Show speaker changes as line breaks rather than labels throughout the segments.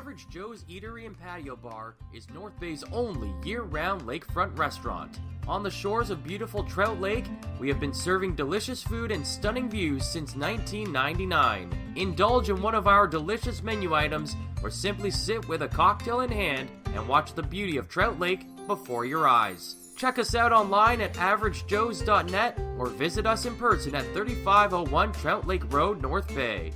Average Joe's Eatery and Patio Bar is North Bay's only year-round lakefront restaurant. On the shores of beautiful Trout Lake, we have been serving delicious food and stunning views since 1999. Indulge in one of our delicious menu items or simply sit with a cocktail in hand and watch the beauty of Trout Lake before your eyes. Check us out online at averagejoes.net or visit us in person at 3501 Trout Lake Road, North Bay.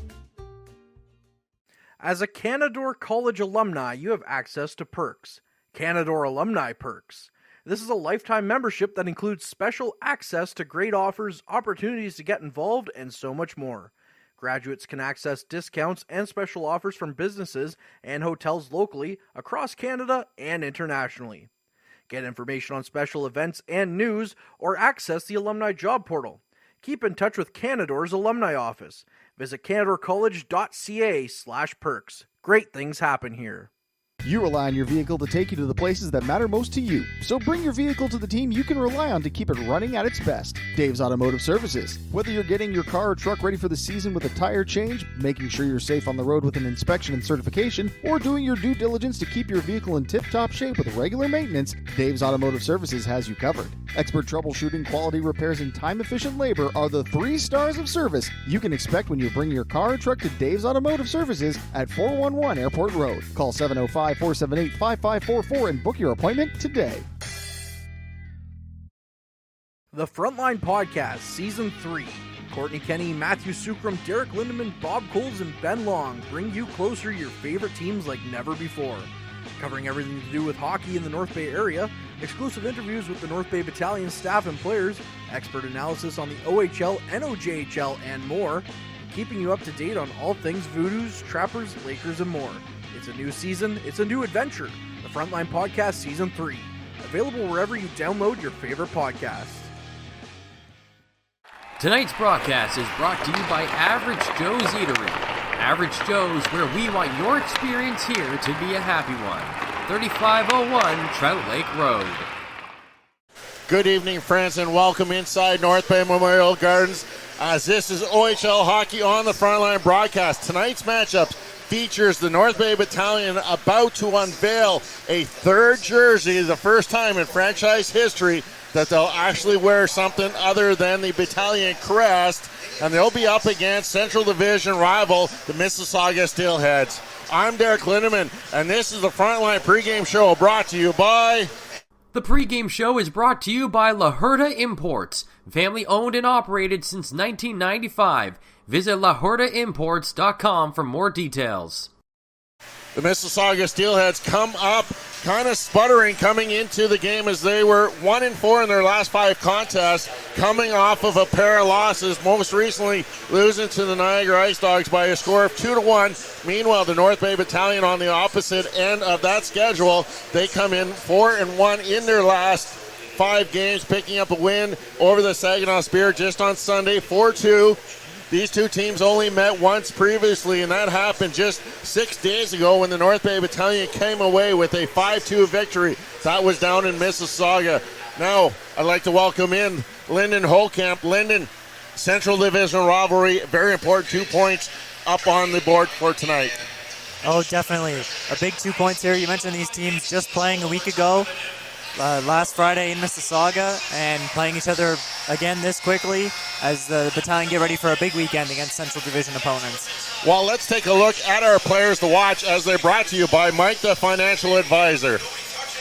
As a Canadore College alumni, you have access to perks. Canadore Alumni Perks. This is a lifetime membership that includes special access to great offers, opportunities to get involved, and so much more. Graduates can access discounts and special offers from businesses and hotels locally, across Canada, and internationally. Get information on special events and news, or access the alumni job portal. Keep in touch with Canadore's alumni office. Visit canadorecollege.ca/perks. Great things happen here.
You rely on your vehicle to take you to the places that matter most to you. So bring your vehicle to the team you can rely on to keep it running at its best. Dave's Automotive Services. Whether you're getting your car or truck ready for the season with a tire change, making sure you're safe on the road with an inspection and certification, or doing your due diligence to keep your vehicle in tip-top shape with regular maintenance, Dave's Automotive Services has you covered. Expert troubleshooting, quality repairs, and time-efficient labor are the 3 stars of service you can expect when you bring your car or truck to Dave's Automotive Services at 411 Airport Road. Call 705-478-5544 and book your appointment today.
The Frontline Podcast, Season 3. Courtney Kenny, Matthew Sukram, Derek Lindemann, Bob Coles, and Ben Long bring you closer to your favorite teams like never before. Covering everything to do with hockey in the North Bay area, exclusive interviews with the North Bay Battalion staff and players, expert analysis on the OHL, NOJHL, and more, keeping you up to date on all things Voodoos, Trappers, Lakers, and more. It's a new season, it's a new adventure. The Frontline Podcast Season 3. Available wherever you download your favorite podcasts.
Tonight's broadcast is brought to you by Average Joe's Eatery. Average Joe's, where we want your experience here to be a happy one. 3501 Trout Lake Road.
Good evening, friends, and welcome inside North Bay Memorial Gardens as this is OHL Hockey on the Frontline broadcast. Tonight's matchup features the North Bay Battalion about to unveil a third jersey, the first time in franchise history that they'll actually wear something other than the Battalion crest, and they'll be up against Central Division rival, the Mississauga Steelheads. I'm Derek Lindemann, and this is the Frontline pregame show brought to you by...
The pregame show is brought to you by La Huerta Imports, family owned and operated since 1995. Visit lahurtaimports.com for more details.
The Mississauga Steelheads come up kind of sputtering coming into the game as they were 1-4 in their last 5 contests, coming off of a pair of losses, most recently losing to the Niagara Ice Dogs by a score of 2-1. Meanwhile, the North Bay Battalion on the opposite end of that schedule, they come in 4-1 in their last 5 games, picking up a win over the Saginaw Spear just on Sunday, 4-2. These two teams only met once previously, and that happened just 6 days ago when the North Bay Battalion came away with a 5-2 victory. That was down in Mississauga. Now, I'd like to welcome in Lyndon Holkamp. Lyndon, Central Division rivalry, very important 2 points up on the board for tonight.
Oh, definitely. A big 2 points here. You mentioned these teams just playing a week ago. Last Friday in Mississauga, and playing each other again this quickly as the Battalion get ready for a big weekend against Central Division opponents.
Well, let's take a look at our players to watch as they're brought to you by Mike the Financial Advisor.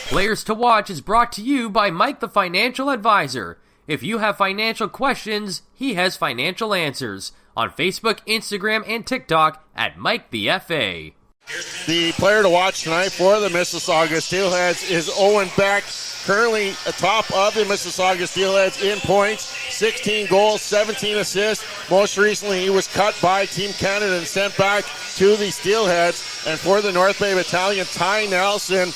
Players to Watch is brought to you by Mike the Financial Advisor. If you have financial questions, he has financial answers. On Facebook, Instagram, and TikTok at Mike the FA.
The player to watch tonight for the Mississauga Steelheads is Owen Beck, currently atop of the Mississauga Steelheads in points, 16 goals, 17 assists. Most recently, he was cut by Team Canada and sent back to the Steelheads. And for the North Bay Battalion, Ty Nelson,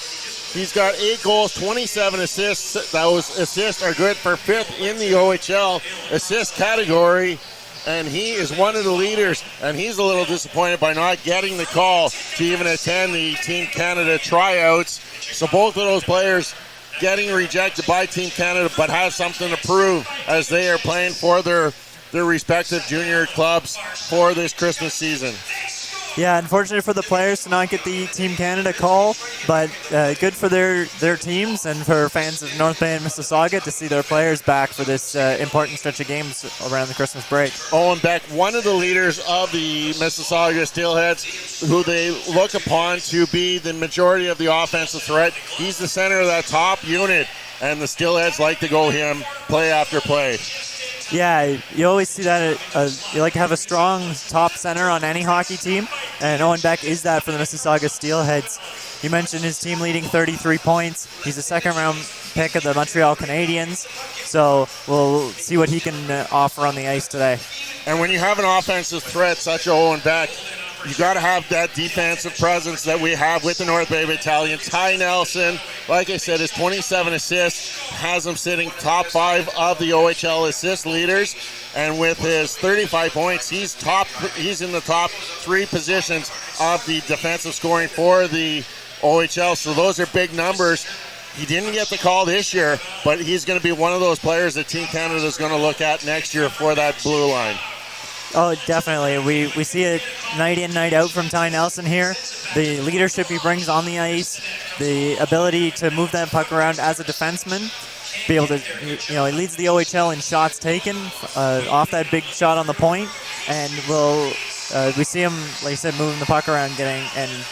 he's got 8 goals, 27 assists. Those assists are good for 5th in the OHL assist category. And he is one of the leaders, and he's a little disappointed by not getting the call to even attend the Team Canada tryouts. So both of those players getting rejected by Team Canada, but have something to prove as they are playing for their respective junior clubs for this Christmas season.
Yeah, unfortunate for the players to not get the Team Canada call, but good for their teams and for fans of North Bay and Mississauga to see their players back for this important stretch of games around the Christmas break.
Owen Beck, one of the leaders of the Mississauga Steelheads, who they look upon to be the majority of the offensive threat. He's the center of that top unit, and the Steelheads like to go him play after play.
Yeah, you always see that. You like to have a strong top center on any hockey team, and Owen Beck is that for the Mississauga Steelheads. You mentioned his team leading 33 points. He's a second-round pick of the Montreal Canadiens, so we'll see what he can offer on the ice today.
And when you have an offensive threat such as Owen Beck, you got to have that defensive presence that we have with the North Bay Battalion. Ty Nelson, like I said, his 27 assists has him sitting top 5 of the OHL assist leaders. And with his 35 points, he's in the top 3 positions of the defensive scoring for the OHL. So those are big numbers. He didn't get the call this year, but he's going to be one of those players that Team Canada is going to look at next year for that blue line.
Oh, definitely. We see it night in, night out from Ty Nelson here. The leadership he brings on the ice, the ability to move that puck around as a defenseman, be able to, he leads the OHL in shots taken off that big shot on the point, and we see him, like I said, moving the puck around, and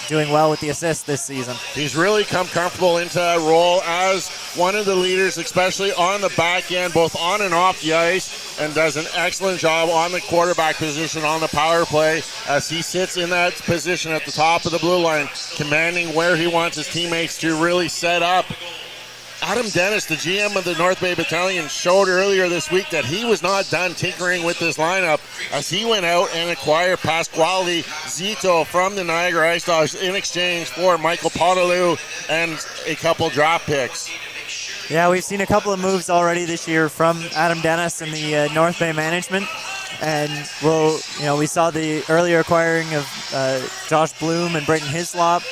doing well with the assist this season.
He's really come comfortable into that role as one of the leaders, especially on the back end, both on and off the ice, and does an excellent job on the quarterback position on the power play as he sits in that position at the top of the blue line, commanding where he wants his teammates to really set up. Adam Dennis, the GM of the North Bay Battalion, showed earlier this week that he was not done tinkering with this lineup as he went out and acquired Pasquale Zito from the Niagara Ice Dogs in exchange for Michael Potaloo and a couple draft picks.
Yeah, we've seen a couple of moves already this year from Adam Dennis and the North Bay management. And we saw the earlier acquiring of Josh Bloom and Brayton Hislop.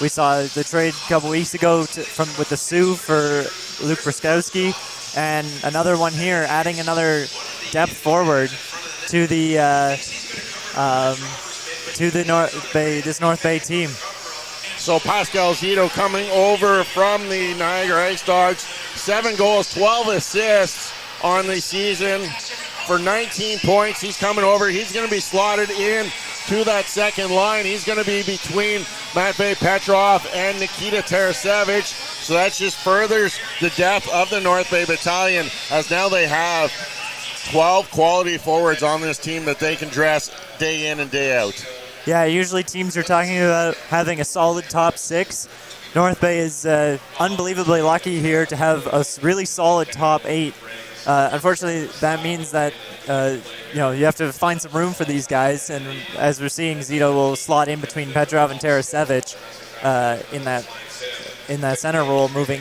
We saw the trade a couple weeks ago with the Sioux for Luke Bruskowski, and another one here, adding another depth forward to the North Bay team.
So Pascal Zito coming over from the Niagara Ice Dogs, 7 goals, 12 assists on the season for 19 points. He's coming over. He's going to be slotted in to that second line. He's going to be between Matvey Petrov and Nikita Tarasevich. So that just furthers the depth of the North Bay Battalion, as now they have 12 quality forwards on this team that they can dress day in and day out.
Yeah, usually teams are talking about having a solid top 6. North Bay is unbelievably lucky here to have a really solid top 8. Unfortunately, that means that you have to find some room for these guys, and as we're seeing, Zito will slot in between Petrov and Tarasevich in that center role, moving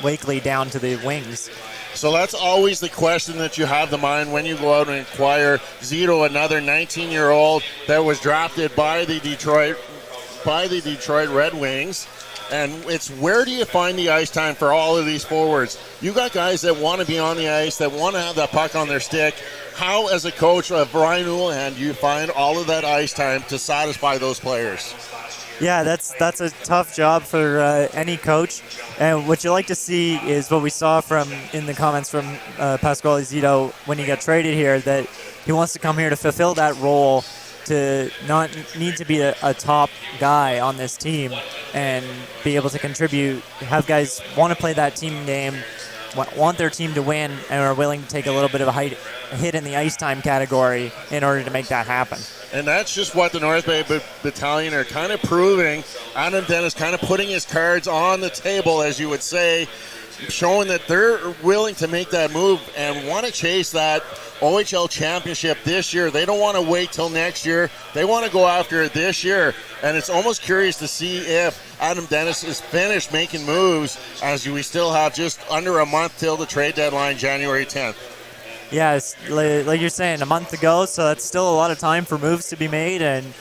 Wakely down to the wings.
So that's always the question that you have in mind when you go out and acquire Zito, another 19-year-old that was drafted by the Detroit Red Wings. And it's where do you find the ice time for all of these forwards? You got guys that want to be on the ice, that want to have that puck on their stick. How, as a coach of Brian Houlihan, do you find all of that ice time to satisfy those players?
Yeah, that's a tough job for any coach. And what you like to see is what we saw in the comments from Pasquale Zito when he got traded here, that he wants to come here to fulfill that role, to not need to be a top guy on this team and be able to contribute, have guys want to play that team game, want their team to win, and are willing to take a little bit of a hit in the ice time category in order to make that happen.
And that's just what the North Bay Battalion are kind of proving. Adam Dennis kind of putting his cards on the table, as you would say, showing that they're willing to make that move and want to chase that OHL championship this year. They don't want to wait till next year. They want to go after it this year. And it's almost curious to see if Adam Dennis is finished making moves, as we still have just under a month till the trade deadline, January 10th.
Yeah, it's like you're saying, a month ago, so that's still a lot of time for moves to be made and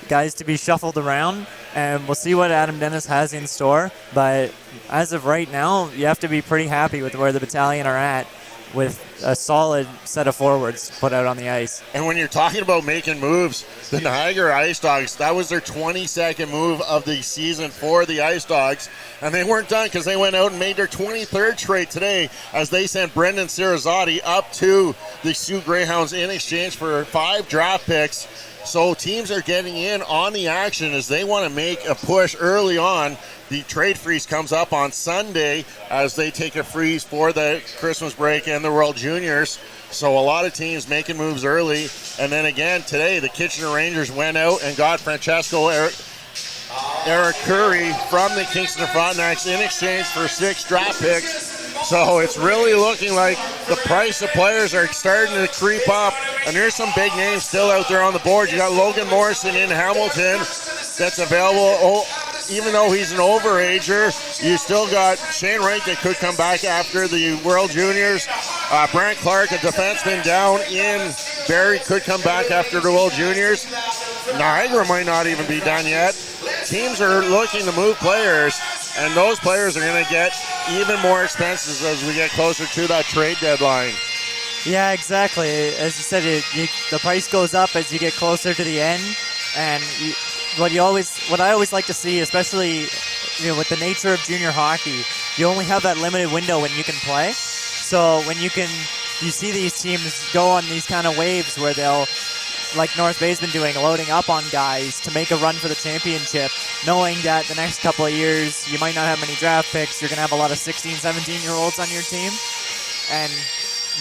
guys to be shuffled around. And we'll see what Adam Dennis has in store. But as of right now, you have to be pretty happy with where the battalion are at, with a solid set of forwards put out on the ice.
And when you're talking about making moves, the Niagara Ice Dogs, that was their 22nd move of the season for the Ice Dogs. And they weren't done because they went out and made their 23rd trade today as they sent Brendan Sirazotti up to the Sioux Greyhounds in exchange for 5 draft picks. So teams are getting in on the action as they want to make a push early on. The trade freeze comes up on Sunday as they take a freeze for the Christmas break and the World Juniors. So a lot of teams making moves early. And then again today, the Kitchener Rangers went out and got Francesco Eric Curry from the Kingston Frontenacs in exchange for 6 draft picks. So it's really looking like the price of players are starting to creep up. And there's some big names still out there on the board. You got Logan Morrison in Hamilton that's available. Even though he's an overager, you still got Shane Wright that could come back after the World Juniors. Brant Clark, a defenseman down in Barrie, could come back after the World Juniors. Niagara might not even be done yet. Teams are looking to move players, and those players are going to get even more expenses as we get closer to that trade deadline.
Yeah, exactly. As you said, the price goes up as you get closer to the end, and what I always like to see, especially with the nature of junior hockey, you only have that limited window when you can play. So when you see these teams go on these kind of waves where they'll, like North Bay's been doing, loading up on guys to make a run for the championship, knowing that the next couple of years you might not have many draft picks, you're going to have a lot of 16, 17-year-olds on your team. And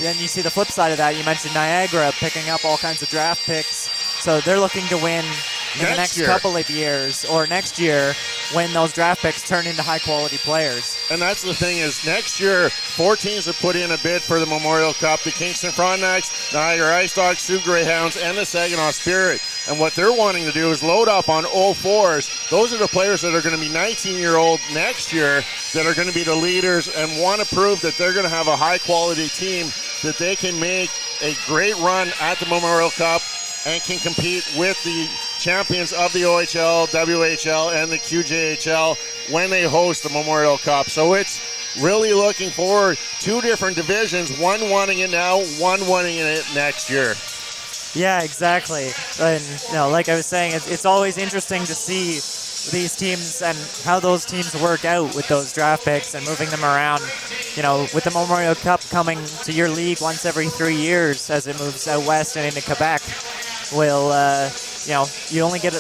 then you see the flip side of that. You mentioned Niagara picking up all kinds of draft picks. So they're looking to win in the next couple of years or next year when those draft picks turn into high-quality players.
And that's the thing is next year, 4 teams have put in a bid for the Memorial Cup, the Kingston Frontenacs, Niagara Ice Dogs, Sioux Greyhounds, and the Saginaw Spirit. And what they're wanting to do is load up on 04s. Those are the players that are going to be 19-year-old next year that are going to be the leaders and want to prove that they're going to have a high-quality team, that they can make a great run at the Memorial Cup and can compete with the champions of the OHL, WHL, and the QJHL when they host the Memorial Cup. So it's really looking forward. 2 different divisions, one wanting it now, one wanting it next year.
Yeah, exactly. And like I was saying, it's always interesting to see these teams and how those teams work out with those draft picks and moving them around. With the Memorial Cup coming to your league once every 3 years as it moves out west and into Quebec, you only get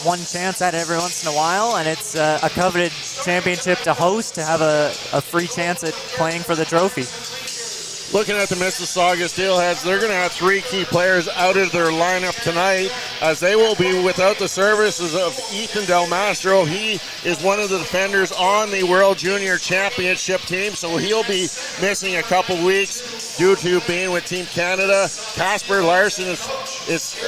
one chance at it every once in a while, and it's a coveted championship to host, to have a free chance at playing for the trophy.
Looking at the Mississauga Steelheads, they're going to have 3 key players out of their lineup tonight as they will be without the services of Ethan Del Mastro. He is one of the defenders on the World Junior Championship team, so he'll be missing a couple weeks due to being with Team Canada. Casper Larson is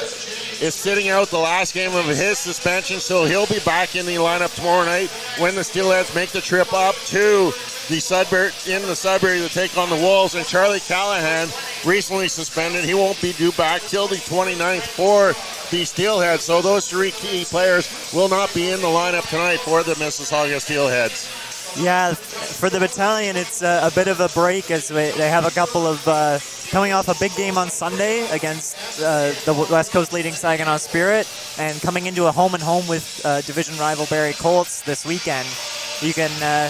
sitting out the last game of his suspension, so he'll be back in the lineup tomorrow night when the Steelheads make the trip up to the Sudbury to take on the Wolves. And Charlie Callahan, recently suspended, he won't be due back till the 29th for the Steelheads. So those 3 key players will not be in the lineup tonight for the Mississauga Steelheads.
Yeah, for the Battalion, it's a bit of a break as they have a couple of coming off a big game on Sunday against the West Coast leading Saginaw Spirit, and coming into a home-and-home with division rival Barrie Colts this weekend. You can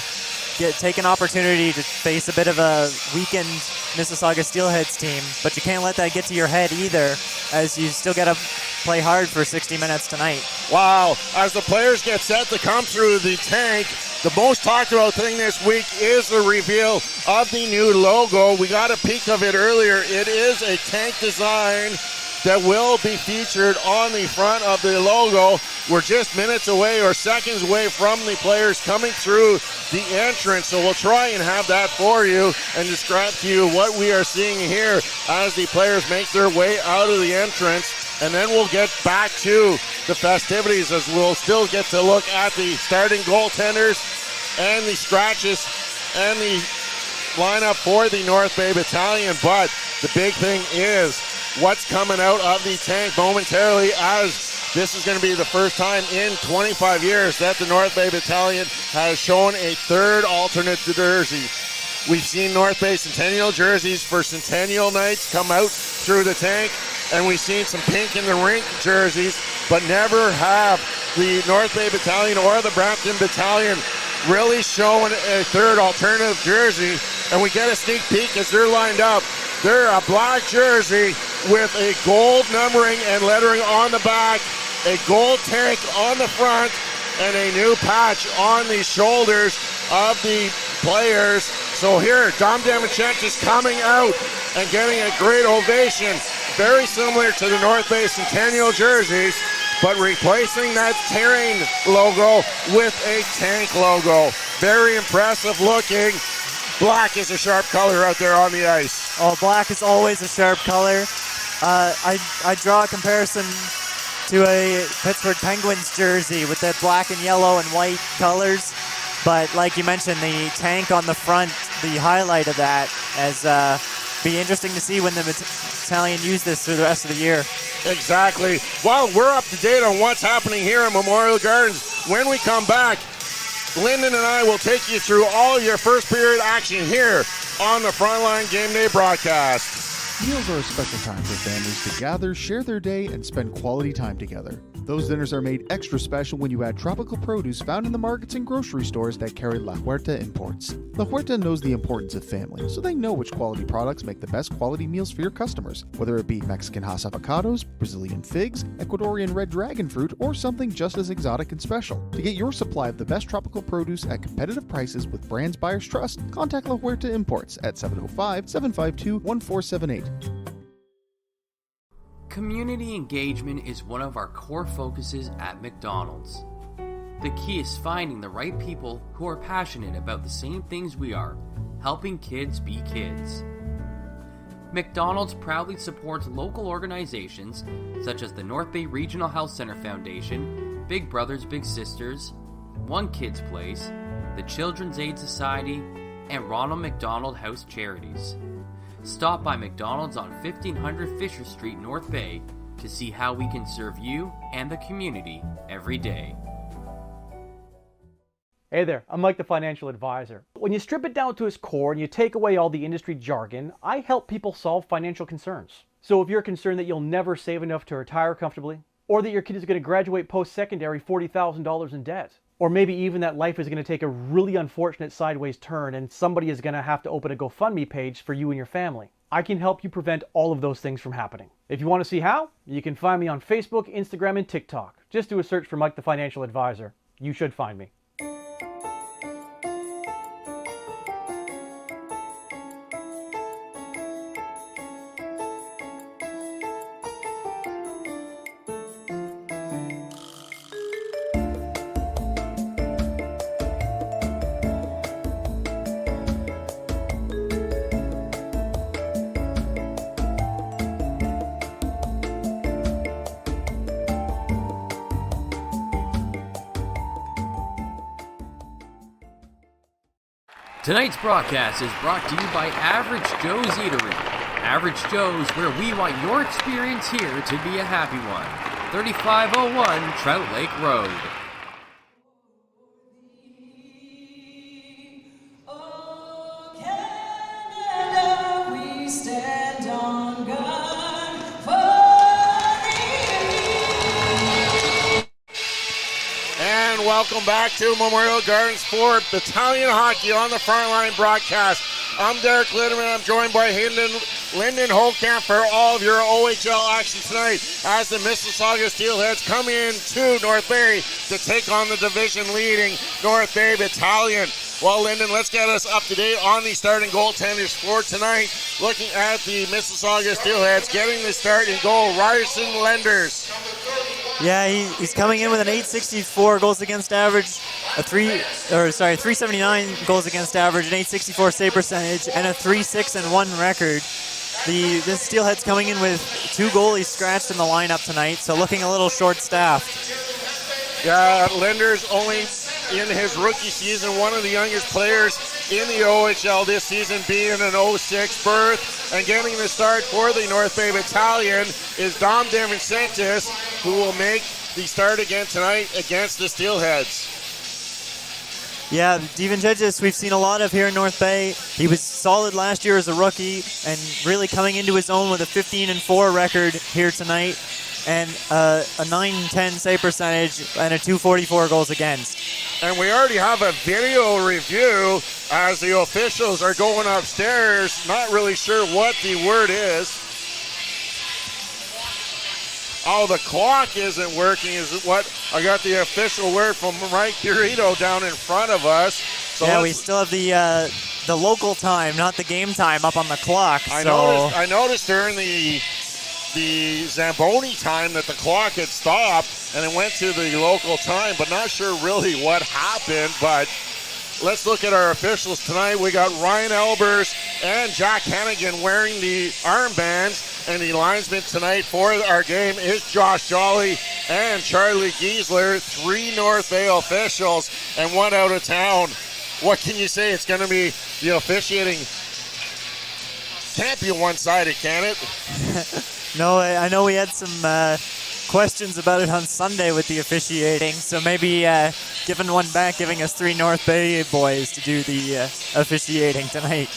take an opportunity to face a bit of a weakened Mississauga Steelheads team, but you can't let that get to your head either, as you still got to play hard for 60 minutes tonight.
Wow, as the players get set to come through the tank, the most talked about thing this week is the reveal of the new logo. We got a peek of it earlier. It is a tank design that will be featured on the front of the logo. We're just minutes away or seconds away from the players coming through the entrance, so we'll try and have that for you and describe to you what we are seeing here as the players make their way out of the entrance. And then we'll get back to the festivities as we'll still get to look at the starting goaltenders and the scratches and the lineup for the North Bay Battalion. But the big thing is what's coming out of the tank momentarily, as this is going to be the first time in 25 years that the North Bay Battalion has shown a 3rd alternate jersey. We've seen North Bay Centennial jerseys for Centennial nights come out through the tank, and we've seen some pink in the rink jerseys, but never have the North Bay Battalion or the Brampton Battalion really showing a third alternative jersey. And we get a sneak peek as they're lined up. They're a black jersey with a gold numbering and lettering on the back, a gold tank on the front, and a new patch on the shoulders of the players. So here, Dom Demacek is coming out and getting a great ovation, very similar to the North Bay Centennial jerseys, but replacing that terrain logo with a tank logo. Very impressive looking. Black is a sharp color out there on the ice.
Oh, black is always a sharp color. I draw a comparison to a Pittsburgh Penguins jersey with the black and yellow and white colors. But like you mentioned, the tank on the front, the highlight of that, as be interesting to see when the Battalion use this through the rest of the year.
Exactly. Well, we're up to date on what's happening here at Memorial Gardens. When we come back, Lyndon and I will take you through all your first period action here on the Frontline Game Day broadcast.
Meals are a special time for families to gather, share their day, and spend quality time together. Those dinners are made extra special when you add tropical produce found in the markets and grocery stores that carry La Huerta imports. La Huerta knows the importance of family, so they know which quality products make the best quality meals for your customers, whether it be Mexican Hass avocados, Brazilian figs, Ecuadorian red dragon fruit, or something just as exotic and special. To get your supply of the best tropical produce at competitive prices with brands buyers trust, contact La Huerta Imports at 705-752-1478.
Community engagement is one of our core focuses at McDonald's. The key is finding the right people who are passionate about the same things we are, helping kids be kids. McDonald's proudly supports local organizations such as the North Bay Regional Health Center Foundation, Big Brothers Big Sisters, One Kids Place, the Children's Aid Society, and Ronald McDonald House Charities. Stop by McDonald's on 1500 Fisher Street, North Bay, to see how we can serve you and the community every day.
Hey there, I'm Mike the Financial Advisor. When you strip it down to its core and you take away all the industry jargon, I help people solve financial concerns. So if you're concerned that you'll never save enough to retire comfortably, or that your kid is going to graduate post-secondary $40,000 in debt, or maybe even that life is going to take a really unfortunate sideways turn and somebody is going to have to open a GoFundMe page for you and your family, I can help you prevent all of those things from happening. If you want to see how, you can find me on Facebook, Instagram, and TikTok. Just do a search for Mike the Financial Advisor. You should find me.
Tonight's broadcast is brought to you by Average Joe's Eatery. Average Joe's, where we want your experience here to be a happy one. 3501 Trout Lake Road.
Welcome back to Memorial Gardens for Battalion Hockey on the Frontline broadcast. I'm Derek Lindemann. I'm joined by Lyndon Holkamp for all of your OHL action tonight as the Mississauga Steelheads come in to North Bay to take on the division-leading North Bay Battalion. Well, Lyndon, let's get us up to date on the starting goaltenders for tonight. Looking at the Mississauga Steelheads, getting the start in goal, Ryerson Lenders.
Yeah, he's coming in with an .864 goals against average, 379 goals against average, an .864 save percentage, and a 3-6-1 record. The Steelheads coming in with two goalies scratched in the lineup tonight, so looking a little short-staffed.
Yeah, Lenders only in his rookie season, one of the youngest players in the OHL this season, being an 06 birth. And getting the start for the North Bay Battalion is Dom DeVincentis, who will make the start again tonight against the Steelheads.
Yeah, Divanchenko, we've seen a lot of here in North Bay. He was solid last year as a rookie and really coming into his own with a 15-4 record here tonight and a .910 save percentage and a .244 goals against.
And we already have a video review as the officials are going upstairs. Not really sure what the word is. Oh, the clock isn't working is what I got the official word from Mike Curito down in front of us. So
yeah, we still have the local time, not the game time, up on the clock.
I noticed during the Zamboni time that the clock had stopped and it went to the local time, but not sure really what happened. But let's look at our officials tonight. We got Ryan Elbers and Jack Hennigan wearing the armbands. And the linesman tonight for our game is Josh Jolly and Charlie Giesler, 3 North Bay officials and 1 out of town. What can you say? It's going to be the officiating. Can't be one-sided, can it?
No, I know we had some questions about it on Sunday with the officiating, so maybe giving one back, giving us 3 North Bay boys to do the officiating tonight.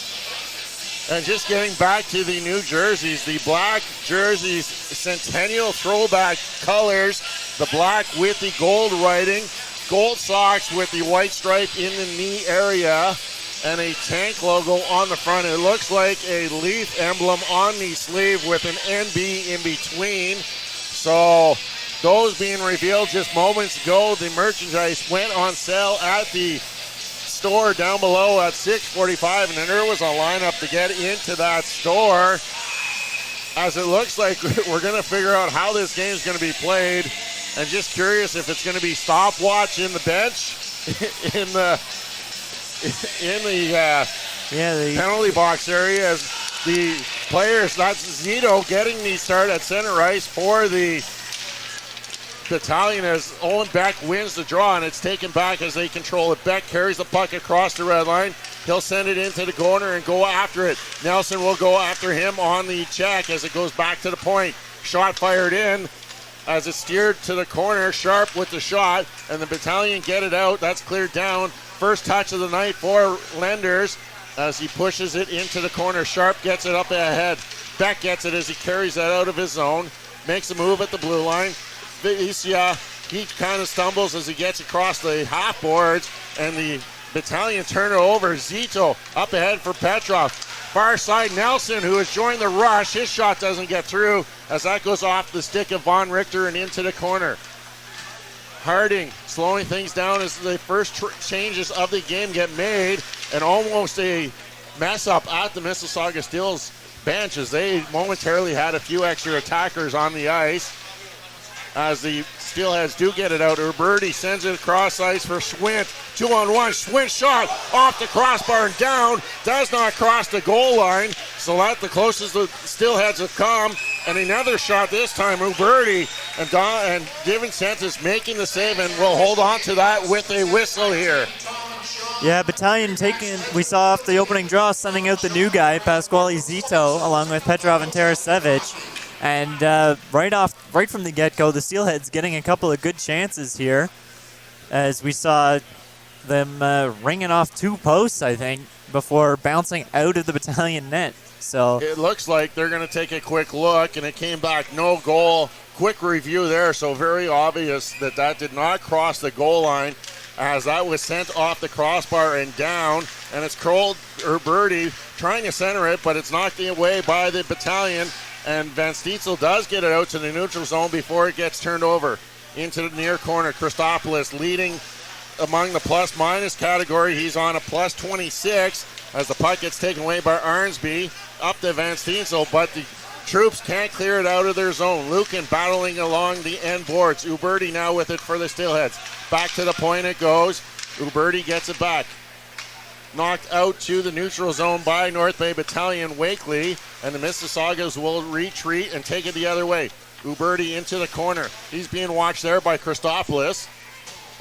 And just getting back to the new jerseys, the black jerseys, Centennial throwback colors, the black with the gold writing, gold socks with the white stripe in the knee area, and a tank logo on the front. It looks like a Leaf emblem on the sleeve with an NB in between. So those being revealed just moments ago. The merchandise went on sale at the store down below at 6:45, and then there was a lineup to get into that store. As it looks like we're going to figure out how this game is going to be played, and just curious if it's going to be stopwatch in the bench, in the penalty box area as the players. That's Zito getting the start at center ice for the Battalion as Owen Beck wins the draw, and it's taken back as they control it. Beck carries the puck across the red line. He'll send it into the corner and go after it. Nelson will go after him on the check as it goes back to the point. Shot fired in as it's steered to the corner. Sharp with the shot, and the Battalion get it out. That's cleared down. First touch of the night for Lenders as he pushes it into the corner. Sharp gets it up ahead. Beck gets it as he carries that out of his zone. Makes a move at the blue line. Visia, he kind of stumbles as he gets across the half boards, and the Battalion turn it over. Zito up ahead for Petrov. Far side, Nelson, who has joined the rush. His shot doesn't get through as that goes off the stick of Von Richter and into the corner. Harding slowing things down as the first changes of the game get made, and almost a mess up at the Mississauga Steel's bench as they momentarily had a few extra attackers on the ice. As the Steelheads do get it out, Urberti sends it across ice for Swint. 2-on-1, Swint shot off the crossbar and down. Does not cross the goal line. So that's the closest the Steelheads have come. And another shot this time, Urberti. And Divincent is making the save, and we'll hold on to that with a whistle here.
Yeah, Battalion we saw off the opening draw, sending out the new guy, Pasquale Zito, along with Petrov and Tarasevic. And right from the get-go, the Steelheads getting a couple of good chances here, as we saw them ringing off 2 posts, I think, before bouncing out of the Battalion net. So
it looks like they're going to take a quick look, and it came back no goal. Quick review there, so very obvious that did not cross the goal line, as that was sent off the crossbar and down, and it's Kroll Urberti trying to center it, but it's knocked away by the Battalion. And Van Steitzel does get it out to the neutral zone before it gets turned over into the near corner. Christopoulos leading among the plus-minus category. He's on a plus 26 as the puck gets taken away by Arnsby up to Van Steitzel, but the troops can't clear it out of their zone. Lucan battling along the end boards. Urberti now with it for the Steelheads. Back to the point it goes. Urberti gets it back. Knocked out to the neutral zone by North Bay Battalion Wakely, and the Mississaugas will retreat and take it the other way. Urberti into the corner. He's being watched there by Christopoulos.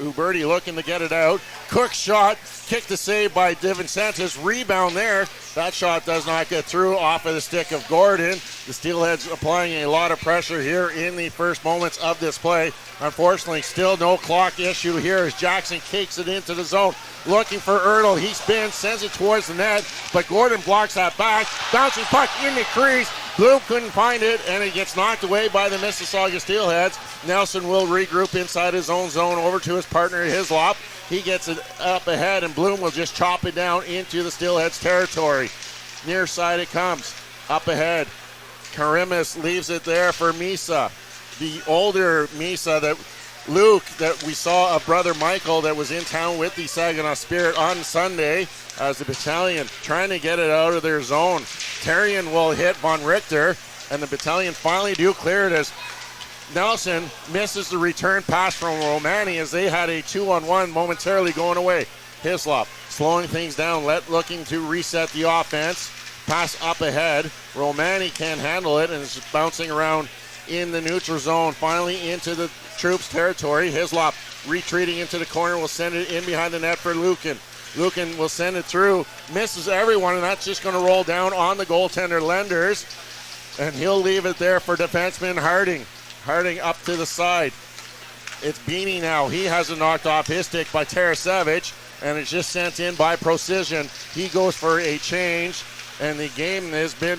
Huberti looking to get it out. Cook's shot, kick to save by DeVincentis. Rebound there. That shot does not get through off of the stick of Gordon. The Steelheads applying a lot of pressure here in the first moments of this play. Unfortunately, still no clock issue here as Jackson kicks it into the zone. Looking for Ertl. He spins, sends it towards the net, but Gordon blocks that back. Bouncing puck in the crease. Bloom couldn't find it, and it gets knocked away by the Mississauga Steelheads. Nelson will regroup inside his own zone over to his partner Hislop. He gets it up ahead, and Bloom will just chop it down into the Steelheads territory. Near side it comes. Up ahead. Karimis leaves it there for Misa. The older Misa that Luke, that we saw a brother Michael that was in town with the Saginaw Spirit on Sunday as the Battalion trying to get it out of their zone. Terrian will hit Von Richter, and the Battalion finally do clear it as Nelson misses the return pass from Romani as they had a 2-on-1 momentarily going away. Hislop slowing things down, looking to reset the offense. Pass up ahead. Romani can't handle it and is bouncing around in the neutral zone. Finally into the troops' territory. Hislop retreating into the corner will send it in behind the net for Lucan. Lucan will send it through. Misses everyone, and that's just going to roll down on the goaltender Lenders. And he'll leave it there for defenseman Harding. Harding up to the side. It's Beanie now. He has it knocked off his stick by Tarasevic, and it's just sent in by Precision. He goes for a change, and the game has been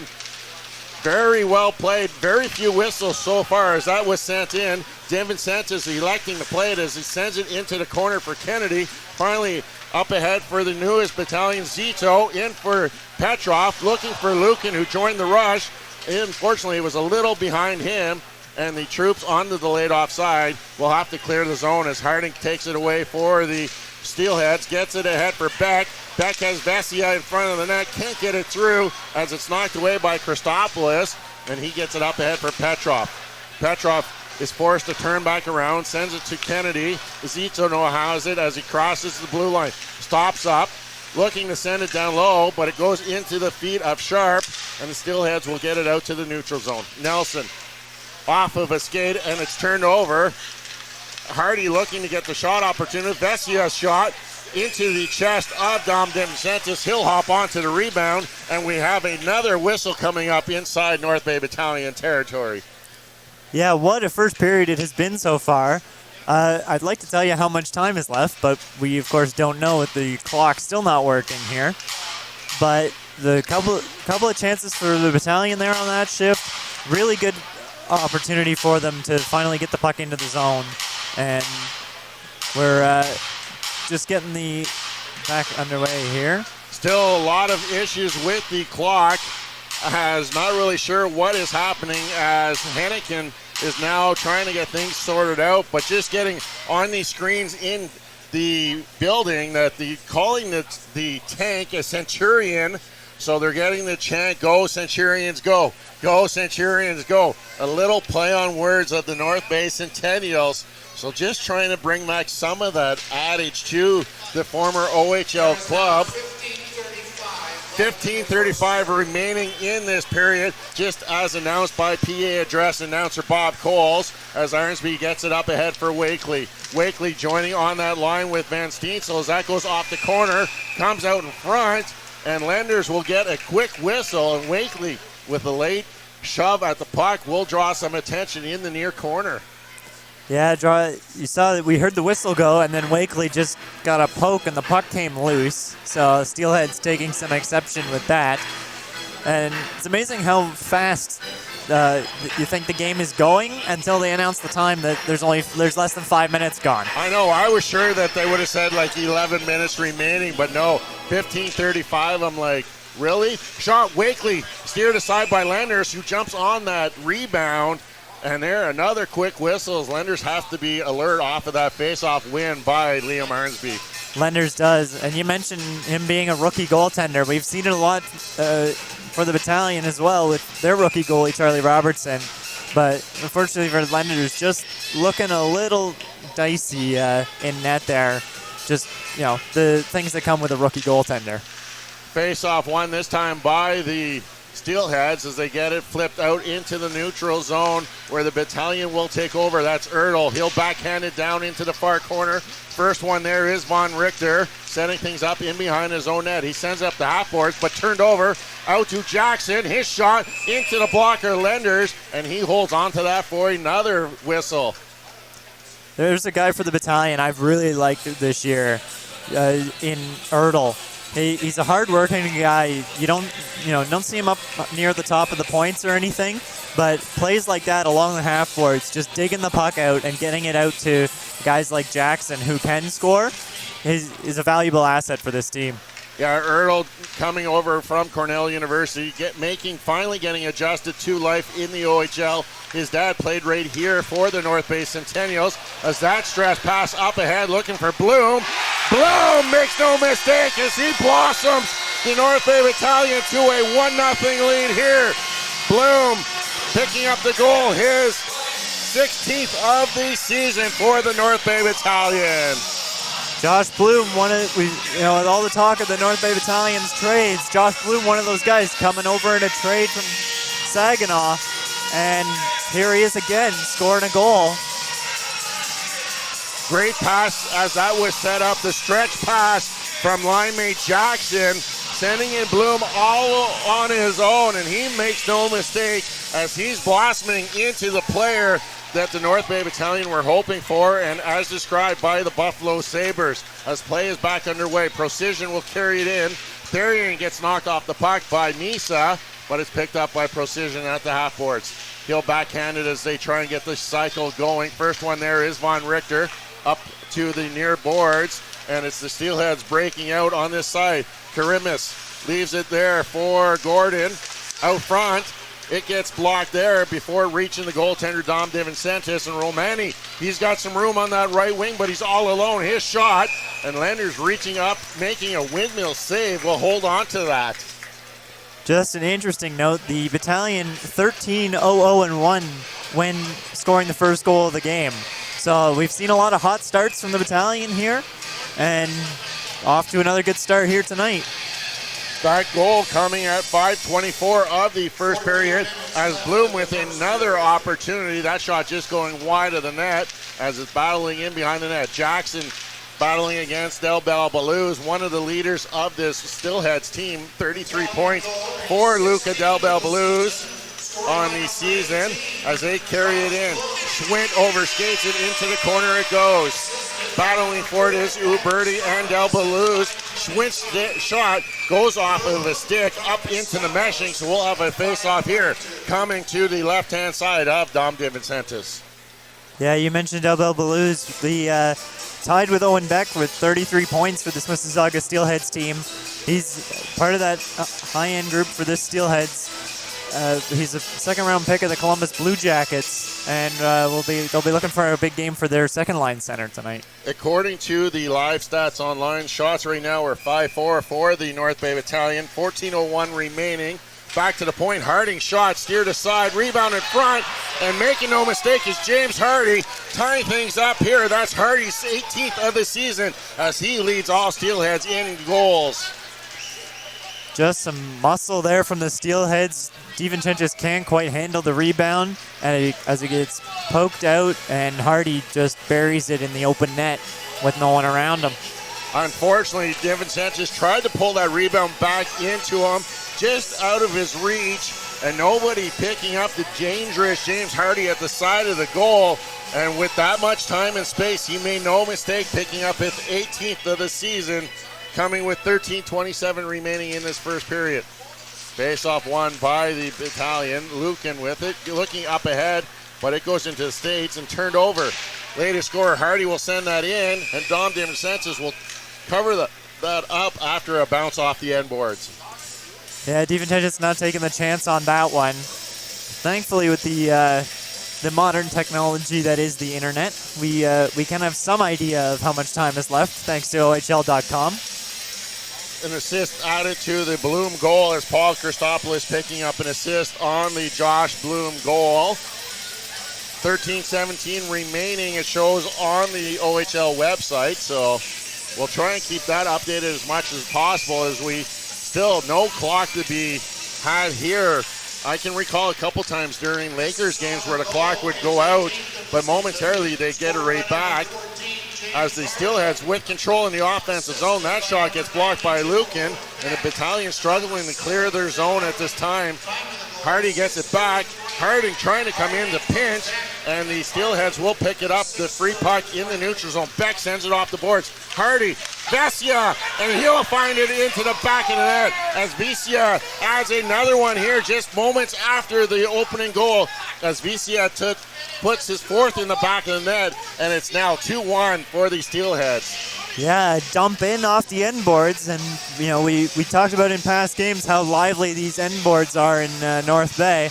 very well played. Very few whistles so far as that was sent in. DeVincentis is electing to play it as he sends it into the corner for Kennedy. Finally up ahead for the newest Battalion, Zito in for Petrov, looking for Lucan who joined the rush. Unfortunately, it was a little behind him, and the troops on the delayed offside will have to clear the zone as Harding takes it away for the Steelheads, gets it ahead for Beck. Beck has Vessia in front of the net, can't get it through as it's knocked away by Christopoulos, and he gets it up ahead for Petrov. Petrov is forced to turn back around, sends it to Kennedy. Zito no-hows it as he crosses the blue line. Stops up, looking to send it down low, but it goes into the feet of Sharp, and the Steelheads will get it out to the neutral zone. Nelson off of a skate, and it's turned over. Hardy looking to get the shot opportunity. Vessia shot into the chest of Dom DeVincentis. He'll hop onto the rebound, and we have another whistle coming up inside North Bay Battalion territory.
Yeah, what a first period it has been so far. I'd like to tell you how much time is left, but we, of course, don't know with the clock still not working here. But the couple of chances for the Battalion there on that shift, really good opportunity for them to finally get the puck into the zone. And we're just getting the back underway here.
Still a lot of issues with the clock. As not really sure what is happening as Hennigan is now trying to get things sorted out, but just getting on these screens in the building that calling the tank a Centurion. So they're getting the chant, go Centurions go, go Centurions go. A little play on words of the North Bay Centennials. So just trying to bring back some of that adage to the former OHL club. 15:35 remaining in this period, just as announced by PA address announcer Bob Coles, as Ironsby gets it up ahead for Wakely. Wakely joining on that line with Van Steensel as that goes off the corner, comes out in front, and Lenders will get a quick whistle, and Wakely with a late shove at the puck will draw some attention in the near corner.
Yeah, you saw that we heard the whistle go, and then Wakely just got a poke, and the puck came loose. So Steelhead's taking some exception with that. And it's amazing how fast you think the game is going until they announce the time that there's less than 5 minutes gone.
I know. I was sure that they would have said like 11 minutes remaining, but no, 15:35. I'm like, really? Shot Wakely steered aside by Lenders, who jumps on that rebound. And there, another quick whistle as Lenders have to be alert off of that face-off win by Liam Arnsby.
Lenders does. And you mentioned him being a rookie goaltender. We've seen it a lot for the Battalion as well with their rookie goalie, Charlie Robertson. But unfortunately for Lenders, just looking a little dicey in net there. Just, the things that come with a rookie goaltender.
Face-off won this time by the Steelheads as they get it flipped out into the neutral zone where the Battalion will take over. That's Ertl. He'll backhand it down into the far corner. First one there is Von Richter, setting things up in behind his own net. He sends up the half boards, but turned over out to Jackson. His shot into the blocker Lenders, and he holds on to that for another whistle.
There's a guy for the Battalion I've really liked this year in Ertl. He's a hard-working guy. You don't see him up near the top of the points or anything, but plays like that along the half boards, just digging the puck out and getting it out to guys like Jackson who can score, is a valuable asset for this team.
Yeah, Ertl coming over from Cornell University, finally getting adjusted to life in the OHL. His dad played right here for the North Bay Centennials. As that stress pass up ahead, looking for Bloom. Bloom makes no mistake as he blossoms the North Bay Battalion to a 1-0 lead here. Bloom picking up the goal, his 16th of the season for the North Bay Battalion.
Josh Bloom, with all the talk of the North Bay Battalion's trades, Josh Bloom, one of those guys coming over in a trade from Saginaw, and here he is again, scoring a goal.
Great pass as that was set up. The stretch pass from line mate Jackson, sending in Bloom all on his own, and he makes no mistake as he's blossoming into the player that the North Bay Battalion were hoping for, and as described by the Buffalo Sabres. As play is back underway, Precision will carry it in. Therian gets knocked off the puck by Misa, but it's picked up by Precision at the half boards. He'll backhand it as they try and get the cycle going. First one there is Von Richter up to the near boards, and it's the Steelheads breaking out on this side. Karimis leaves it there for Gordon out front. It gets blocked there before reaching the goaltender Dom DeVincentis, and Romani, he's got some room on that right wing, but he's all alone. His shot, and Lenders reaching up, making a windmill save. Will hold on to that.
Just an interesting note, the Battalion 13-0-0-1 when scoring the first goal of the game. So we've seen a lot of hot starts from the Battalion here, and off to another good start here tonight.
That goal coming at 5:24 of the first period as Bloom with another opportunity. That shot just going wide of the net as it's battling in behind the net. Jackson battling against Del Bel Baluz, one of the leaders of this Steelheads team. 33 points for Luca Del Bel Baluz on the season as they carry it in. Schwint overskates it into the corner. It goes. Battling for it is Uberti and Del Baluz. Schwint's shot goes off of a stick up into the meshing, so we'll have a face-off here coming to the left-hand side of Dom DeVincentis.
Yeah, you mentioned Del Bel Baluz, the tied with Owen Beck with 33 points for this Mississauga Steelheads team. He's part of that high-end group for this Steelheads. He's a second-round pick of the Columbus Blue Jackets, and they'll be looking for a big game for their second-line center tonight.
According to the live stats online, shots right now are 5-4 for the North Bay Battalion. 14:01 remaining. Back to the point. Harding shot steered aside, rebound in front, and making no mistake is James Hardy tying things up here. That's Hardy's 18th of the season as he leads all Steelheads in goals.
Just some muscle there from the Steelheads. DeVincentis can't quite handle the rebound as it gets poked out, and Hardy just buries it in the open net with no one around him.
Unfortunately, DeVincentis tried to pull that rebound back into him, just out of his reach, and nobody picking up the dangerous James Hardy at the side of the goal. And with that much time and space, he made no mistake picking up his 18th of the season, coming with 13:27 remaining in this first period. Face-off won by the Battalion. Lucan with it, looking up ahead, but it goes into the States and turned over. Latest scorer, Hardy, will send that in, and Dom DeVincentis will cover that up after a bounce off the end boards.
Yeah, DeVincentis not taking the chance on that one. Thankfully, with the modern technology that is the internet, we can have some idea of how much time is left, thanks to OHL.com.
An assist added to the Bloom goal as Paul Christopoulos picking up an assist on the Josh Bloom goal. 13:17 remaining, it shows on the OHL website, so we'll try and keep that updated as much as possible as we still no clock to be had here. I can recall a couple times during Lakers games where the clock would go out, but momentarily they get it right back as the Steelheads with control in the offensive zone. That shot gets blocked by Lucan, and the Battalion struggling to clear their zone at this time. Hardy gets it back. Harding trying to come in to pinch, and the Steelheads will pick it up. The free puck in the neutral zone. Beck sends it off the boards. Hardy, Vesia, and he'll find it into the back of the net as Vesia adds another one here just moments after the opening goal as Vesia puts his fourth in the back of the net, and it's now 2-1 for the Steelheads.
Yeah, dump in off the end boards, and we talked about in past games how lively these end boards are in North Bay,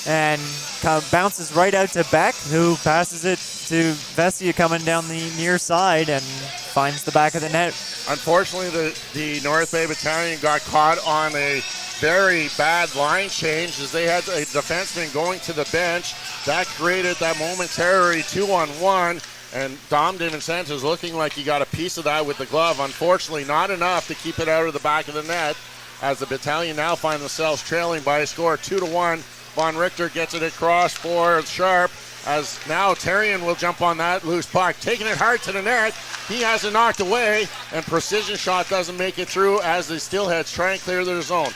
and kind of bounces right out to Beck, who passes it to Vesia coming down the near side and finds the back of the net.
Unfortunately, the North Bay Battalion got caught on a very bad line change as they had a defenseman going to the bench. That created that momentary 2-on-1. And Dom DiVincenzo is looking like he got a piece of that with the glove. Unfortunately, not enough to keep it out of the back of the net as the Battalion now find themselves trailing by a score 2-1. Von Richter gets it across for Sharp as now Terrian will jump on that loose puck. Taking it hard to the net. He has it knocked away, and precision shot doesn't make it through as the Steelheads try and clear their zone.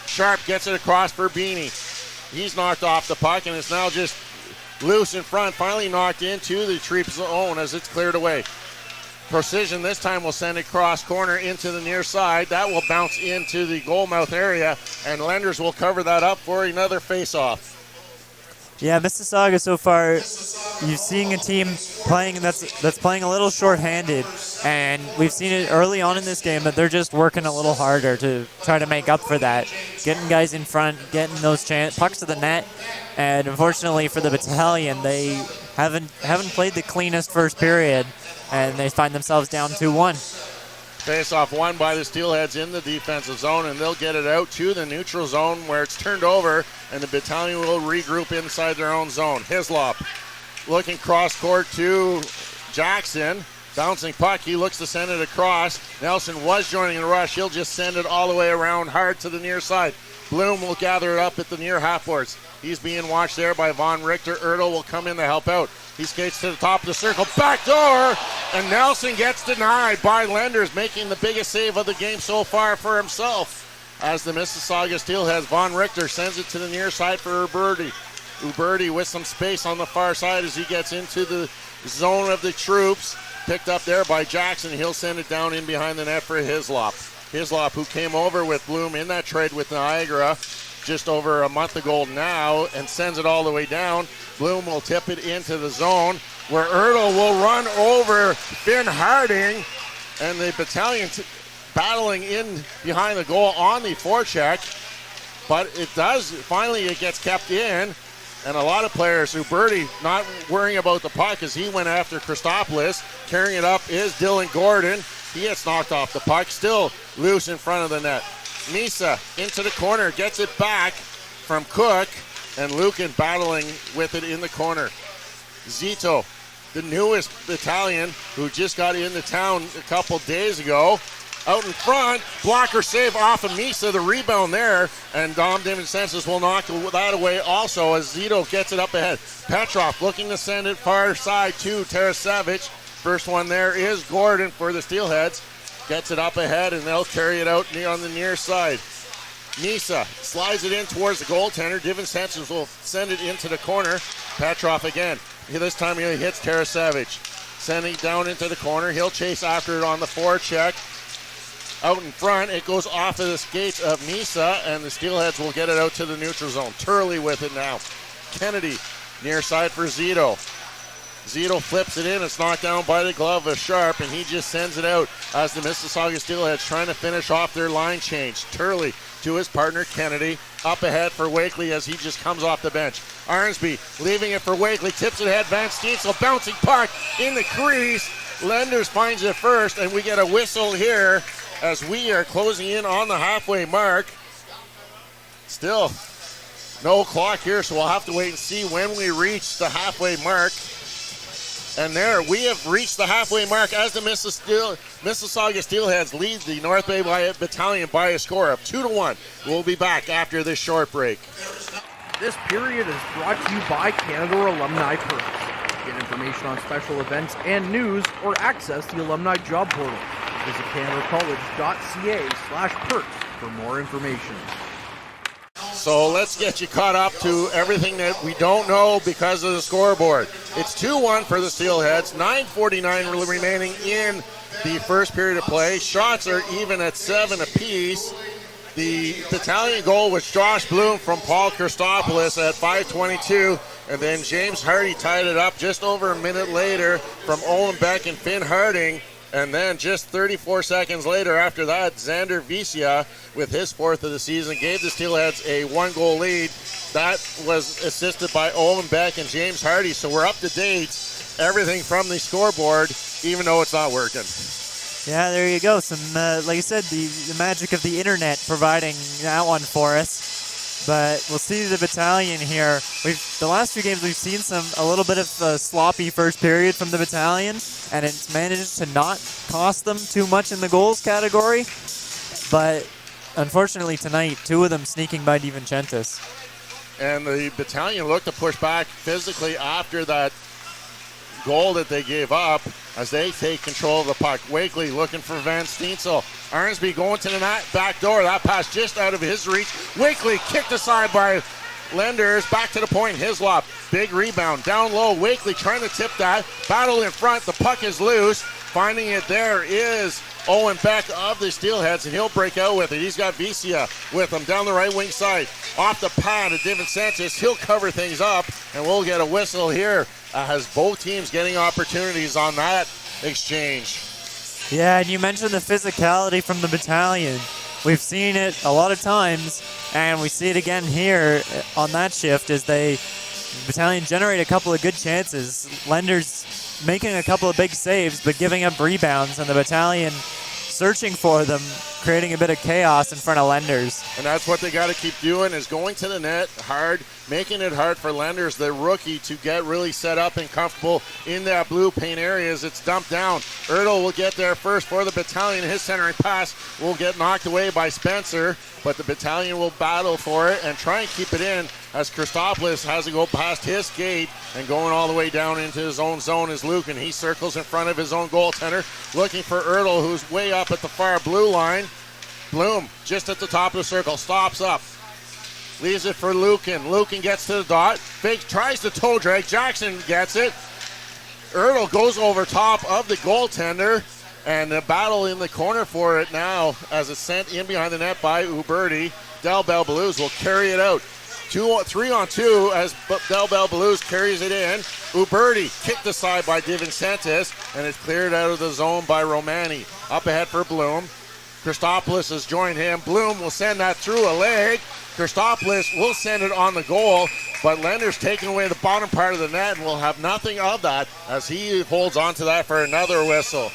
Sharp gets it across for Beanie. He's knocked off the puck, and it's now just loose in front, finally knocked into the Treep zone as it's cleared away. Precision this time will send it cross corner into the near side. That will bounce into the goal mouth area, and Lenders will cover that up for another face-off.
Yeah, Mississauga so far, you're seeing a team playing that's playing a little short-handed, and we've seen it early on in this game that they're just working a little harder to try to make up for that, getting guys in front, getting those pucks to the net, and unfortunately for the Battalion, they haven't played the cleanest first period, and they find themselves down 2-1.
Face-off won by the Steelheads in the defensive zone, and they'll get it out to the neutral zone where it's turned over, and the Battalion will regroup inside their own zone. Hislop looking cross-court to Jackson. Bouncing puck, he looks to send it across. Nelson was joining the rush. He'll just send it all the way around hard to the near side. Bloom will gather it up at the near half boards. He's being watched there by Von Richter. Ertl will come in to help out. He skates to the top of the circle, back door, and Nelson gets denied by Lenders, making the biggest save of the game so far for himself. As the Mississauga Steelheads, Von Richter sends it to the near side for Uberti. Uberti with some space on the far side as he gets into the zone of the troops. Picked up there by Jackson. He'll send it down in behind the net for Hislop. Hislop, who came over with Bloom in that trade with Niagara just over a month ago now, and sends it all the way down. Bloom will tip it into the zone where Ertl will run over Finn Harding, and the Battalion battling in behind the goal on the forecheck, but it gets kept in, and a lot of players, Uberti not worrying about the puck as he went after Christopoulos. Carrying it up is Dylan Gordon. He gets knocked off the puck, still loose in front of the net. Misa into the corner, gets it back from Cook, and Lucan battling with it in the corner. Zito, the newest Battalion, who just got into town a couple days ago, out in front, blocker save off of Misa, the rebound there, and Dom DiVincenzo will knock that away also as Zito gets it up ahead. Petrov looking to send it far side to Tarasevic. First one there is Gordon for the Steelheads. Gets it up ahead, and they'll carry it out on the near side. Misa slides it in towards the goaltender. DiVincenzo will send it into the corner. Petrov again. This time he hits Tarasevic. Sending it down into the corner. He'll chase after it on the forecheck. Out in front, it goes off of the skates of Misa, and the Steelheads will get it out to the neutral zone. Turley with it now. Kennedy near side for Zito. Zito flips it in. It's knocked down by the glove of Sharp, and he just sends it out as the Mississauga Steelheads trying to finish off their line change. Turley to his partner Kennedy. Up ahead for Wakely as he just comes off the bench. Arnsby leaving it for Wakely. Tips it ahead. Van Steensel bouncing puck in the crease. Lenders finds it first, and we get a whistle here as we are closing in on the halfway mark. Still no clock here, so we'll have to wait and see when we reach the halfway mark. And there, we have reached the halfway mark as the Mississauga Steelheads lead the North Bay Battalion by a score of 2-1. We'll be back after this short break.
This period is brought to you by Canada Alumni Perks. Get information on special events and news or access the Alumni Job Portal. Visit canadacollege.ca/perks for more information.
So let's get you caught up to everything that we don't know because of the scoreboard. It's 2-1 for the Steelheads, 9:49 remaining in the first period of play. Shots are even at 7 apiece. The Battalion goal was Josh Bloom from Paul Christopoulos at 5:22, and then James Hardy tied it up just over a minute later from Owen Beck and Finn Harding. And then just 34 seconds later after that, Xander Vicia, with his 4th of the season, gave the Steelheads a 1-goal lead. That was assisted by Owen Beck and James Hardy. So we're up to date, everything from the scoreboard, even though it's not working.
Yeah, there you go. Some, like you said, the magic of the internet providing that one for us. But we'll see the Battalion here. The last few games we've seen a little bit of a sloppy first period from the Battalion, and it's managed to not cost them too much in the goals category. But unfortunately tonight, 2 of them sneaking by DiVincentis.
And the Battalion looked to push back physically after that goal that they gave up as they take control of the puck. Wakely looking for Van Steensel. Arnsby going to the back door. That pass just out of his reach. Wakely kicked aside by Lenders. Back to the point. Hislop. Big rebound. Down low. Wakely trying to tip that. Battle in front. The puck is loose. Finding it there is Owen Beck of the Steelheads, and he'll break out with it. He's got Vicia with him down the right wing side. Off the pad of DiVincentis. He'll cover things up, and we'll get a whistle here as both teams getting opportunities on that exchange.
Yeah, and you mentioned the physicality from the Battalion. We've seen it a lot of times, and we see it again here on that shift as the Battalion generate a couple of good chances. Lenders making a couple of big saves, but giving up rebounds, and the Battalion searching for them, creating a bit of chaos in front of Lenders.
And that's what they got to keep doing, is going to the net hard, making it hard for Lenders, the rookie, to get really set up and comfortable in that blue paint area as it's dumped down. Ertl will get there first for the Battalion. His centering pass will get knocked away by Spencer, but the Battalion will battle for it and try and keep it in as Christopoulos has to go past his gate, and going all the way down into his own zone is Luke, and he circles in front of his own goaltender, looking for Ertl, who's way up at the far blue line. Bloom just at the top of the circle, stops up, leaves it for Lucan. Lucan gets to the dot, fake, tries to toe drag. Jackson gets it. Ertl goes over top of the goaltender, and the battle in the corner for it now as it's sent in behind the net by Uberti. Del Bell Blues will carry it out. 3-on-2 as Del Bell Blues carries it in. Uberti kicked aside by DiVincentis, and it's cleared out of the zone by Romani. Up ahead for Bloom. Christopoulos has joined him. Bloom will send that through a leg. Christopoulos will send it on the goal, but Lender's taking away the bottom part of the net and will have nothing of that as he holds on to that for another whistle.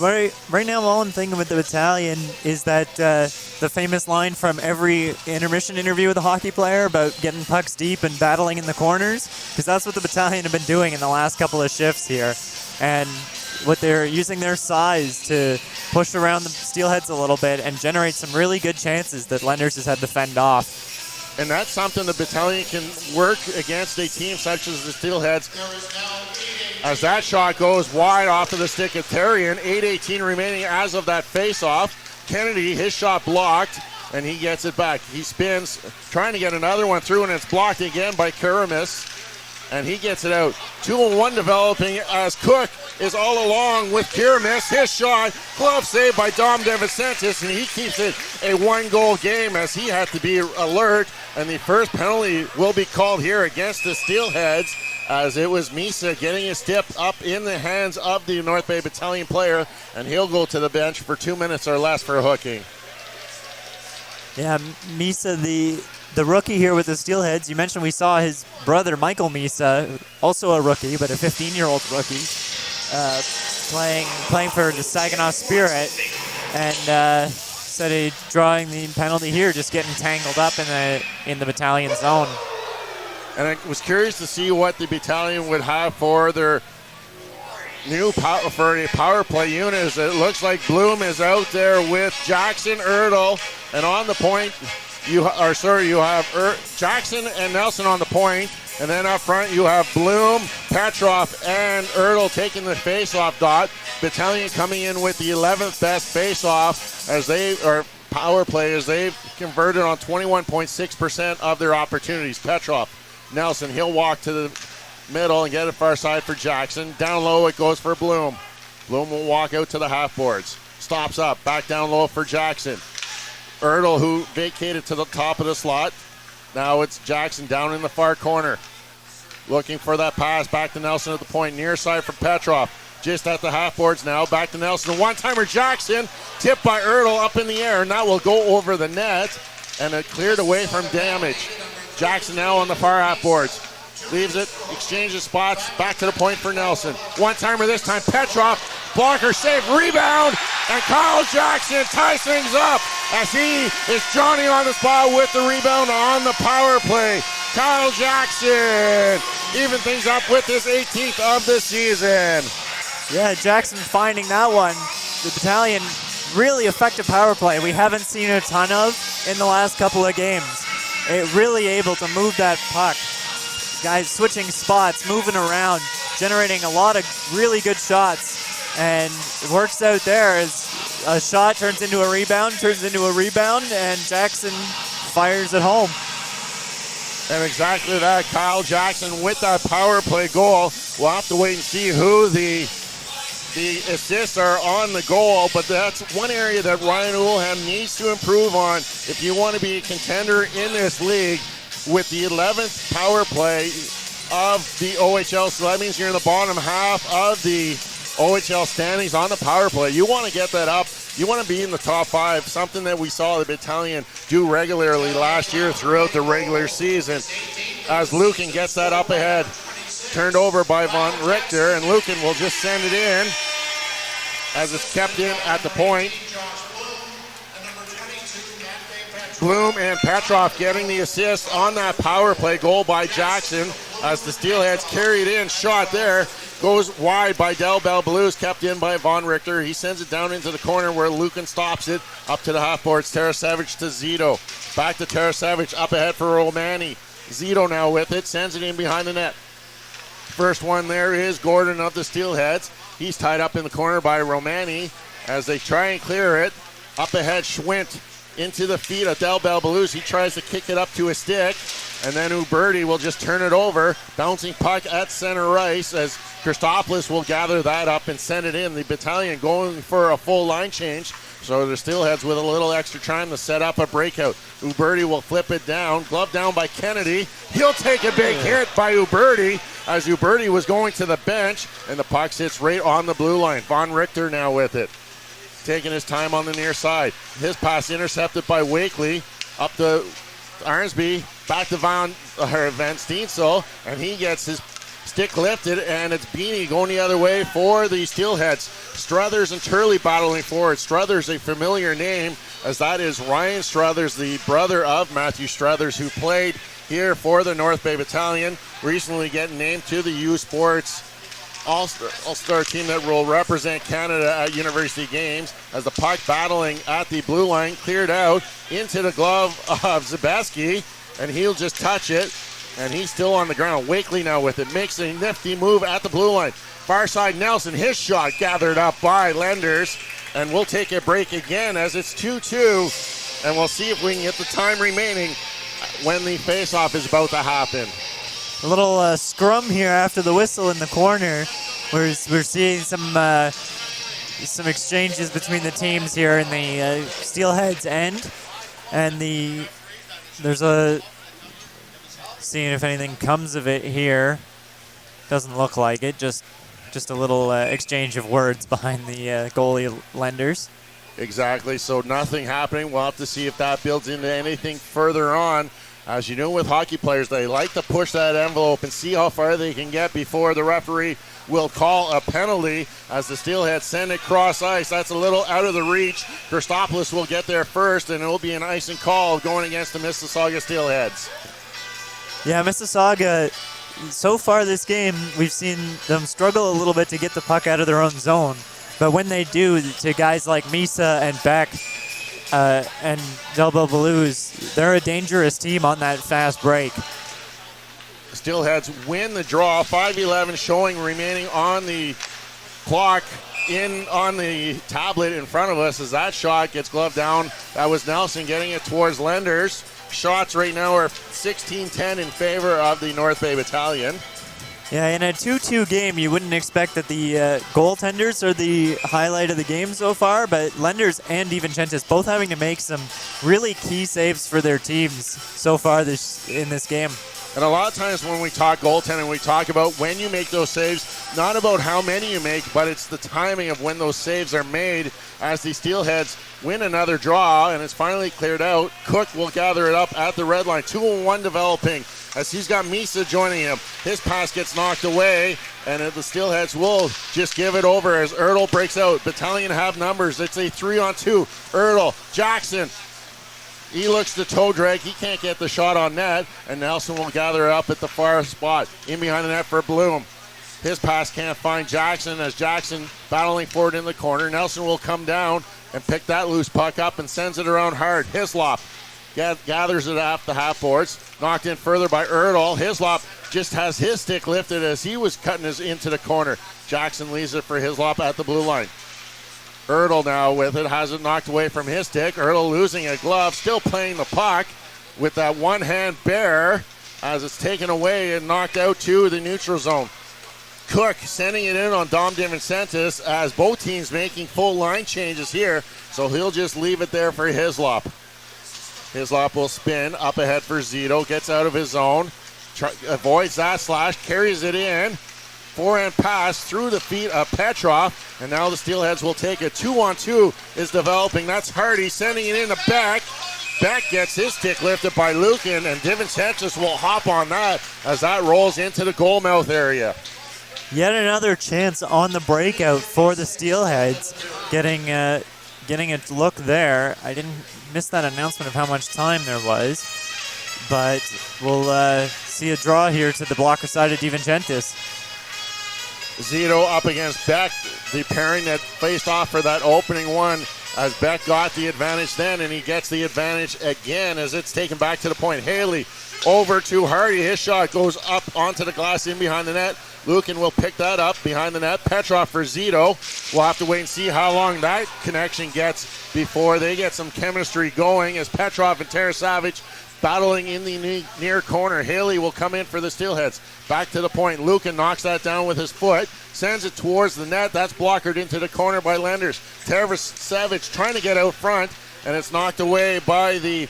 Right now, one thing with the Battalion is that the famous line from every intermission interview with a hockey player about getting pucks deep and battling in the corners, because that's what the Battalion have been doing in the last couple of shifts here. And what they're using their size to push around the Steelheads a little bit and generate some really good chances that Lenders has had to fend off.
And that's something the Battalion can work against a team such as the Steelheads. As that shot goes wide off of the stick of Therian, 8:18 remaining as of that face-off. Kennedy, his shot blocked, and he gets it back. He spins, trying to get another one through, and it's blocked again by Karamis, and he gets it out. 2-1 developing as Cook is all along with Karamis. His shot, glove saved by Dom DeVincentis, and he keeps it a 1-goal game as he had to be alert, and the first penalty will be called here against the Steelheads, as it was Misa getting his tip up in the hands of the North Bay Battalion player, and he'll go to the bench for 2 minutes or less for hooking.
Yeah, Misa, the rookie here with the Steelheads. You mentioned we saw his brother, Michael Misa, also a rookie, but a 15-year-old rookie, playing for the Saginaw Spirit, and said he drawing the penalty here, just getting tangled up in the Battalion zone.
And I was curious to see what the Battalion would have for their new power play unit. It looks like Bloom is out there with Jackson, Erdl, and on the point, you have Jackson and Nelson on the point, and then up front you have Bloom, Petrov, and Erdl taking the face-off dot. Battalion coming in with the 11th best face-off power play as they've converted on 21.6% of their opportunities. Petrov, Nelson, he'll walk to the middle and get it far side for Jackson. Down low it goes for Bloom. Bloom will walk out to the half boards. Stops up, back down low for Jackson. Erdl, who vacated to the top of the slot. Now it's Jackson down in the far corner. Looking for that pass back to Nelson at the point. Near side for Petrov. Just at the half boards now. Back to Nelson. One-timer Jackson. Tipped by Erdl up in the air. And that will go over the net. And it cleared away from damage. Jackson now on the far half boards. Leaves it. Exchanges spots. Back to the point for Nelson. One-timer this time. Petrov. Blocker save. Rebound. And Kyle Jackson ties things up as he is Johnny on the spot with the rebound on the power play. Kyle Jackson even things up with his 18th of the season.
Yeah, Jackson finding that one. The Battalion, really effective power play. We haven't seen a ton of in the last couple of games. It really able to move that puck. Guys switching spots, moving around, generating a lot of really good shots. And it works out there as a shot turns into a rebound, and Jackson fires it home.
And exactly that, Kyle Jackson with that power play goal. We'll have to wait and see who the assists are on the goal, but that's one area that Ryan Ullham needs to improve on if you want to be a contender in this league with the 11th power play of the OHL. So that means you're in the bottom half of the OHL standings on the power play. You want to get that up. You want to be in the top 5, something that we saw the Battalion do regularly last year throughout the regular season. As Lucan gets that up ahead, turned over by Von Richter, and Lucan will just send it in as it's kept in at the point. Bloom and Petrov getting the assist on that power play goal by Jackson as the Steelheads carried in. Shot there. Goes wide by Del Bell Blues, kept in by Von Richter. He sends it down into the corner where Lucan stops it. Up to the half boards, Tarasevic to Zito. Back to Tarasevic, up ahead for Romani. Zito now with it, sends it in behind the net. First one there is Gordon of the Steelheads. He's tied up in the corner by Romani as they try and clear it. Up ahead, Schwint into the feet of Del Bell Blues. He tries to kick it up to a stick. And then Uberti will just turn it over. Bouncing puck at center ice as Christopoulos will gather that up and send it in. The Battalion going for a full line change. So the Steelheads with a little extra time to set up a breakout. Uberti will flip it down. Glove down by Kennedy. He'll take a big hit by Uberti as Uberti was going to the bench. And the puck sits right on the blue line. Von Richter now with it. Taking his time on the near side. His pass intercepted by Wakely. Up to Arnsby, back to Van Steensel, and he gets his stick lifted, and it's Beanie going the other way for the Steelheads. Struthers and Turley battling forward. Struthers, a familiar name, as that is Ryan Struthers, the brother of Matthew Struthers, who played here for the North Bay Battalion, recently getting named to the U Sports All-Star team that will represent Canada at University Games. As the puck battling at the blue line, cleared out into the glove of Zabeski, and he'll just touch it, and he's still on the ground. Wakely now with it, makes a nifty move at the blue line. Far side Nelson, his shot gathered up by Lenders, and we'll take a break again as it's 2-2, and we'll see if we can get the time remaining when the face-off is about to happen.
A little scrum here after the whistle in the corner. We're seeing some exchanges between the teams here in the Steelheads end, and there's a seeing if anything comes of it here. Doesn't look like it. Just a little exchange of words behind the goalie Lenders.
Exactly. So nothing happening. We'll have to see if that builds into anything further on. As you know, with hockey players, they like to push that envelope and see how far they can get before the referee will call a penalty as the Steelheads send it cross ice. That's a little out of the reach. Christopoulos will get there first, and it will be an icing call going against the Mississauga Steelheads.
Yeah, Mississauga, so far this game, we've seen them struggle a little bit to get the puck out of their own zone. But when they do, to guys like Misa and Beck and Delbo Blues, they're a dangerous team on that fast break.
Steelheads win the draw. 5:11 showing remaining on the clock on the tablet in front of us as that shot gets gloved down. That was Nelson getting it towards Lenders. Shots right now are 16-10 in favor of the North Bay Battalion.
Yeah, in a 2-2 game, you wouldn't expect that the goaltenders are the highlight of the game so far, but Lenders and DiVincentis both having to make some really key saves for their teams so far in this game.
And a lot of times when we talk goaltending, we talk about when you make those saves, not about how many you make, but it's the timing of when those saves are made. As the Steelheads win another draw, and it's finally cleared out, Cook will gather it up at the red line. 2-1 developing as he's got Misa joining him. His pass gets knocked away, and the Steelheads will just give it over as Ertl breaks out. Battalion have numbers. It's a 3-on-2. Ertl, Jackson. He looks to toe drag. He can't get the shot on net, and Nelson will gather it up at the far spot. In behind the net for Bloom. His pass can't find Jackson as Jackson battling forward in the corner. Nelson will come down and pick that loose puck up and sends it around hard. Hislop gathers it off the half boards. Knocked in further by Ertl. Hislop just has his stick lifted as he was cutting into the corner. Jackson leaves it for Hislop at the blue line. Ertl now with it, has it knocked away from his stick. Ertl losing a glove, still playing the puck with that one-hand bear as it's taken away and knocked out to the neutral zone. Cook sending it in on Dom DiVincentis as both teams making full line changes here, so he'll just leave it there for Hislop. Hislop will spin up ahead for Zito, gets out of his zone, avoids that slash, carries it in. Forehand pass through the feet of Petrov, and now the Steelheads will take it. 2-on-2 is developing. That's Hardy sending it in to Beck. Beck gets his stick lifted by Lucan, and DiVincentis will hop on that as that rolls into the goal mouth area.
Yet another chance on the breakout for the Steelheads, getting a look there. I didn't miss that announcement of how much time there was, but we'll see a draw here to the blocker side of DiVincentis.
Zito up against Beck, the pairing that faced off for that opening one as Beck got the advantage then, and he gets the advantage again as it's taken back to the point. Haley over to Hardy. His shot goes up onto the glass in behind the net. Lucan will pick that up behind the net. Petrov for Zito. We'll have to wait and see how long that connection gets before they get some chemistry going as Petrov and Tarasavage battling in the near corner. Haley will come in for the Steelheads. Back to the point. Lucan knocks that down with his foot. Sends it towards the net. That's blockered into the corner by Lenders. Tarasavage trying to get out front, and it's knocked away by the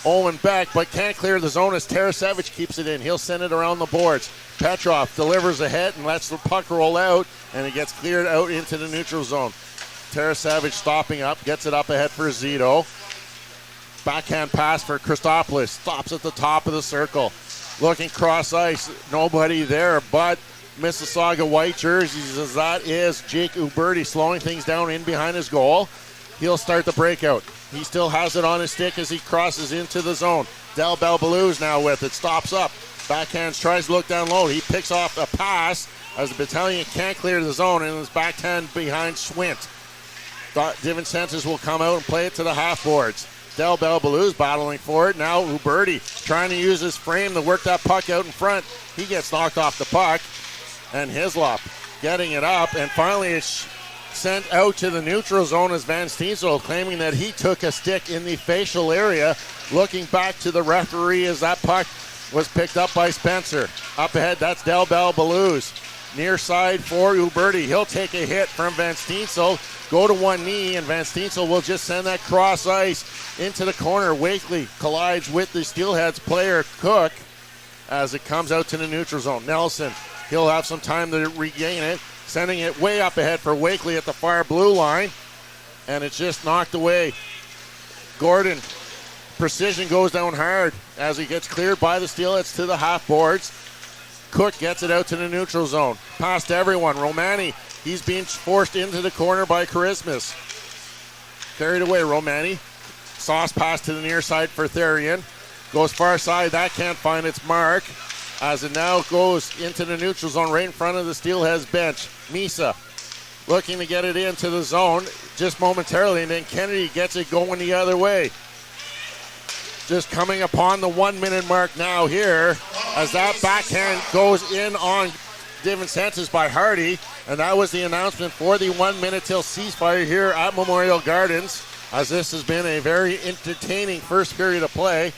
Owen Beck, but can't clear the zone as Tarasavage keeps it in. He'll send it around the boards. Petrov delivers a hit and lets the puck roll out, and it gets cleared out into the neutral zone. Tarasavage stopping up, gets it up ahead for Zito. Backhand pass for Christopoulos. Stops at the top of the circle. Looking cross ice. Nobody there but Mississauga white jerseys as that is Jake Uberti slowing things down in behind his goal. He'll start the breakout. He still has it on his stick as he crosses into the zone. Del Belbaluz now with it. Stops up. Backhands, tries to look down low. He picks off a pass as the Battalion can't clear the zone, and his backhand behind Schwint. DiVincentis will come out and play it to the half boards. Del Belbaluz battling for it. Now Uberti trying to use his frame to work that puck out in front. He gets knocked off the puck. And Hislop getting it up. And finally it's sent out to the neutral zone as Van Steensel claiming that he took a stick in the facial area. Looking back to the referee as that puck was picked up by Spencer. Up ahead, that's Del Belbaluz. Near side for Uberti. He'll take a hit from Van Steensel. Go to one knee, and Van Steensel will just send that cross ice into the corner. Wakely collides with the Steelheads player Cook as it comes out to the neutral zone. Nelson, he'll have some time to regain it. Sending it way up ahead for Wakely at the far blue line. And it's just knocked away. Gordon, precision goes down hard as he gets cleared by the Steelheads to the half boards. Cook gets it out to the neutral zone. Past everyone. Romani, he's being forced into the corner by Charismas. Carried away, Romani. Sauce pass to the near side for Therian. Goes far side. That can't find its mark as it now goes into the neutral zone right in front of the Steelheads bench. Misa looking to get it into the zone just momentarily, and then Kennedy gets it going the other way. Just coming upon the 1 minute mark now here as that backhand goes in on DiVincentis by Hardy, and that was the announcement for the 1 minute till ceasefire here at Memorial Gardens, as this has been a very entertaining first period of play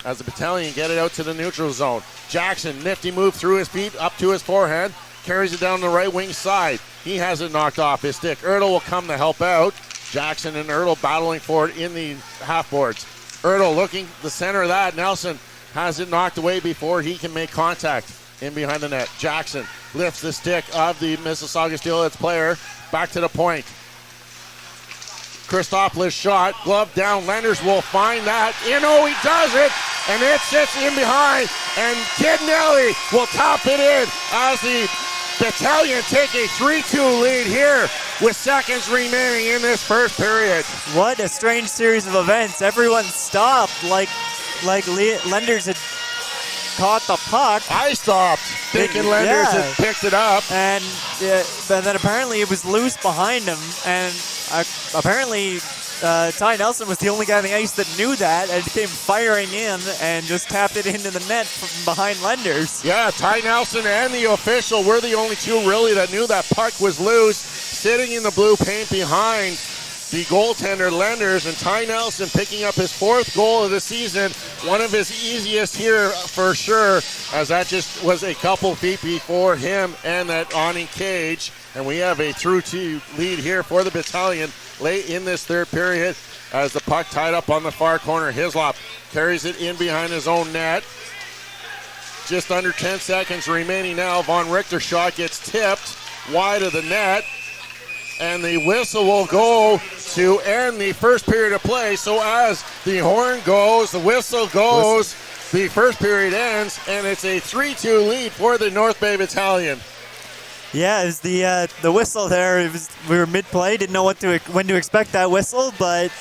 as the Battalion get it out to the neutral zone. Jackson, nifty move through his feet up to his forehand, carries it down the right wing side. He has it knocked off his stick. Ertl will come to help out. Jackson and Ertl battling for it in the half boards. Ertl looking the center of that. Nelson has it knocked away before he can make contact in behind the net. Jackson lifts the stick of the Mississauga Steelheads player back to the point. Christopoulos shot, glove down. Lenders will find that. He does it, and it sits in behind, and Kid Nelly will top it in as the Battalion take a 3-2 lead here with seconds remaining in this first period.
What a strange series of events. Everyone stopped like Lenders had caught the puck.
I stopped thinking Lenders had picked it up.
And then apparently it was loose behind him, and apparently Ty Nelson was the only guy on the ice that knew that and came firing in and just tapped it into the net from behind Lenders.
Yeah, Ty Nelson and the official were the only two really that knew that puck was loose, sitting in the blue paint behind the goaltender Lenders, and Ty Nelson picking up his fourth goal of the season, one of his easiest here for sure, as that just was a couple feet before him and that awning cage. And we have a 3-2 lead here for the Battalion late in this third period as the puck tied up on the far corner. Hislop carries it in behind his own net. Just under 10 seconds remaining now. Von Richter's shot gets tipped wide of the net, and the whistle will go to end the first period of play. So as the horn goes, the whistle goes, the first period ends, and it's a 3-2 lead for the North Bay Battalion.
Yeah, it was the whistle there. We were mid-play, didn't know when to expect that whistle, but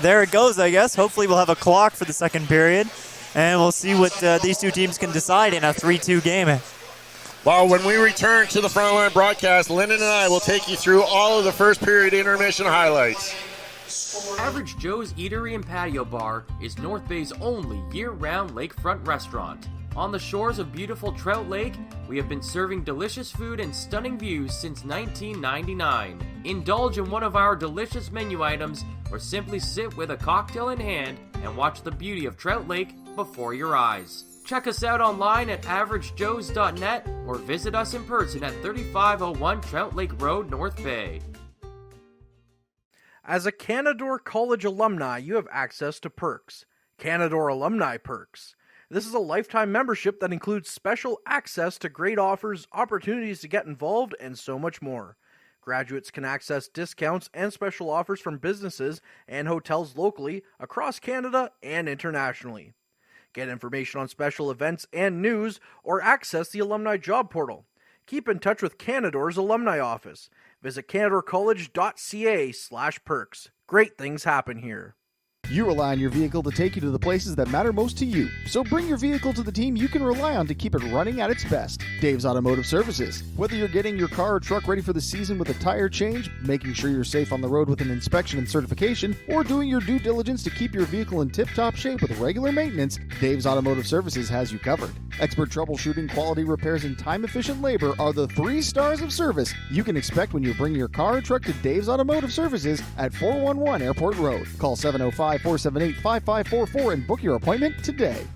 there it goes, I guess. Hopefully we'll have a clock for the second period, and we'll see what these two teams can decide in a 3-2 game.
Well, when we return to the Frontline broadcast, Lyndon and I will take you through all of the first period intermission highlights.
Average Joe's Eatery and Patio Bar is North Bay's only year-round lakefront restaurant. On the shores of beautiful Trout Lake, we have been serving delicious food and stunning views since 1999. Indulge in one of our delicious menu items, or simply sit with a cocktail in hand and watch the beauty of Trout Lake before your eyes. Check us out online at averagejoes.net or visit us in person at 3501 Trout Lake Road, North Bay.
As a Canadore College alumni, you have access to perks. Canadore Alumni Perks. This is a lifetime membership that includes special access to great offers, opportunities to get involved, and so much more. Graduates can access discounts and special offers from businesses and hotels locally, across Canada, and internationally. Get information on special events and news, or access the alumni job portal. Keep in touch with Canadore's alumni office. Visit canadorecollege.ca/perks. Great things happen here.
You rely on your vehicle to take you to the places that matter most to you. So bring your vehicle to the team you can rely on to keep it running at its best. Dave's Automotive Services. Whether you're getting your car or truck ready for the season with a tire change, making sure you're safe on the road with an inspection and certification, or doing your due diligence to keep your vehicle in tip-top shape with regular maintenance, Dave's Automotive Services has you covered. Expert troubleshooting, quality repairs, and time-efficient labor are the 3 stars of service you can expect when you bring your car or truck to Dave's Automotive Services at 411 Airport Road. Call 705-478-5544 and book your appointment today.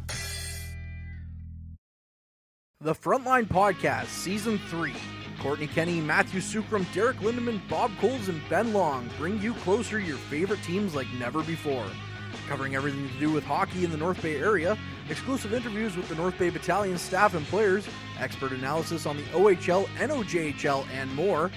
The Frontline Podcast, Season 3. Courtney Kenny, Matthew Sucrum, Derek Lindemann, Bob Coles, and Ben Long bring you closer to your favorite teams like never before. Covering everything to do with hockey in the North Bay area, exclusive interviews with the North Bay Battalion staff and players, expert analysis on the OHL, NOJHL, and more,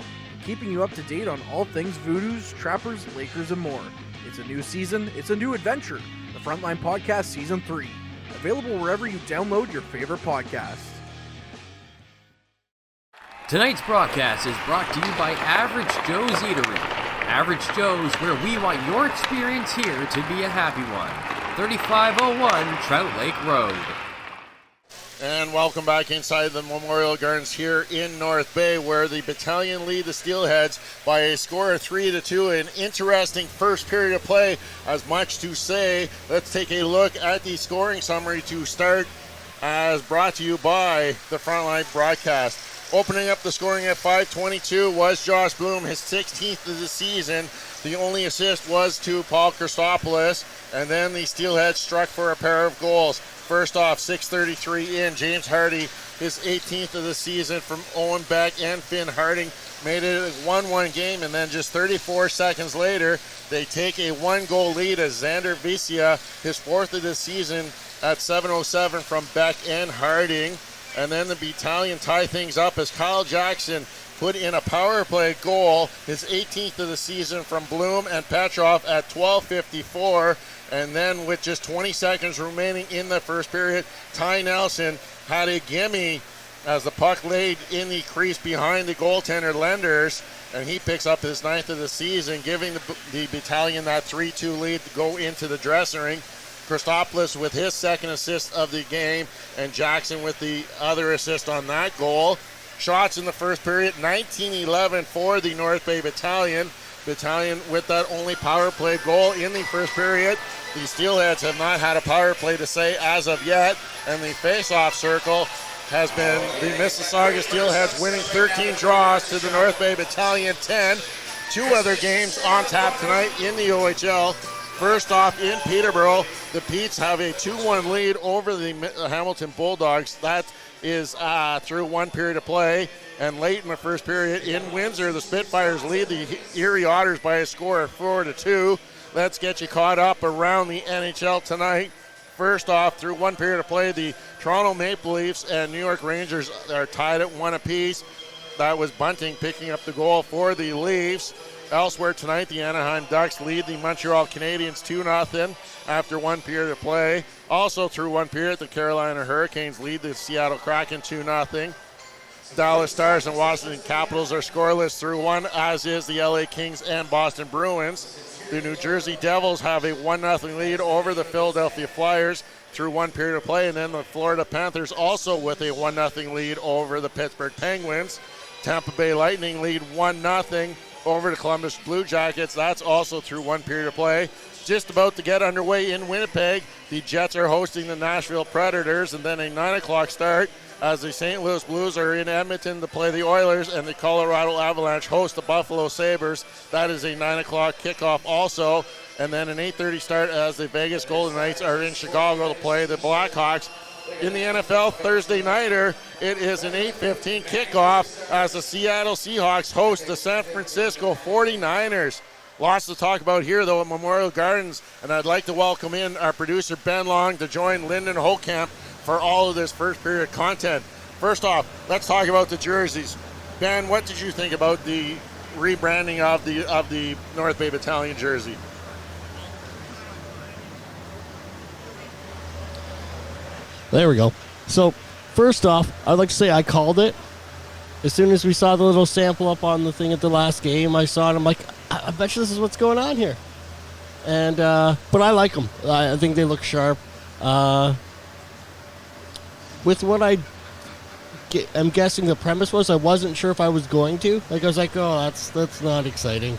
keeping you up to date on all things Voodoos, Trappers, Lakers, and more. It's a new season, it's a new adventure. The Frontline Podcast Season 3. Available wherever you download your favorite podcasts.
Tonight's broadcast is brought to you by Average Joe's Eatery. Average Joe's, where we want your experience here to be a happy one. 3501 Trout Lake Road.
And welcome back inside the Memorial Gardens here in North Bay, where the Battalion lead the Steelheads by a score of 3-2. An interesting first period of play, as much to say. Let's take a look at the scoring summary to start, as brought to you by the Frontline Broadcast. Opening up the scoring at 5:22 was Josh Bloom, his 16th of the season. The only assist was to Paul Christopoulos, and then the Steelheads struck for a pair of goals. First off, 6:33 in, James Hardy, his 18th of the season from Owen Beck and Finn Harding, made it a 1-1 game, and then just 34 seconds later, they take a 1-goal lead as Xander Vicia, his 4th of the season, at 7:07 from Beck and Harding. And then the Battalion tie things up as Kyle Jackson put in a power play goal, his 18th of the season, from Bloom and Petrov at 12:54. And then with just 20 seconds remaining in the first period, Ty Nelson had a gimme as the puck laid in the crease behind the goaltender Lenders, and he picks up his 9th of the season, giving the Battalion that 3-2 lead to go into the dressing ring. Christopoulos with his second assist of the game, and Jackson with the other assist on that goal. Shots in the first period, 19-11 for the North Bay Battalion. Battalion with that only power play goal in the first period. The Steelheads have not had a power play to say as of yet, and the face-off circle has been the Mississauga Steelheads winning 13 draws to the North Bay Battalion 10. Two other games on tap tonight in the OHL. First off, in Peterborough, the Petes have a 2-1 lead over the Hamilton Bulldogs. That is through one period of play. And late in the first period in Windsor, the Spitfires lead the Erie Otters by a score of 4-2. Let's get you caught up around the NHL tonight. First off, through one period of play, the Toronto Maple Leafs and New York Rangers are tied at 1 apiece. That was Bunting picking up the goal for the Leafs. Elsewhere tonight, the Anaheim Ducks lead the Montreal Canadiens 2-0 after one period of play. Also through one period, the Carolina Hurricanes lead the Seattle Kraken 2-0. Dallas Stars and Washington Capitals are scoreless through one, as is the LA Kings and Boston Bruins. The New Jersey Devils have a 1-0 lead over the Philadelphia Flyers through one period of play, and then the Florida Panthers also with a 1-0 lead over the Pittsburgh Penguins. Tampa Bay Lightning lead 1-0 over the Columbus Blue Jackets. That's also through one period of play. Just about to get underway in Winnipeg, the Jets are hosting the Nashville Predators, and then a 9 o'clock start as the St. Louis Blues are in Edmonton to play the Oilers, and the Colorado Avalanche host the Buffalo Sabres. That is a 9 o'clock kickoff also. And then an 8:30 start as the Vegas Golden Knights are in Chicago to play the Blackhawks. In the NFL Thursday nighter, it is an 8:15 kickoff as the Seattle Seahawks host the San Francisco 49ers. Lots to talk about here, though, at Memorial Gardens, and I'd like to welcome in our producer, Ben Long, to join Lyndon Hokamp for all of this first period content. First off, let's talk about the jerseys. Ben, what did you think about the rebranding of the North Bay Battalion jersey?
There we go. So, first off, I'd like to say I called it. As soon as we saw the little sample up on the thing at the last game, I saw it. I'm like, I bet you this is what's going on here. And but I like them. I think they look sharp. With what I'm guessing the premise was, I wasn't sure if I was going to. Like, I was like, oh, that's not exciting.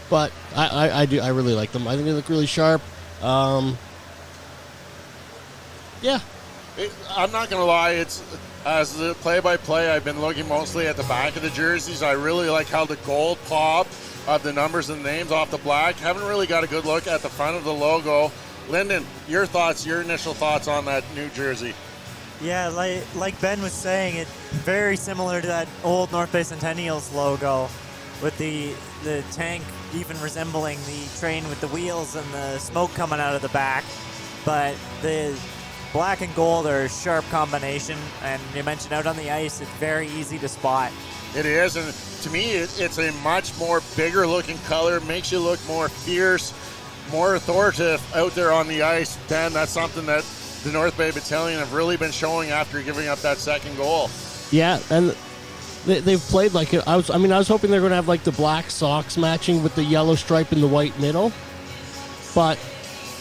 But I really like them. I think they look really sharp. Yeah.
I'm not going to lie, it's as the play-by-play, I've been looking mostly at the back of the jerseys. I really like how the gold pop of the numbers and names off the black. Haven't really got a good look at the front of the logo. Lyndon, your initial thoughts on that new jersey?
Yeah, like Ben was saying, it's very similar to that old North Bay Centennials logo, with the tank even resembling the train with the wheels and the smoke coming out of the back. But the black and gold are a sharp combination, and you mentioned out on the ice, it's very easy to spot.
It is, and to me, it's a much more bigger looking color, makes you look more fierce, more authoritative out there on the ice. Dan, that's something that the North Bay Battalion have really been showing after giving up that second goal.
Yeah, and they've played like it. I was hoping they're going to have like the black socks matching with the yellow stripe in the white middle, but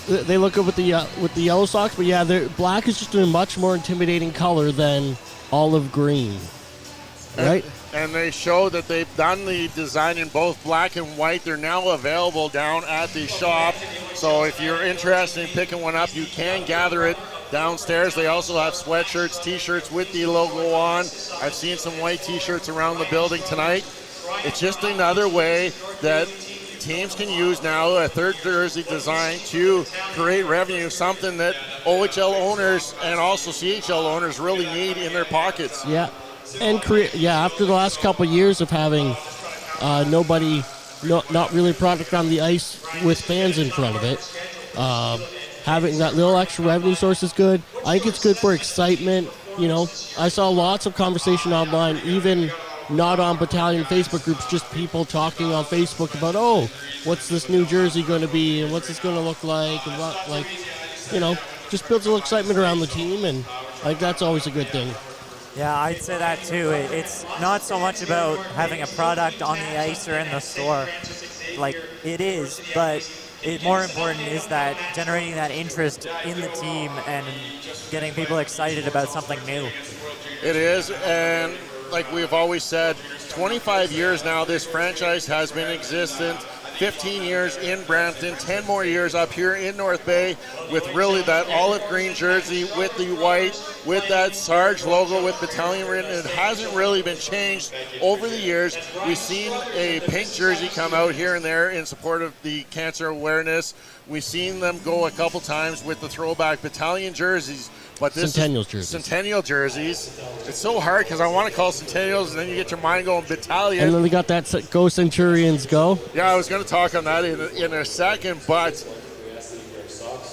They look good with the yellow socks, but yeah, black is just a much more intimidating color than olive green, right?
And they show that they've done the design in both black and white. They're now available down at the shop. So if you're interested in picking one up, you can gather it downstairs. They also have sweatshirts, t-shirts with the logo on. I've seen some white t-shirts around the building tonight. It's just another way that teams can use now a third jersey design to create revenue, something that OHL owners and also CHL owners really need in their pockets.
Yeah. And after the last couple of years of having not really a product on the ice with fans in front of it, having that little extra revenue source is good. I think it's good for excitement. You know, I saw lots of conversation online, even not on Battalion Facebook groups, just people talking on Facebook about, what's this new jersey going to be and what's this going to look like, and just builds a little excitement around the team, and I think that's always a good thing.
Yeah, I'd say that too. It's not so much about having a product on the ice or in the store. Like, it is, but more important is that generating that interest in the team and getting people excited about something new.
It is, and like we've always said, 25 years now this franchise has been existent. 15 years in Brampton, 10 more years up here in North Bay with really that olive green jersey with the white, with that Sarge logo with Battalion written. It hasn't really been changed over the years. We've seen a pink jersey come out here and there in support of the cancer awareness. We've seen them go a couple times with the throwback Battalion jerseys. But this Centennial jerseys. It's so hard because I want to call Centennials, and then you get your mind going Battalion.
And then we got that Go Centurions Go.
Yeah, I was going to talk on that in a second, but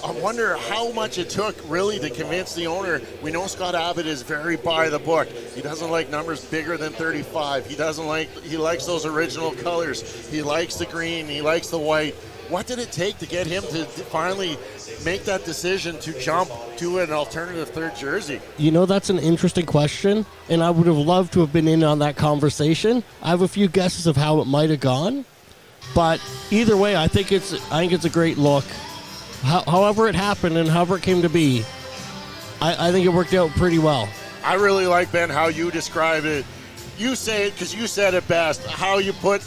I wonder how much it took really to convince the owner. We know Scott Abbott is very by the book. He doesn't like numbers bigger than 35. He likes those original colors. He likes the green. He likes the white. What did it take to get him to finally make that decision to jump to an alternative third jersey?
You know, that's an interesting question, and I would have loved to have been in on that conversation. I have a few guesses of how it might have gone, but either way, I think it's a great look. However it happened and however it came to be, I think it worked out pretty well. I
really like, Ben, how you describe it. You say it because you said it best, how you put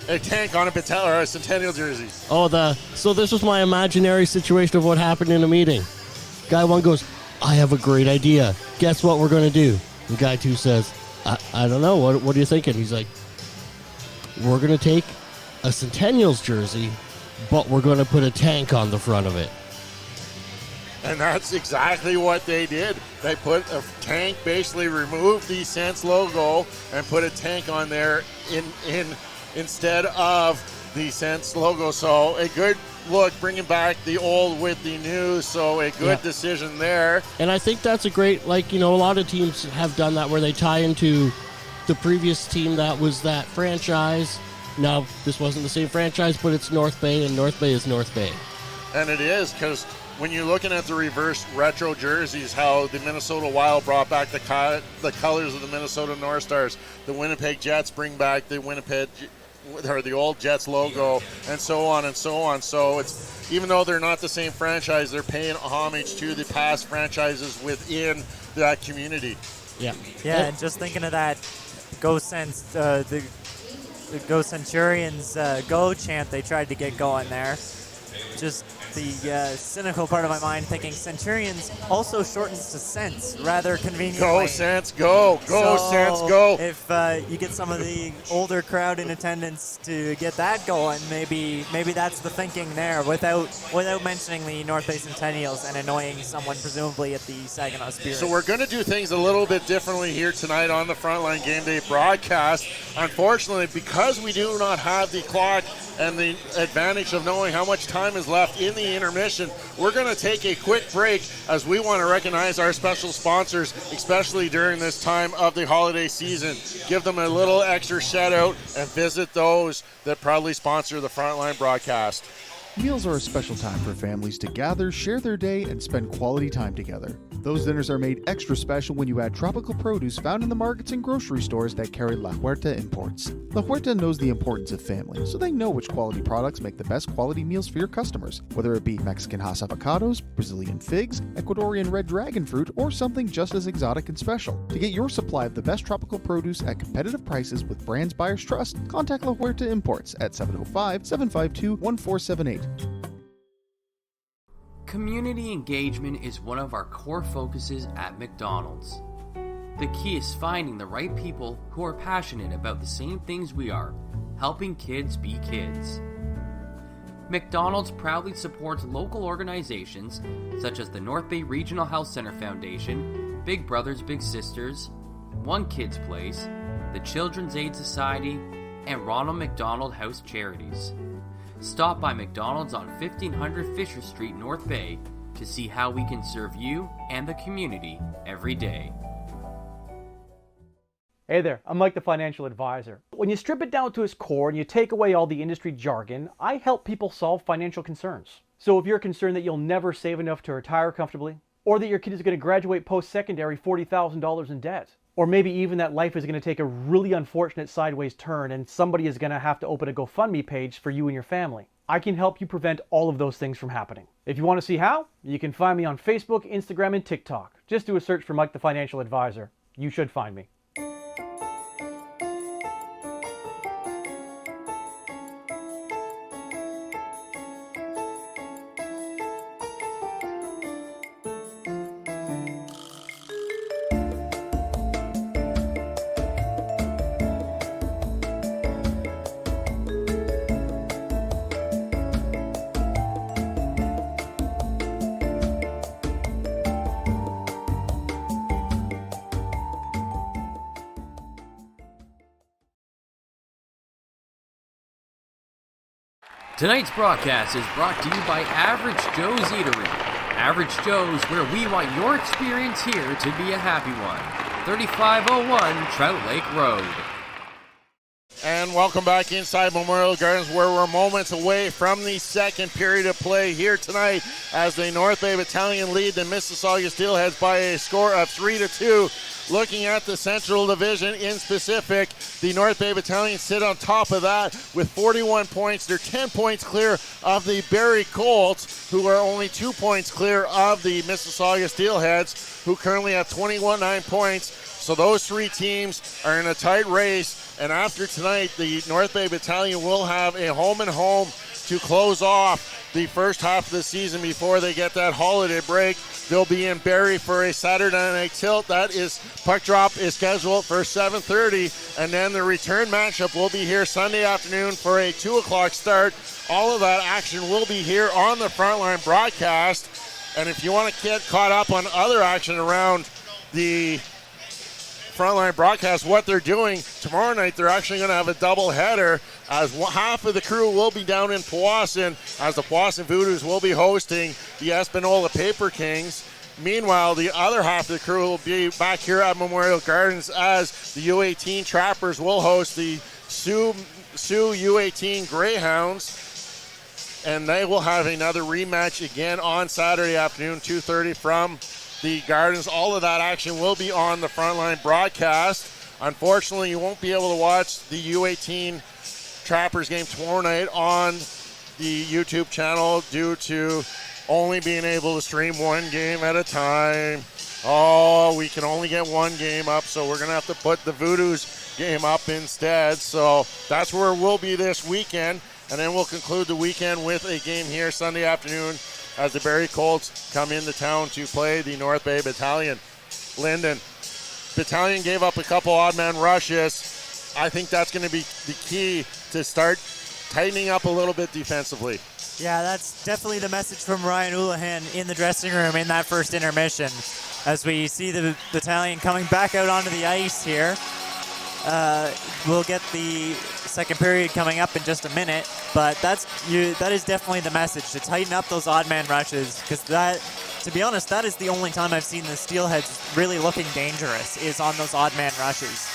a tank on a Centennial jersey.
So this was my imaginary situation of what happened in a meeting. Guy one goes, I have a great idea. Guess what we're going to do? And guy two says, I don't know. What are you thinking? He's like, we're going to take a Centennials jersey, but we're going to put a tank on the front of it.
And that's exactly what they did. They put a tank, basically removed the Sense logo and put a tank on there instead of the Sense logo. So a good look, bringing back the old with the new. So a good decision there.
And I think that's a great, a lot of teams have done that where they tie into the previous team that was that franchise. Now, this wasn't the same franchise, but it's North Bay, and North Bay is North Bay.
And it is, because when you're looking at the reverse retro jerseys, how the Minnesota Wild brought back the colors of the Minnesota North Stars, the Winnipeg Jets bring back the the old Jets logo, and so on and so on. So it's, even though they're not the same franchise, they're paying homage to the past franchises within that community.
Yeah, and just thinking of that Go Sense, the Go Centurions Go chant they tried to get going there. Just the cynical part of my mind thinking Centurions also shortens to Sense rather conveniently.
Go Sense Go! Go Sense Go!
If you get some of the older crowd in attendance to get that going, maybe that's the thinking there without mentioning the North Bay Centennials and annoying someone presumably at the Saginaw Spirit.
So we're going to do things a little bit differently here tonight on the Frontline Game Day broadcast. Unfortunately, because we do not have the clock and the advantage of knowing how much time is left in the intermission, we're going to take a quick break as we want to recognize our special sponsors, especially during this time of the holiday season. Give them a little extra shout out and visit those that proudly sponsor the Frontline broadcast.
Meals are a special time for families to gather, share their day, and spend quality time together. Those dinners are made extra special when you add tropical produce found in the markets and grocery stores that carry La Huerta imports. La Huerta knows the importance of family, so they know which quality products make the best quality meals for your customers, whether it be Mexican Hass avocados, Brazilian figs, Ecuadorian red dragon fruit, or something just as exotic and special. To get your supply of the best tropical produce at competitive prices with brands buyers trust, contact La Huerta Imports at 705-752-1478.
Community engagement is one of our core focuses at McDonald's. The key is finding the right people who are passionate about the same things we are, helping kids be kids. McDonald's proudly supports local organizations such as the North Bay Regional Health Center Foundation, Big Brothers Big Sisters, One Kids Place, the Children's Aid Society, and Ronald McDonald House Charities. Stop by McDonald's on 1500 Fisher Street, North Bay, to see how we can serve you and the community every day.
Hey there, I'm Mike the Financial Advisor. When you strip it down to its core and you take away all the industry jargon, I help people solve financial concerns. So if you're concerned that you'll never save enough to retire comfortably, or that your kid is going to graduate post-secondary $40,000 in debt, or maybe even that life is going to take a really unfortunate sideways turn and somebody is going to have to open a GoFundMe page for you and your family, I can help you prevent all of those things from happening. If you want to see how, you can find me on Facebook, Instagram, and TikTok. Just do a search for Mike the Financial Advisor. You should find me.
Tonight's broadcast is brought to you by Average Joe's Eatery. Average Joe's, where we want your experience here to be a happy one. 3501 Trout Lake Road.
And welcome back inside Memorial Gardens, where we're moments away from the second period of play here tonight as the North Bay Battalion lead the Mississauga Steelheads by a score of 3-2. Looking at the Central Division in specific, the North Bay Battalion sit on top of that with 41 points. They're 10 points clear of the Barrie Colts, who are only 2 points clear of the Mississauga Steelheads, who currently have 21 points. So those three teams are in a tight race, and after tonight, the North Bay Battalion will have a home-and-home to close off the first half of the season before they get that holiday break. They'll be in Barrie for a Saturday night tilt. That is, puck drop is scheduled for 7:30, and then the return matchup will be here Sunday afternoon for a 2 o'clock start. All of that action will be here on the Frontline broadcast, and if you want to get caught up on other action around the Frontline broadcast, what they're doing tomorrow night, they're actually going to have a double header, as half of the crew will be down in Powassan, as the Powassan Voodoos will be hosting the Espanola Paper Kings. Meanwhile, the other half of the crew will be back here at Memorial Gardens, as the U18 Trappers will host the Sioux U18 Greyhounds, and they will have another rematch again on Saturday afternoon, 2:30 from the Gardens. All of that action will be on the Frontline broadcast. Unfortunately, you won't be able to watch the U18 Trappers game tomorrow night on the YouTube channel due to only being able to stream one game at a time. Oh, we can only get one game up, so we're going to have to put the Voodoos game up instead. So that's where we'll be this weekend, and then we'll conclude the weekend with a game here Sunday afternoon as the Barrie Colts come into town to play the North Bay Battalion. Lyndon, Battalion gave up a couple odd man rushes. I think that's going to be the key to start tightening up a little bit defensively.
Yeah, that's definitely the message from Ryan Houlihan in the dressing room in that first intermission. As we see the Battalion coming back out onto the ice here. We'll get the second period coming up in just a minute, but that is definitely the message, to tighten up those odd man rushes, because that, to be honest, that is the only time I've seen the Steelheads really looking dangerous, is on those odd man rushes.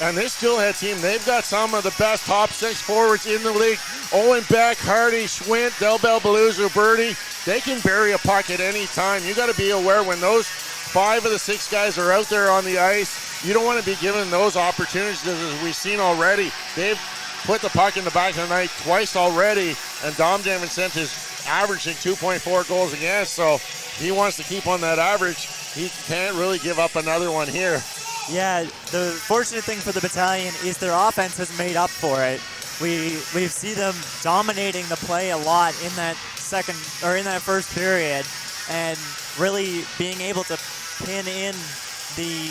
And this Steelhead team, they've got some of the best top six forwards in the league. Owen Beck, Hardy, Schwint, Del Bel, Beluzo, Birdie. They can bury a puck at any time. You got to be aware when those 5 of the 6 guys are out there on the ice. You don't want to be given those opportunities, as we've seen already. They've put the puck in the back of the net twice already, and Dom DeVincente is averaging 2.4 goals against, so he wants to keep on that average. He can't really give up another one here.
Yeah, the fortunate thing for the Battalion is their offense has made up for it. We see them dominating the play a lot in that first period, and really being able to pin in the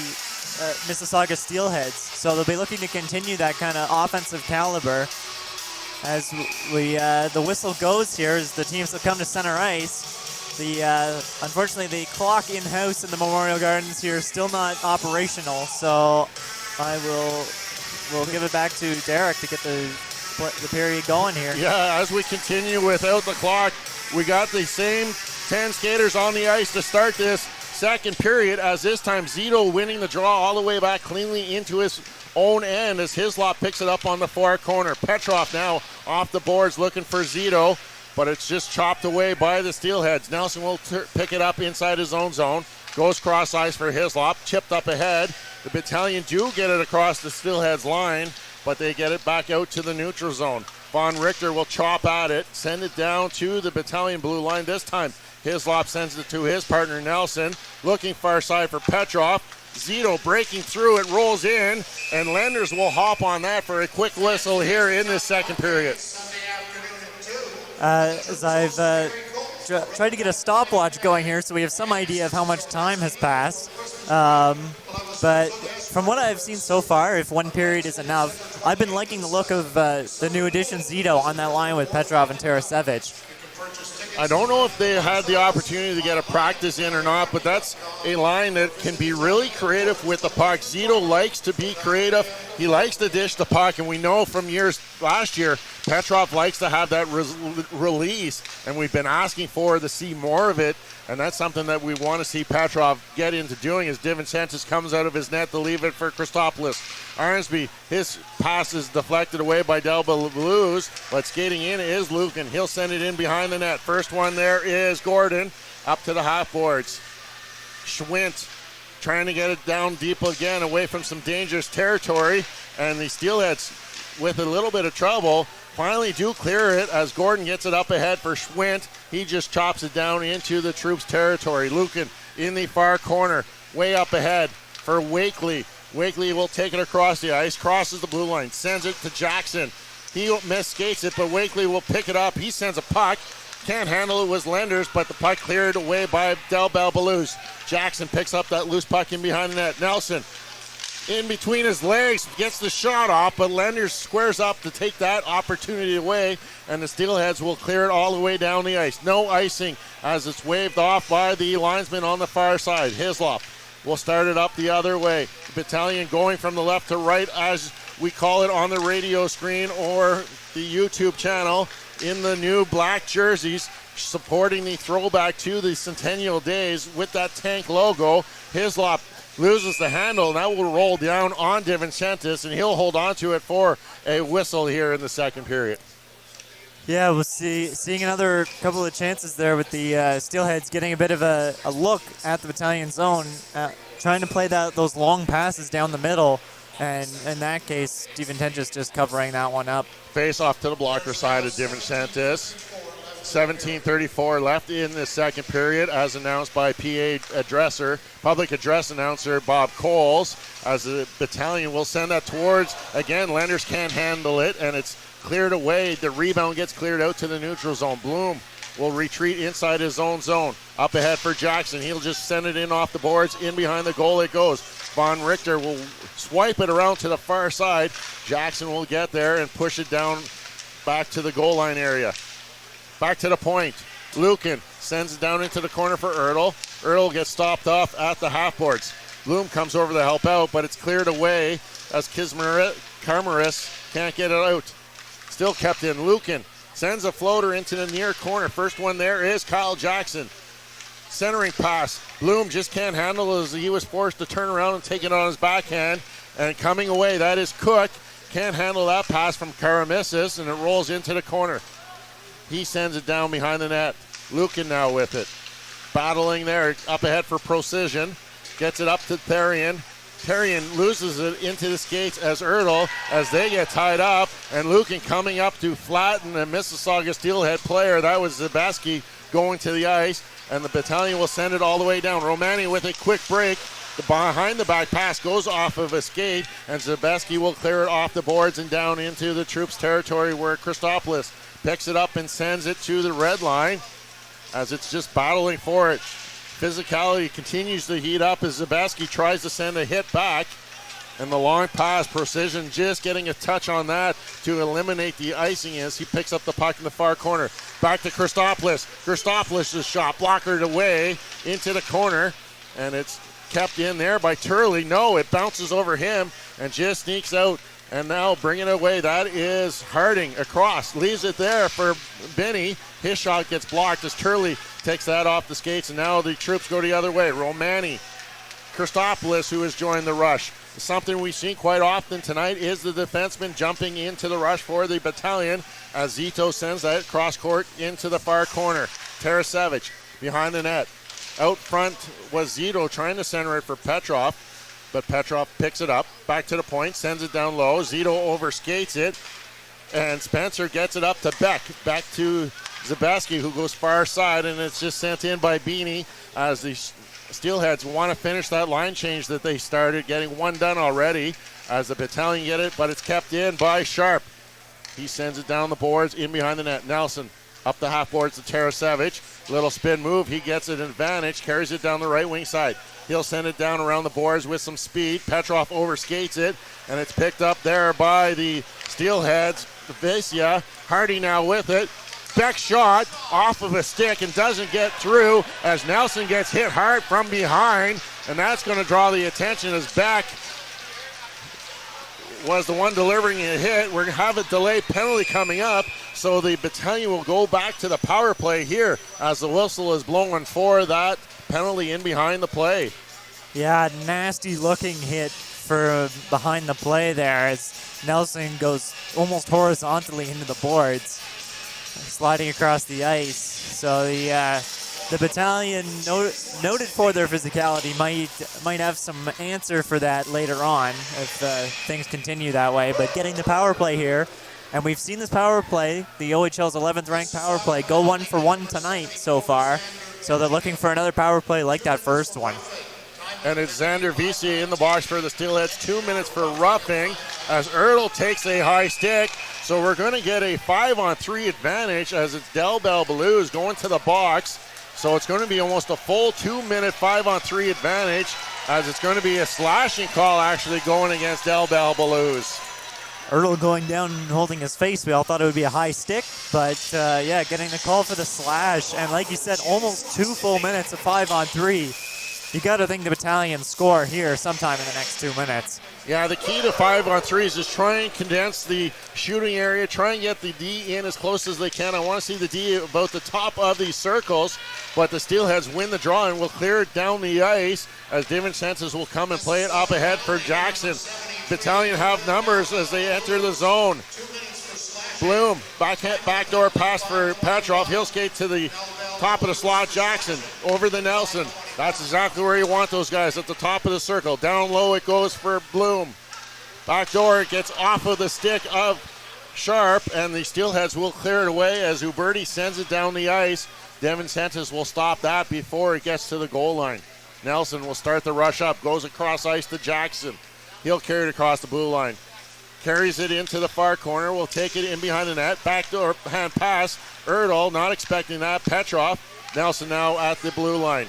Mississauga Steelheads. So they'll be looking to continue that kind of offensive caliber. As the whistle goes here, as the teams have come to center ice. Unfortunately, the clock in-house in the Memorial Gardens here is still not operational, so I will give it back to Derek to get the period going here.
Yeah, as we continue without the clock, we got the same 10 skaters on the ice to start this second period, as this time Zito winning the draw all the way back cleanly into his own end as Hislop picks it up on the far corner. Petrov now off the boards looking for Zito, but it's just chopped away by the Steelheads. Nelson will pick it up inside his own zone. Goes cross ice for Hislop, chipped up ahead. The Battalion do get it across the Steelheads line, but they get it back out to the neutral zone. Von Richter will chop at it, send it down to the Battalion blue line. This time, Hislop sends it to his partner Nelson, looking far side for Petrov. Zito breaking through, it rolls in, and Lenders will hop on that for a quick whistle here in this second period.
As I've tried to get a stopwatch going here so we have some idea of how much time has passed. But from what I've seen so far, if one period is enough, I've been liking the look of the new addition Zito on that line with Petrov and Tarasevic.
I don't know if they had the opportunity to get a practice in or not, but that's a line that can be really creative with the puck. Zito likes to be creative. He likes to dish the puck, and we know from last year, Petrov likes to have that release, and we've been asking to see more of it, and that's something that we want to see Petrov get into doing as DeVincente comes out of his net to leave it for Christopoulos. Arnsby, his pass is deflected away by Del Blues, but skating in is Lucan. He'll send it in behind the net. First one there is Gordon up to the half boards. Schwint trying to get it down deep again away from some dangerous territory, and the Steelheads with a little bit of trouble finally do clear it as Gordon gets it up ahead for Schwint. He just chops it down into the troops' territory. Lucan in the far corner, way up ahead for Wakely. Wakely will take it across the ice, crosses the blue line, sends it to Jackson. He misskates it, but Wakely will pick it up. He sends a puck. Can't handle it with Lenders, but the puck cleared away by Del Balbaluz. Jackson picks up that loose puck in behind the net. Nelson in between his legs gets the shot off, but Lenders squares up to take that opportunity away, and the Steelheads will clear it all the way down the ice. No icing as it's waved off by the linesman on the far side. Hislop will start it up the other way. The Battalion going from the left to right, as we call it on the radio screen or the YouTube channel, in the new black jerseys, supporting the throwback to the Centennial days with that tank logo. Hislop loses the handle, and that will roll down on DeVincente, and he'll hold on to it for a whistle here in the second period.
Yeah, we'll seeing another couple of chances there with the Steelheads getting a bit of a look at the Battalion zone, trying to play those long passes down the middle, and in that case, DeVincente just covering that one up.
Face off to the blocker side of DeVincente. 17:34 left in the second period, as announced by public address announcer Bob Coles, as the Battalion will send that towards, again, Lenders can't handle it, and it's cleared away. The rebound gets cleared out to the neutral zone. Bloom will retreat inside his own zone. Up ahead for Jackson. He'll just send it in off the boards. In behind the goal it goes. Von Richter will swipe it around to the far side. Jackson will get there and push it down back to the goal line area. Back to the point. Lucan sends it down into the corner for Ertl. Ertl gets stopped off at the half boards. Bloom comes over to help out, but it's cleared away as Karmaris can't get it out. Still kept in. Lucan sends a floater into the near corner. First one there is Kyle Jackson. Centering pass. Bloom just can't handle it as he was forced to turn around and take it on his backhand. And coming away, that is Cook. Can't handle that pass from Karamissis, and it rolls into the corner. He sends it down behind the net. Lucan now with it. Battling there up ahead for precision. gets it up to Therian. Therian loses it into the skates as Ertl as they get tied up, and Lucan coming up to flatten a Mississauga Steelhead player. That was Zabeski going to the ice, and the Battalion will send it all the way down. Romani with a quick break. The behind the back pass goes off of a skate, and Zabeski will clear it off the boards and down into the troops' territory, where Christopoulos picks it up and sends it to the red line as it's just battling for it. Physicality continues to heat up as Zabeski tries to send a hit back, and the long pass, precision just getting a touch on that to eliminate the icing as he picks up the puck in the far corner. Back to Christopoulos. Christopoulos' shot blockered away into the corner, and it's kept in there by Turley. No, it bounces over him and just sneaks out, and now bringing it away. That is Harding across, leaves it there for Benny. His shot gets blocked as Turley takes that off the skates, and now the troops go the other way. Romani, Christopoulos, who has joined the rush. Something we've seen quite often tonight is the defenseman jumping into the rush for the Battalion as Zito sends that cross court into the far corner. Tarasevic behind the net. Out front was Zito trying to center it for Petrov, but Petrov picks it up. Back to the point, sends it down low. Zito overskates it, and Spencer gets it up to Beck. Back to Zabeski, who goes far side, and it's just sent in by Beanie as the Steelheads want to finish that line change that they started, getting one done already as the Battalion get it, but it's kept in by Sharp. He sends it down the boards, in behind the net. Nelson up the half boards to Tarasevic. Little spin move. He gets it advantage, carries it down the right wing side. He'll send it down around the boards with some speed. Petrov overskates it, and it's picked up there by the Steelheads. Vesia, Hardy now with it. Beck shot off of a stick and doesn't get through as Nelson gets hit hard from behind, and that's going to draw the attention as Beck was the one delivering a hit. We're going to have a delay penalty coming up, so the Battalion will go back to the power play here as the whistle is blowing for that penalty in behind the play.
Yeah, nasty looking hit for behind the play there as Nelson goes almost horizontally into the boards, sliding across the ice. So the Battalion, noted for their physicality, might have some answer for that later on if things continue that way. But getting the power play here, and we've seen this power play, the OHL's 11th ranked power play, go 1 for 1 tonight so far. So they're looking for another power play like that first one.
And it's Xander Vesey in the box for the Steelheads. 2 minutes for roughing as Ertl takes a high stick. So we're going to get a 5-on-3 advantage as it's Del Bell Blues going to the box. So it's going to be almost a full 2-minute 5-on-3 advantage as it's going to be a slashing call actually going against Del Bell Blues.
Ertl going down and holding his face. We all thought it would be a high stick, but yeah, getting the call for the slash. And like you said, almost 2 full minutes of 5-on-3. You got to think the Battalion score here sometime in the next 2 minutes.
Yeah, the key to 5-on-3s is try and condense the shooting area, try and get the D in as close as they can. I want to see the D about the top of these circles, but the Steelheads win the draw and will clear it down the ice as DiVincentis will come and play it up ahead for Jackson. Battalion have numbers as they enter the zone. Bloom, backdoor pass for Petrov. He'll skate to the top of the slot. Jackson over the Nelson. That's exactly where you want those guys, at the top of the circle. Down low it goes for Bloom. Backdoor, it gets off of the stick of Sharp, and the Steelheads will clear it away as Uberti sends it down the ice. DiVincentis will stop that before it gets to the goal line. Nelson will start the rush up, goes across ice to Jackson. He'll carry it across the blue line. Carries it into the far corner, will take it in behind the net. Backdoor hand pass. Ertl, not expecting that. Petrov. Nelson now at the blue line.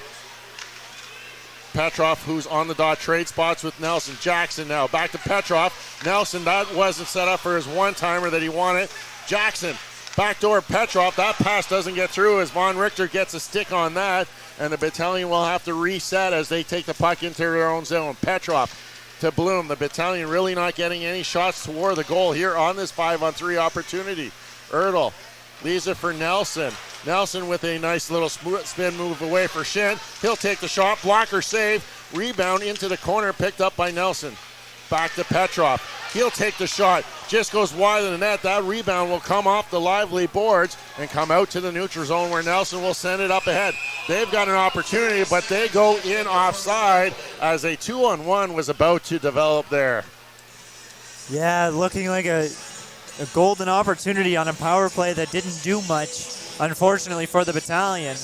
Petrov, who's on the dot, trade spots with Nelson. Jackson now back to Petrov. Nelson, that wasn't set up for his one-timer that he wanted. Jackson, backdoor Petrov. That pass doesn't get through as Von Richter gets a stick on that, and the Battalion will have to reset as they take the puck into their own zone. Petrov to Bloom. The Battalion really not getting any shots toward the goal here on this 5-on-3 opportunity. Ertl leaves it for Nelson. Nelson with a nice little spin move away for Shin. He'll take the shot, blocker save, rebound into the corner, picked up by Nelson. Back to Petrov. He'll take the shot. Just goes wide of the net. That rebound will come off the lively boards and come out to the neutral zone where Nelson will send it up ahead. They've got an opportunity, but they go in offside as a 2-on-1 was about to develop there.
Yeah, looking like a golden opportunity on a power play that didn't do much, unfortunately, for the Battalion.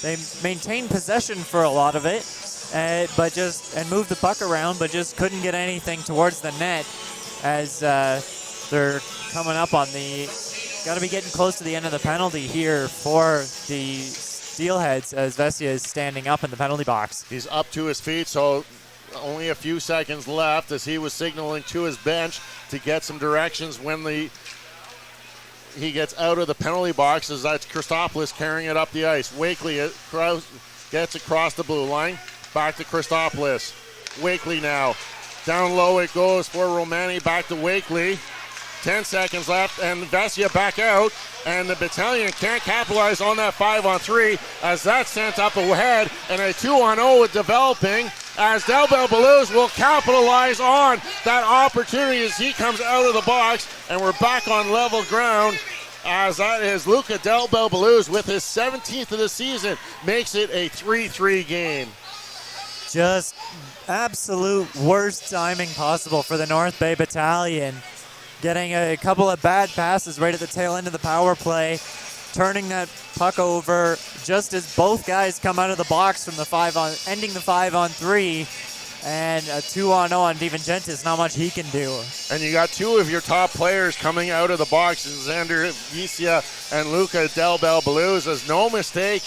They maintained possession for a lot of it, and moved the puck around, but just couldn't get anything towards the net as they're coming up on got to be getting close to the end of the penalty here for the Steelheads as Vesia is standing up in the penalty box.
He's up to his feet, so only a few seconds left as he was signaling to his bench to get some directions when he gets out of the penalty box, as that's Christopoulos carrying it up the ice. Wakely gets across the blue line. Back to Christopoulos. Wakely now. Down low it goes for Romani. Back to Wakely. 10 seconds left, and Vesia back out, and the Battalion can't capitalize on that 5-on-3 as that's sent up ahead, and a 2-on-0 is developing as Del Bel Belluz will capitalize on that opportunity as he comes out of the box, and we're back on level ground as that is Luca Del Bel Belluz with his 17th of the season, makes it a 3-3 game.
Just absolute worst timing possible for the North Bay Battalion. Getting a couple of bad passes right at the tail end of the power play, turning that puck over just as both guys come out of the box from ending the 5-on-3, and a 2-on-0 on DiVincentis, not much he can do.
And you got two of your top players coming out of the box, Xander Vesia and Luca Del Bel Belluz, as no mistake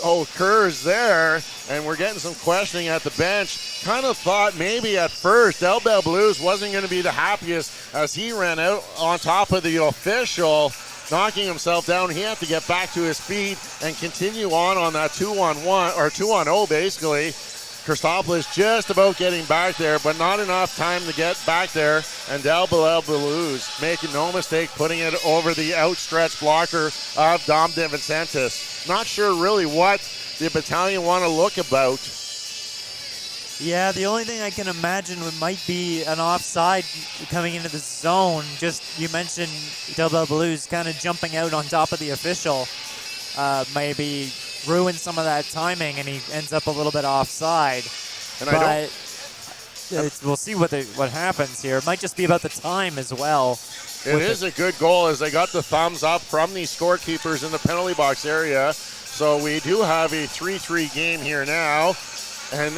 occurs there, and we're getting some questioning at the bench. Kind of thought maybe at first Del Bel Belluz wasn't going to be the happiest as he ran out on top of the official, knocking himself down. He had to get back to his feet and continue on that 2-on-1 or 2-on-0 basically. Christopoulos just about getting back there, but not enough time to get back there. And Del Bel Belluz making no mistake, putting it over the outstretched blocker of Dom DiVincentis. Not sure really what the Battalion want to look about.
Yeah, the only thing I can imagine might be an offside coming into the zone. Just, you mentioned Del Bel Belluz kind of jumping out on top of the official. Maybe ruin some of that timing, and he ends up a little bit offside. We'll see what happens here. It might just be about the time as well.
It is a good goal as they got the thumbs up from the scorekeepers in the penalty box area. So we do have a 3-3 game here now. And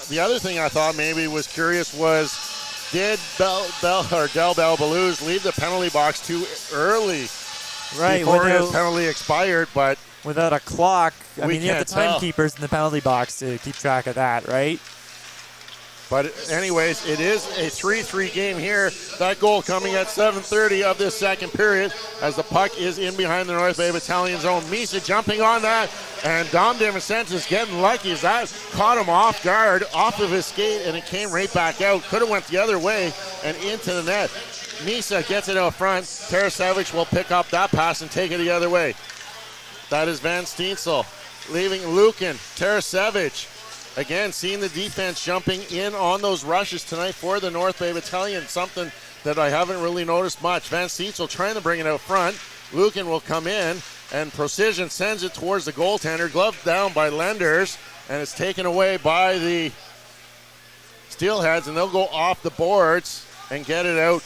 the other thing I thought maybe was curious was, did Del Bel Belluz leave the penalty box too early before his penalty expired? But
without a clock, you have the
tell.
timekeepers in the penalty box to keep track of that, right?
But anyways, it is a 3-3 game here. That goal coming at 7:30 of this second period as the puck is in behind the North Bay Battalion zone. Misa jumping on that, and Dom DiVincentis getting lucky as that caught him off guard, off of his skate, and it came right back out. Could have went the other way and into the net. Misa gets it out front. Tarasevic will pick up that pass and take it the other way. That is Van Steensel leaving Lukin. Tarasevic. Again, seeing the defense jumping in on those rushes tonight for the North Bay Battalion, something that I haven't really noticed much. Van Steensel trying to bring it out front. Lukin will come in, and Precision sends it towards the goaltender. Gloved down by Lenders, and it's taken away by the Steelheads, and they'll go off the boards and get it out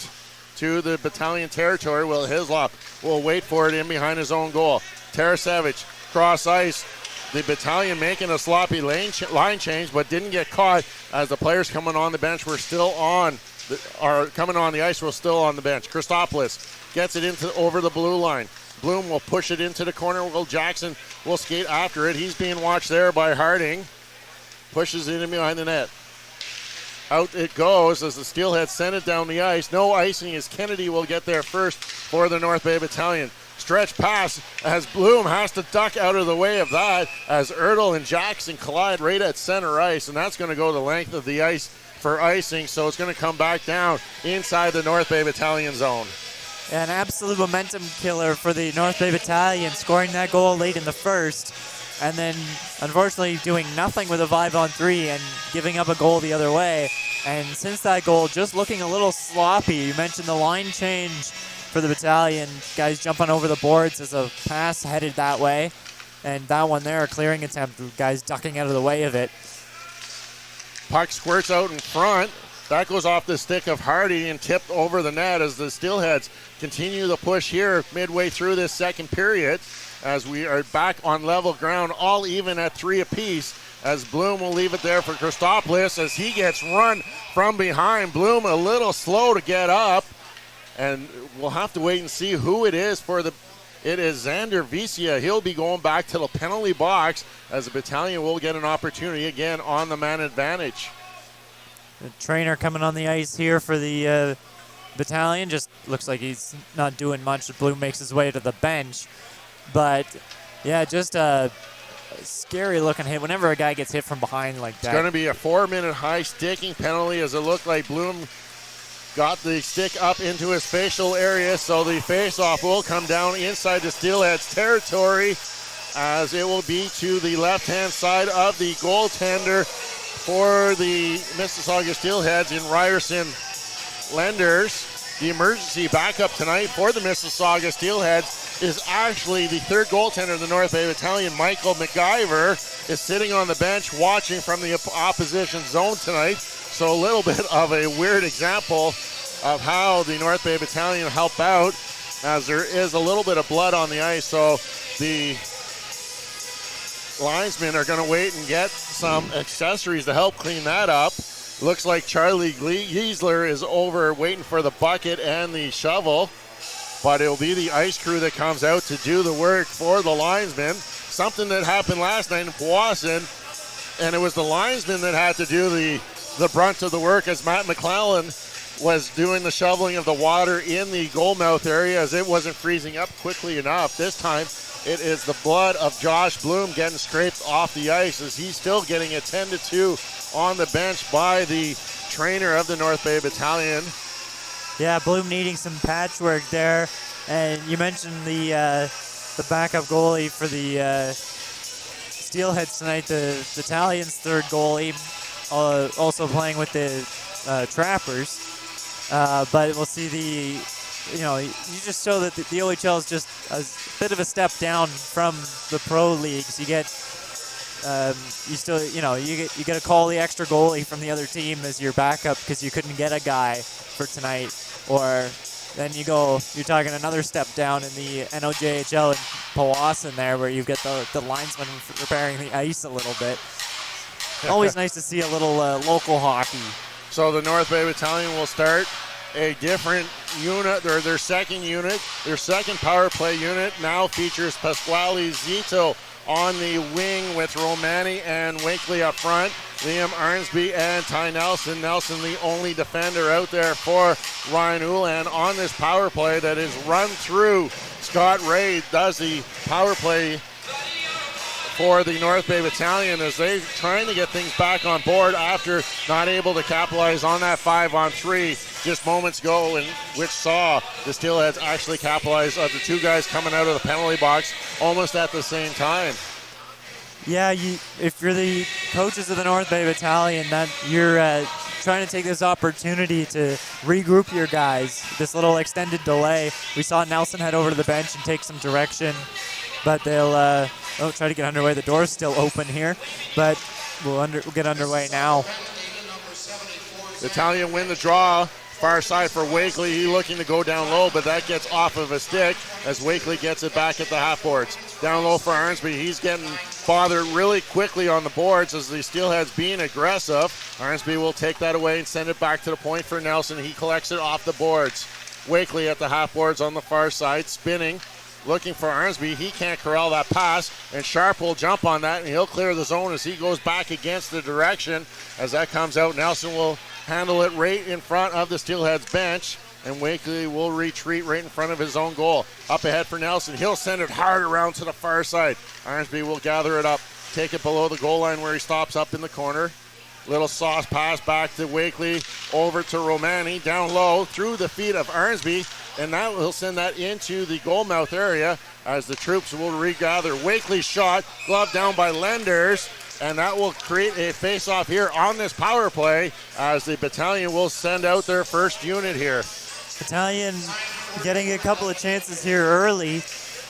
to the Battalion territory. Well, Hislop will wait for it in behind his own goal. Tarasevic, cross ice. The Battalion making a sloppy line change, but didn't get caught as the players coming on the bench were still coming on the ice were still on the bench. Christopoulos gets it over the blue line. Bloom will push it into the corner. Will Jackson will skate after it. He's being watched there by Harding. Pushes it in behind the net. Out it goes as the Steelheads send it down the ice. No icing as Kennedy will get there first for the North Bay Battalion. Stretch pass as Bloom has to duck out of the way of that as Ertl and Jackson collide right at center ice, and that's going to go the length of the ice for icing, so it's going to come back down inside the North Bay Battalion zone.
An absolute momentum killer for the North Bay Battalion, scoring that goal late in the first, and then unfortunately doing nothing with a 5-on-3 and giving up a goal the other way. And since that goal, just looking a little sloppy. You mentioned the line change for the Battalion. Guys jumping over the boards as a pass headed that way. And that one there, a clearing attempt, guys ducking out of the way of it.
Puck squirts out in front. That goes off the stick of Hardy and tipped over the net as the Steelheads continue the push here midway through this second period as we are back on level ground, all even at 3 apiece, as Bloom will leave it there for Christopoulos as he gets run from behind. Bloom a little slow to get up, and we'll have to wait and see who it is for the... It is Xander Vicia. He'll be going back to the penalty box as the Battalion will get an opportunity again on the man advantage.
The trainer coming on the ice here for the Battalion. Just looks like he's not doing much. Bloom makes his way to the bench. But, yeah, just a scary looking hit. Whenever a guy gets hit from behind like that.
It's going to be a 4-minute high sticking penalty as it looked like Bloom got the stick up into his facial area. So the face-off will come down inside the Steelheads territory as it will be to the left-hand side of the goaltender for the Mississauga Steelheads in Ryerson Lenders. The emergency backup tonight for the Mississauga Steelheads is actually the third goaltender of the North Bay Battalion, Michael McIver, is sitting on the bench watching from the opposition zone tonight. So a little bit of a weird example of how the North Bay Battalion help out, as there is a little bit of blood on the ice. So the linesmen are going to wait and get some accessories to help clean that up. Looks like Charlie Giesler is over waiting for the bucket and the shovel, but it'll be the ice crew that comes out to do the work for the linesmen. Something that happened last night in Powassan, and it was the linesmen that had to do the brunt of the work as Matt McClellan was doing the shoveling of the water in the goal mouth area as it wasn't freezing up quickly enough. This time it is the blood of Josh Bloom getting scraped off the ice as he's still getting a 10-2 on the bench by the trainer of the North Bay Battalion.
Yeah, Bloom needing some patchwork there. And you mentioned the backup goalie for the Steelheads tonight, the Battalion's third goalie, also playing with the Trappers. But we'll see you just show that the OHL is just a bit of a step down from the pro leagues. You get, you get to call the extra goalie from the other team as your backup because you couldn't get a guy for tonight. Or then you're talking another step down in the NOJHL in Powassan there where you get the linesman repairing the ice a little bit. Always nice to see a little local hockey.
So the North Bay Battalion will start a different unit, or their second unit. Their second power play unit now features Pasquale Zito on the wing with Romani and Wakely up front. Liam Arnsby and Ty Nelson. Nelson the only defender out there for Ryan Ulan on this power play that is run through. Scott Ray does the power play for the North Bay Battalion as they're trying to get things back on board after not able to capitalize on that 5-on-3 just moments ago, in which saw the Steelheads actually capitalize on the two guys coming out of the penalty box almost at the same time.
Yeah, if you're the coaches of the North Bay Battalion, that you're trying to take this opportunity to regroup your guys. This little extended delay. We saw Nelson head over to the bench and take some direction, but they'll try to get underway. The door's still open here, but we'll get underway now.
Battalion win the draw. Far side for Wakely. He looking to go down low, but that gets off of a stick as Wakely gets it back at the half boards. Down low for Arnsby. He's getting bothered really quickly on the boards as the Steelheads being aggressive. Arnsby will take that away and send it back to the point for Nelson. He collects it off the boards. Wakely at the half boards on the far side, spinning, looking for Arnsby. He can't corral that pass, and Sharp will jump on that, and he'll clear the zone as he goes back against the direction. As that comes out, Nelson will handle it right in front of the Steelheads bench, and Wakely will retreat right in front of his own goal. Up ahead for Nelson. He'll send it hard around to the far side. Arnsby will gather it up, take it below the goal line where he stops up in the corner. Little sauce pass back to Wakely, over to Romani, down low, through the feet of Arnsby, and now he'll send that into the goal mouth area as the troops will regather. Wakely's shot, glove down by Lenders, and that will create a face-off here on this power play as the Battalion will send out their first unit here.
Battalion getting a couple of chances here early.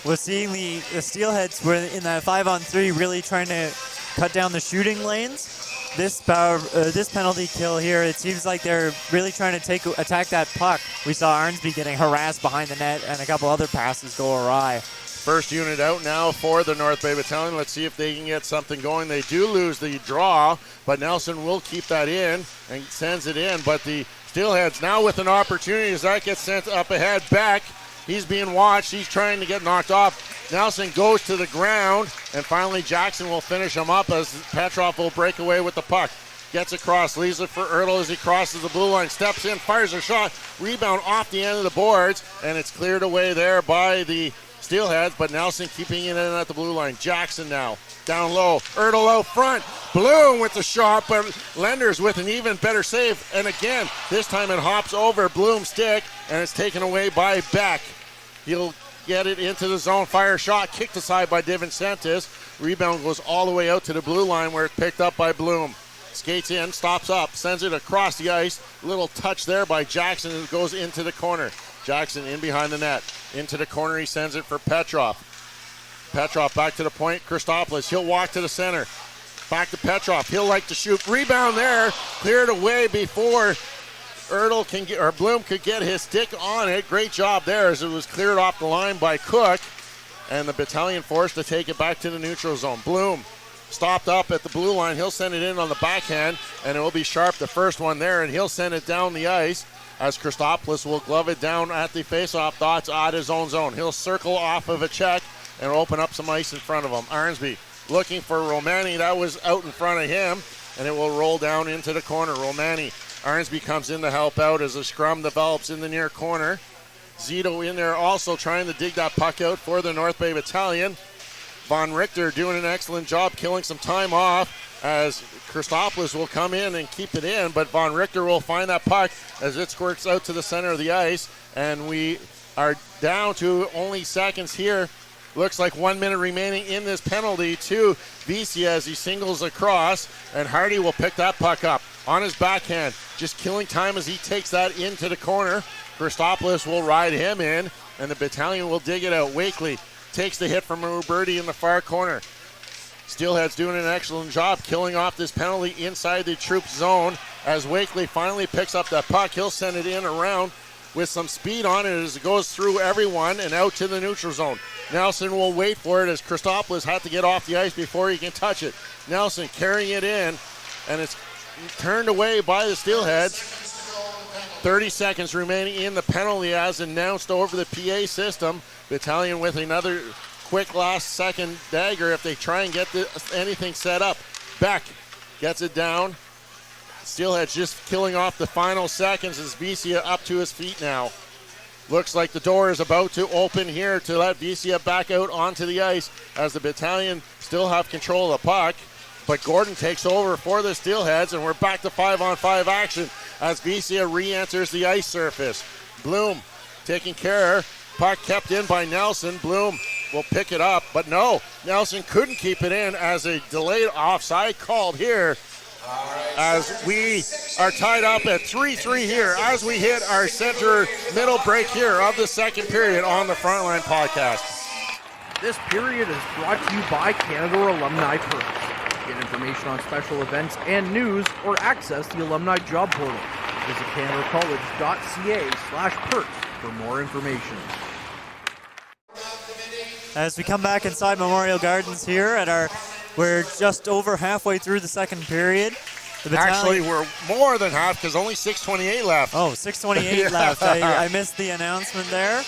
We're seeing the Steelheads were in that 5-on-3 really trying to cut down the shooting lanes. This penalty kill here, it seems like they're really trying to attack that puck. We saw Arnsby getting harassed behind the net and a couple other passes go awry.
First unit out now for the North Bay Battalion. Let's see if they can get something going. They do lose the draw, but Nelson will keep that in and sends it in. But the Steelheads now with an opportunity as that gets sent up ahead. Beck, he's being watched. He's trying to get knocked off. Nelson goes to the ground, and finally Jackson will finish him up as Petrov will break away with the puck. Gets across, leaves it for Ertl as he crosses the blue line, steps in, fires a shot, rebound off the end of the boards, and it's cleared away there by the Steelheads, but Nelson keeping it in at the blue line. Jackson now, down low, Ertl out front, Bloom with the shot, but Lenders with an even better save, and again, this time it hops over Bloom's stick, and it's taken away by Beck. He'll get it into the zone, fire shot, kicked aside by DiVincentis. Rebound goes all the way out to the blue line where it's picked up by Bloom. Skates in, stops up, sends it across the ice. Little touch there by Jackson who goes into the corner. Jackson in behind the net. Into the corner, he sends it for Petrov. Petrov back to the point, Christopoulos. He'll walk to the center. Back to Petrov. He'll like to shoot. Rebound there. Cleared away before Ertl can get, or Bloom could get his stick on it. Great job there as it was cleared off the line by Cook. And the Battalion forced to take it back to the neutral zone. Bloom stopped up at the blue line. He'll send it in on the backhand, and it will be Sharp, the first one there, and he'll send it down the ice as Christopoulos will glove it down at the faceoff dots out his own zone. He'll circle off of a check and open up some ice in front of him. Arnsby looking for Romani. That was out in front of him, and it will roll down into the corner. Romani. Arnsby comes in to help out as a scrum develops in the near corner. Zito in there also trying to dig that puck out for the North Bay Battalion. Von Richter doing an excellent job killing some time off as Christopoulos will come in and keep it in, but Von Richter will find that puck as it squirts out to the center of the ice, and we are down to only seconds here. Looks like 1 minute remaining in this penalty to Vesey as he singles across, and Hardy will pick that puck up on his backhand, just killing time as he takes that into the corner. Christopoulos will ride him in, and the Battalion will dig it out. Wakely takes the hit from Ruberti in the far corner. Steelheads doing an excellent job killing off this penalty inside the troop zone as Wakely finally picks up that puck. He'll send it in around with some speed on it as it goes through everyone and out to the neutral zone. Nelson will wait for it as Christopoulos had to get off the ice before he can touch it. Nelson carrying it in, and it's turned away by the Steelheads. 30 seconds remaining in the penalty as announced over the PA system. Battalion with another quick last second dagger if they try and get anything set up. Beck gets it down. Steelheads just killing off the final seconds as Vesia up to his feet now. Looks like the door is about to open here to let Vesia back out onto the ice as the Battalion still have control of the puck. But Gordon takes over for the Steelheads, and we're back to 5-on-5 action as Vesia re-enters the ice surface. Bloom taking care. Puck kept in by Nelson. Bloom will pick it up, but no, Nelson couldn't keep it in as a delayed offside called here as we are tied up at 3-3 here as we hit our center middle break here of the second period on the Frontline podcast.
This period is brought to you by Canada Alumni Perks. Get information on special events and news or access the alumni job portal. Visit canadacollege.ca/perks for more information.
As we come back inside Memorial Gardens here we're just over halfway through the second period.
Actually, we're more than half because only 6:28 left.
Oh, 6:28 left. I missed the announcement there,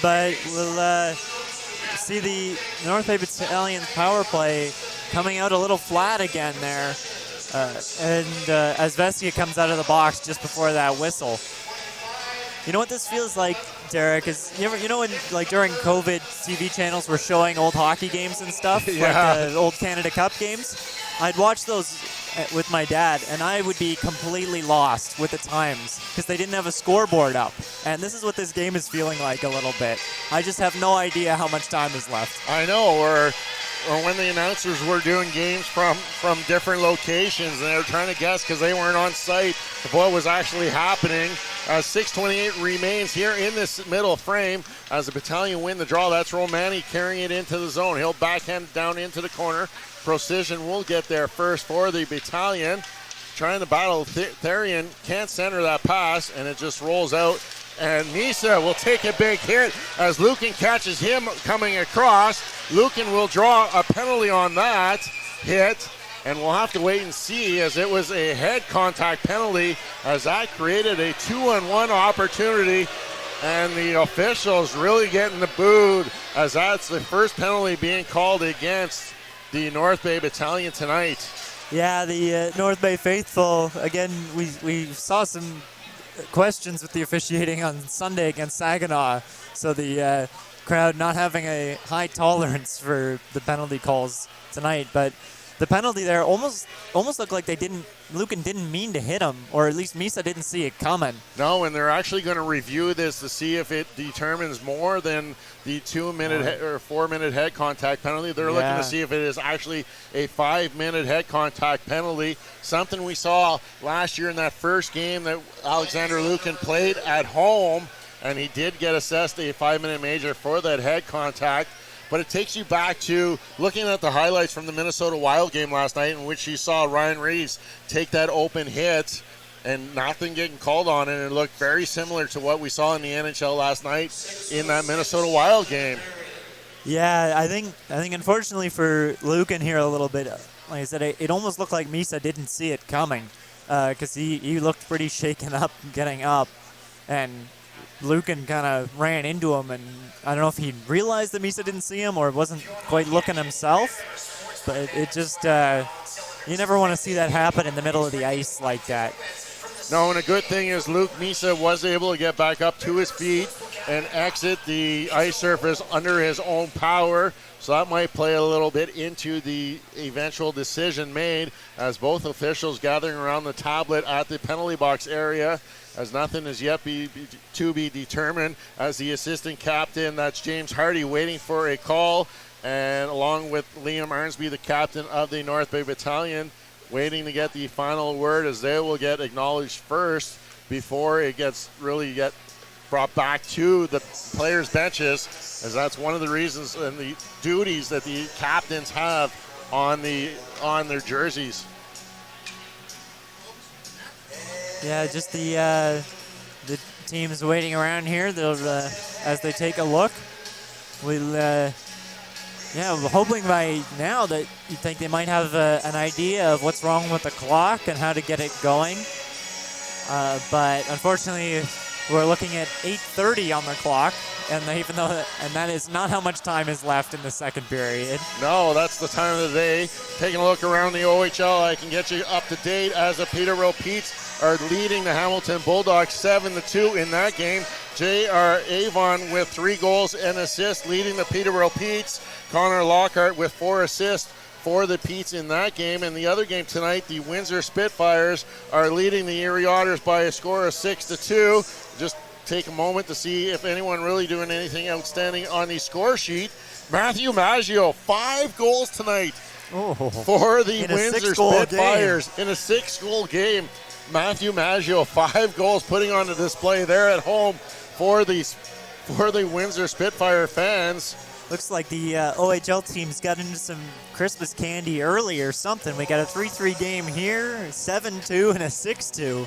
but we'll see the North Bay Battalion power play coming out a little flat again there. As Vestia comes out of the box just before that whistle. You know what this feels like, Derek, is you know when like during COVID TV channels were showing old hockey games and stuff,
yeah,
like old Canada Cup games? I'd watch those with my dad, and I would be completely lost with the times because they didn't have a scoreboard up. And this is what this game is feeling like a little bit. I just have no idea how much time is left.
I know, or when the announcers were doing games from different locations, and they were trying to guess because they weren't on site of what was actually happening. 6:28 remains here in this middle frame as the Battalion win the draw. That's Romani carrying it into the zone. He'll backhand down into the corner. Precision will get there first for the Battalion. Trying to battle Therian, can't center that pass, and it just rolls out. And Misa will take a big hit as Lucan catches him coming across. Lucan will draw a penalty on that hit, and we'll have to wait and see, as it was a head contact penalty, as that created a 2-on-1 opportunity. And the officials really getting the booed, as that's the first penalty being called against the North Bay Battalion tonight.
Yeah, the North Bay faithful, again, we saw some questions with the officiating on Sunday against Saginaw. So the crowd not having a high tolerance for the penalty calls tonight. But the penalty there almost looked like Lucan didn't mean to hit him, or at least Misa didn't see it coming.
No, and they're actually going to review this to see if it determines more than the 2-minute or 4-minute head contact penalty. They're looking to see if it is actually a 5-minute head contact penalty, something we saw last year in that first game that Alexander Lucan played at home, and he did get assessed a 5-minute major for that head contact. But it takes you back to looking at the highlights from the Minnesota Wild game last night, in which you saw Ryan Reeves take that open hit and nothing getting called on it. And it looked very similar to what we saw in the NHL last night in that Minnesota Wild game.
Yeah, I think unfortunately for Lucan here a little bit, like I said, it almost looked like Misa didn't see it coming, because he looked pretty shaken up getting up, and Lucan kind of ran into him, and I don't know if he realized that Misa didn't see him or wasn't quite looking himself, but it just, you never want to see that happen in the middle of the ice like that.
No, and a good thing is Luke Misa was able to get back up to his feet and exit the ice surface under his own power, so that might play a little bit into the eventual decision made, as both officials gathering around the tablet at the penalty box area, as nothing is yet to be determined, as the assistant captain, that's James Hardy, waiting for a call, and along with Liam Arnsby, the captain of the North Bay Battalion, waiting to get the final word, as they will get acknowledged first before it gets brought back to the players' benches, as that's one of the reasons and the duties that the captains have on their jerseys.
Yeah, just the teams waiting around here. They'll as they take a look. We're hoping by now that you think they might have an idea of what's wrong with the clock and how to get it going. But unfortunately, we're looking at 8:30 on the clock, and that is not how much time is left in the second period.
No, that's the time of the day. Taking a look around the OHL, I can get you up to date, as the Peterborough Petes are leading the Hamilton Bulldogs 7-2 in that game. J.R. Avon with 3 goals and assists, leading the Peterborough Petes. Connor Lockhart with 4 assists for the Petes in that game. And the other game tonight, the Windsor Spitfires are leading the Erie Otters by a score of 6-2. Just take a moment to see if anyone really doing anything outstanding on the score sheet. Matthew Maggio, 5 goals tonight for the Windsor Spitfires in a 6-goal game. Matthew Maggio, 5 goals, putting on a display there at home for the Windsor Spitfire fans.
Looks like the OHL teams got into some Christmas candy early or something. We got a 3-3 game here, 7-2 and a 6-2.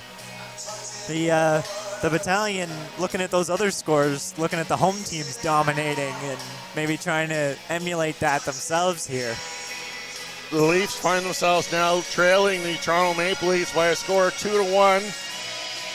The Battalion, looking at those other scores, looking at the home teams dominating and maybe trying to emulate that themselves here.
The Leafs find themselves now trailing the Toronto Maple Leafs by a score of 2-1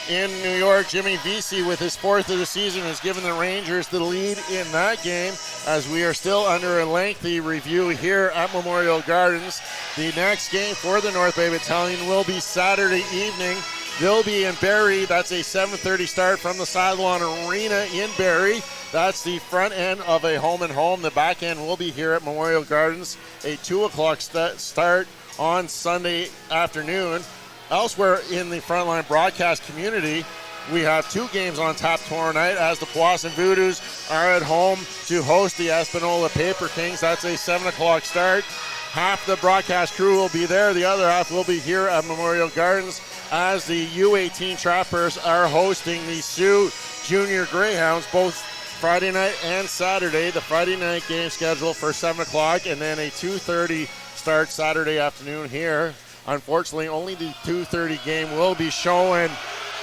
in New York. Jimmy Vesey, with his 4th of the season, has given the Rangers the lead in that game, as we are still under a lengthy review here at Memorial Gardens. The next game for the North Bay Battalion will be Saturday evening. They'll be in Barrie. That's a 7:30 start from the Sidelon Arena in Barrie. That's the front end of a home and home. The back end will be here at Memorial Gardens, a 2 o'clock start on Sunday afternoon. Elsewhere in the Frontline broadcast community, we have 2 games on tap tomorrow night as the Powassan Voodoos are at home to host the Espanola Paper Kings. That's a 7 o'clock start. Half the broadcast crew will be there. The other half will be here at Memorial Gardens as the U18 Trappers are hosting the Sioux Junior Greyhounds both Friday night and Saturday. The Friday night game scheduled for 7 o'clock and then a 2:30 start Saturday afternoon here. Unfortunately, only the 2:30 game will be showing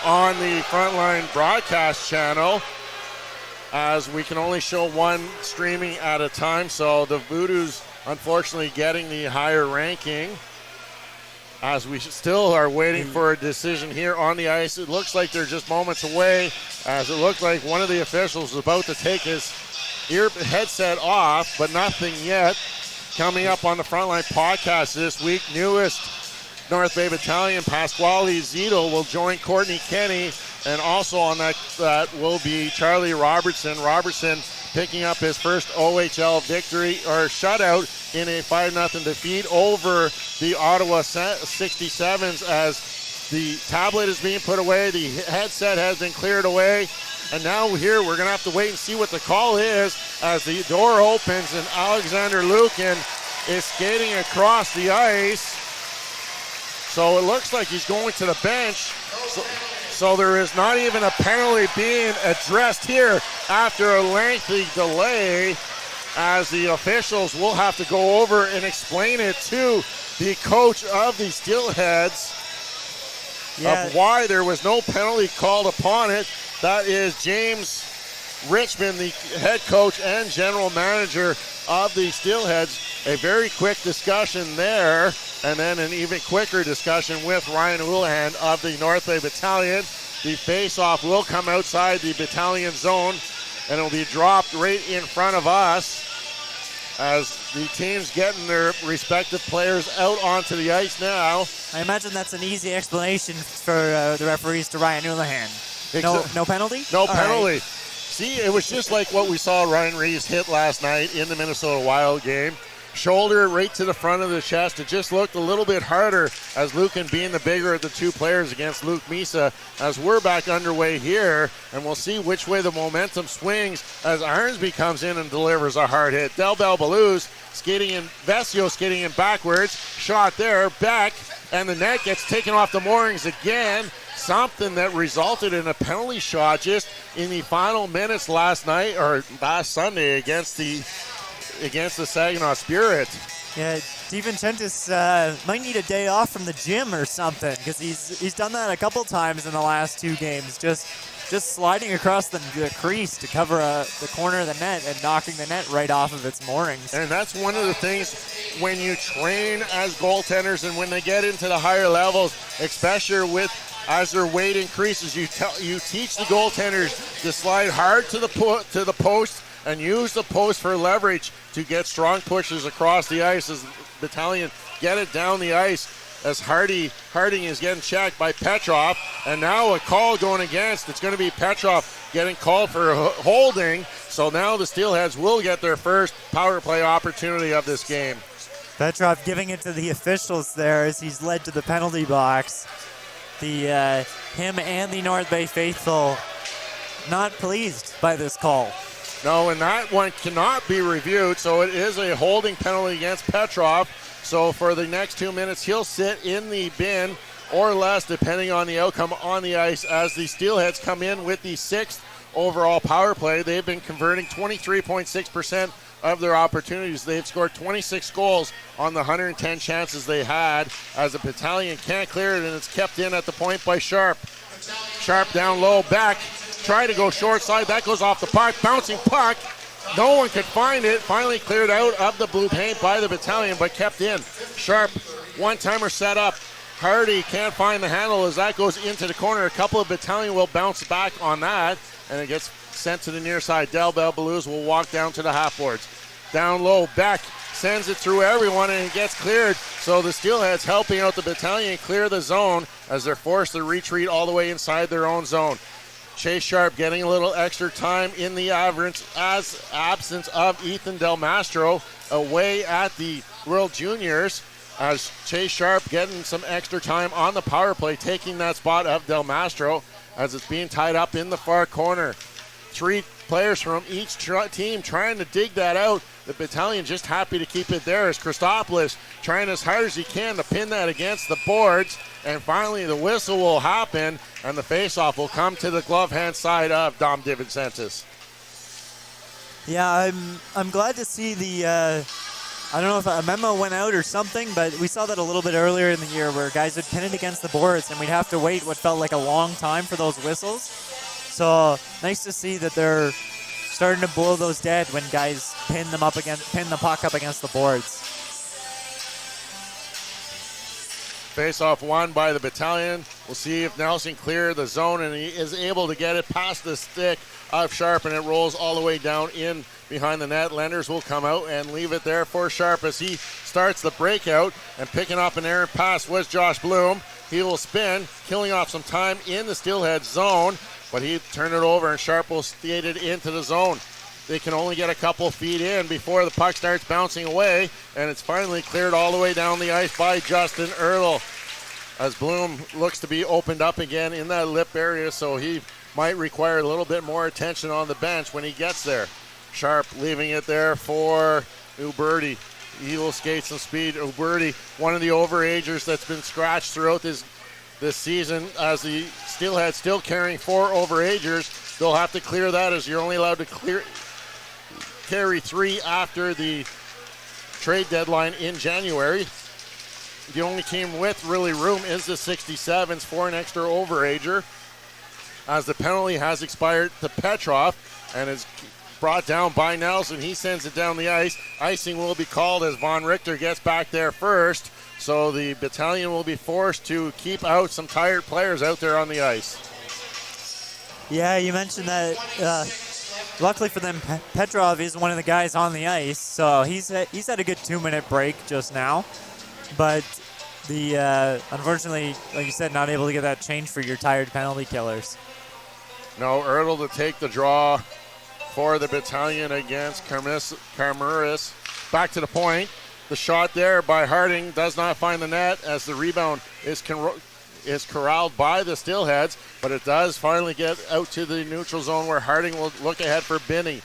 on the Frontline broadcast channel, as we can only show one streaming at a time. So the Voodoos unfortunately getting the higher ranking, as we still are waiting for a decision here on the ice. It looks like they're just moments away, as it looked like one of the officials was about to take his headset off, but nothing yet. Coming up on the Frontline podcast this week, newest North Bay Battalion, Pasquale Zito, will join Courtney Kenny, and also on that will be Charlie Robertson. Robertson picking up his first OHL victory or shutout in a 5-0 defeat over the Ottawa 67s, as the tablet is being put away, the headset has been cleared away, and now here we're going to have to wait and see what the call is as the door opens and Alexander Lukin is skating across the ice. So it looks like he's going to the bench. So there is not even a penalty being addressed here after a lengthy delay, as the officials will have to go over and explain it to the coach of the Steelheads of why there was no penalty called upon it. That is James Richmond, the head coach and general manager of the Steelheads. A very quick discussion there, and then an even quicker discussion with Ryan Houlihan of the North Bay Battalion. The face-off will come outside the battalion zone, and it will be dropped right in front of us as the team's getting their respective players out onto the ice now.
I imagine that's an easy explanation for the referees to Ryan Houlihan. No penalty?
No penalty. Right. See, it was just like what we saw Ryan Reeves hit last night in the Minnesota Wild game. Shoulder right to the front of the chest. It just looked a little bit harder, as Lukin being the bigger of the two players against Luke Misa, as we're back underway here, and we'll see which way the momentum swings as Arnsby comes in and delivers a hard hit. Del Bell Balouz skating in, Vesio skating in backwards, shot there, back, and the net gets taken off the moorings again. Something that resulted in a penalty shot just in the final minutes last night, or last Sunday, against the Saginaw Spirit.
Yeah, DiVincentis might need a day off from the gym or something, because he's done that a couple times in the last 2 games, just sliding across the crease to cover the corner of the net and knocking the net right off of its moorings.
And that's one of the things when you train as goaltenders and when they get into the higher levels, especially as their weight increases, you teach the goaltenders to slide hard to the post and use the post for leverage to get strong pushes across the ice as the Battalion get it down the ice, as Harding is getting checked by Petrov, and now a call going against. It's going to be Petrov getting called for holding, so now the Steelheads will get their first power play opportunity of this game.
Petrov giving it to the officials there as he's led to the penalty box. Him and the North Bay faithful not pleased by this call.
No, and that one cannot be reviewed, so it is a holding penalty against Petrov. So for the next 2 minutes, he'll sit in the bin or less, depending on the outcome on the ice, as the Steelheads come in with the 6th overall power play. They've been converting 23.6% of their opportunities. They've scored 26 goals on the 110 chances they had, as the Battalion can't clear it, and it's kept in at the point by Sharp. Sharp down low, back, try to go short side. That goes off the puck, bouncing puck. No one could find it. Finally cleared out of the blue paint by the Battalion, but kept in. Sharp, one-timer set up. Hardy can't find the handle as that goes into the corner. A couple of Battalion will bounce back on that, and it gets sent to the near side. Del Bell Balouz will walk down to the half boards. Down low, Beck sends it through everyone, and it gets cleared. So the Steelheads helping out the Battalion clear the zone as they're forced to retreat all the way inside their own zone. Chase Sharp getting a little extra time in the absence of Ethan Del Mastro away at the World Juniors, as Chase Sharp getting some extra time on the power play, taking that spot of Del Mastro. as it's being tied up in the far corner. 3 players from each team trying to dig that out. The Battalion just happy to keep it there as Christopoulos trying as hard as he can to pin that against the boards. And finally the whistle will happen and the face-off will come to the glove hand side of Dom DiVincentis.
Yeah, I'm glad to see the, I don't know if a memo went out or something, but we saw that a little bit earlier in the year where guys would pin it against the boards and we'd have to wait what felt like a long time for those whistles. So nice to see that they're starting to blow those dead when guys pin the puck up against the boards.
Face-off won by the Battalion. We'll see if Nelson cleared the zone and he is able to get it past the stick of Sharp and it rolls all the way down in behind the net. Lenders will come out and leave it there for Sharp as he starts the breakout, and picking up an errant pass was Josh Bloom. He will spin, killing off some time in the Steelheads zone, but he turned it over and Sharp will skate it into the zone. They can only get a couple feet in before the puck starts bouncing away, and it's finally cleared all the way down the ice by Justin Ertl as Bloom looks to be opened up again in that lip area, so he might require a little bit more attention on the bench when he gets there. Sharp leaving it there for Uberti. He will skate some speed. Uberti, one of the overagers that's been scratched throughout this season, as the Steelheads still carrying 4 overagers. They'll have to clear that as you're only allowed to carry 3 after the trade deadline in January. The only team with really room is the 67s for an extra overager, as the penalty has expired to Petrov and is brought down by Nelson. He sends it down the ice. Icing will be called as Von Richter gets back there first. So the Battalion will be forced to keep out some tired players out there on the ice.
Yeah, you mentioned that. Luckily for them, Petrov is one of the guys on the ice, so he's had a good 2-minute break just now. But unfortunately, like you said, not able to get that change for your tired penalty killers.
No, Ertl to take the draw for the Battalion against Carmuris. Back to the point. The shot there by Harding does not find the net as the rebound is corralled by the Steelheads, but it does finally get out to the neutral zone where Harding will look ahead for Binney.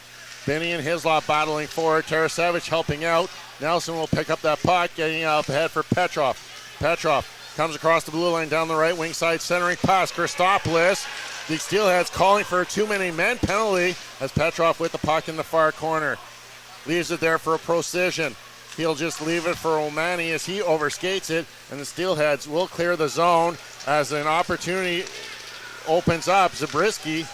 Binney and Hislop battling for Tarasevich helping out. Nelson will pick up that puck, getting up ahead for Petrov. Petrov comes across the blue line down the right wing side, centering pass. Christopoulos. The Steelheads calling for a too-many-men penalty as Petrov with the puck in the far corner. Leaves it there for a Precision. He'll just leave it for O'Mani as he overskates it, and the Steelheads will clear the zone as an opportunity opens up. Zabriskie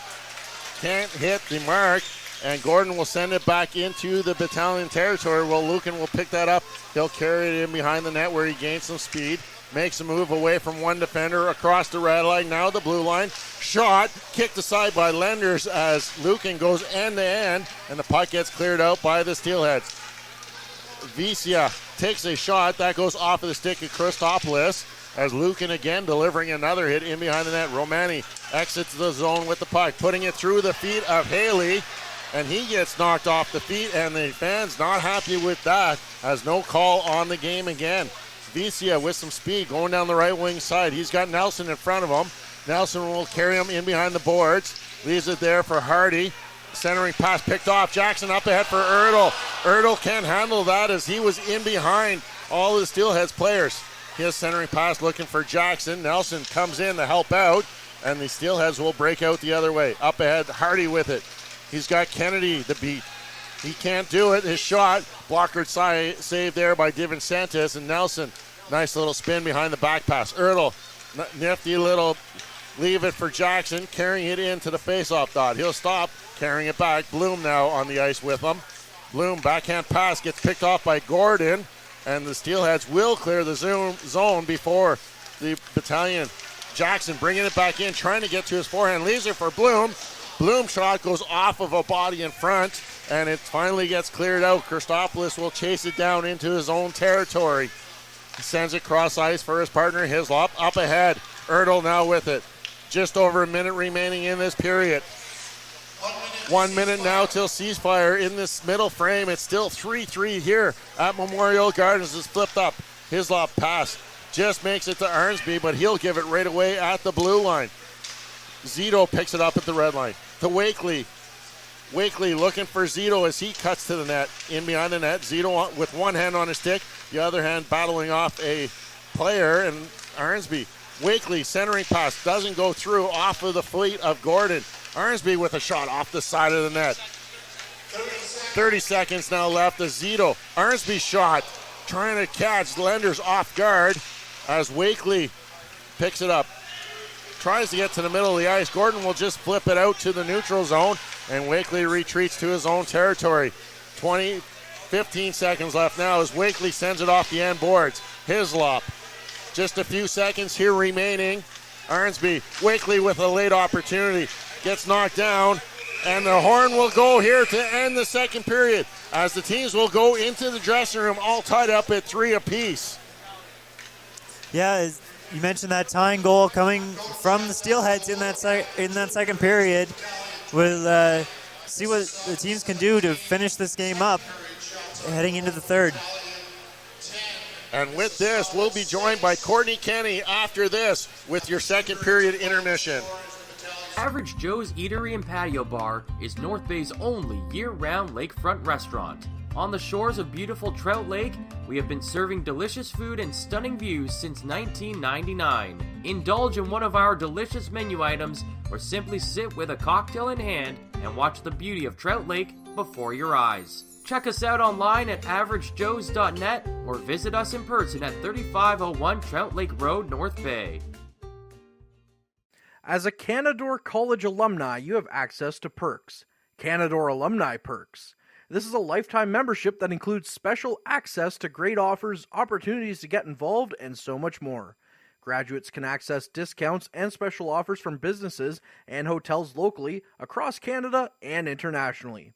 can't hit the mark, and Gordon will send it back into the Battalion territory. Well, Lucan will pick that up. He'll carry it in behind the net where he gains some speed. Makes a move away from one defender across the red line. Now the blue line. Shot kicked aside by Lenders as Lucan goes end to end, and the puck gets cleared out by the Steelheads. Vicia takes a shot that goes off of the stick of Christopoulos as Lucan again delivering another hit in behind the net. Romani exits the zone with the puck, putting it through the feet of Haley, and he gets knocked off the feet, and the fans not happy with that as no call on the game again. Vicia with some speed going down the right wing side. He's got Nelson in front of him. Nelson will carry him in behind the boards. Leaves it there for Hardy. Centering pass picked off. Jackson up ahead for Ertl. Ertl can't handle that as he was in behind all of the Steelheads players. His centering pass looking for Jackson. Nelson comes in to help out, and the Steelheads will break out the other way. Up ahead, Hardy with it. He's got Kennedy to beat. He can't do it. His shot, blocker save there by DiVincentis, and Nelson. Nice little spin behind the back pass. Ertl, nifty little leave it for Jackson, carrying it into the face-off dot. He'll stop, carrying it back. Bloom now on the ice with him. Bloom, backhand pass, gets picked off by Gordon, and the Steelheads will clear the zone before the Battalion. Jackson bringing it back in, trying to get to his forehand. Leaves it for Bloom. Bloom shot goes off of a body in front, and it finally gets cleared out. Christopoulos will chase it down into his own territory. He sends it cross ice for his partner Hislop. Up ahead, Ertl now with it. Just over a minute remaining in this period. 1 minute now till ceasefire in this middle frame. It's still 3-3 here at Memorial Gardens. Is flipped up. Hislop pass just makes it to Arnsby, but he'll give it right away at the blue line. Zito picks it up at the red line. To Wakely. Wakely looking for Zito as he cuts to the net. In behind the net. Zito with one hand on his stick, the other hand battling off a player, and Arnsby. Wakely centering pass doesn't go through, off of the fleet of Gordon. Arnsby with a shot off the side of the net. 30 seconds now left. The Zito. Arnsby shot trying to catch Lenders off guard as Wakely picks it up. Tries to get to the middle of the ice. Gordon will just flip it out to the neutral zone, and Wakely retreats to his own territory. 15 seconds left now as Wakely sends it off the end boards. Hislop. Just a few seconds here remaining. Arnsby. Wakely with a late opportunity. Gets knocked down, and the horn will go here to end the second period as the teams will go into the dressing room all tied up at 3 apiece.
Yeah, you mentioned that tying goal coming from the Steelheads in that second period. We'll see what the teams can do to finish this game up heading into the third.
And with this, we'll be joined by Courtney Kenny after this with your second period intermission.
Average Joe's Eatery and Patio Bar is North Bay's only year-round lakefront restaurant. On the shores of beautiful Trout Lake, we have been serving delicious food and stunning views since 1999. Indulge in one of our delicious menu items or simply sit with a cocktail in hand and watch the beauty of Trout Lake before your eyes. Check us out online at averagejoes.net or visit us in person at 3501 Trout Lake Road, North Bay.
As a Canadore College alumni, you have access to perks. Canadore Alumni Perks. This is a lifetime membership that includes special access to great offers, opportunities to get involved, and so much more. Graduates can access discounts and special offers from businesses and hotels locally, across Canada, and internationally.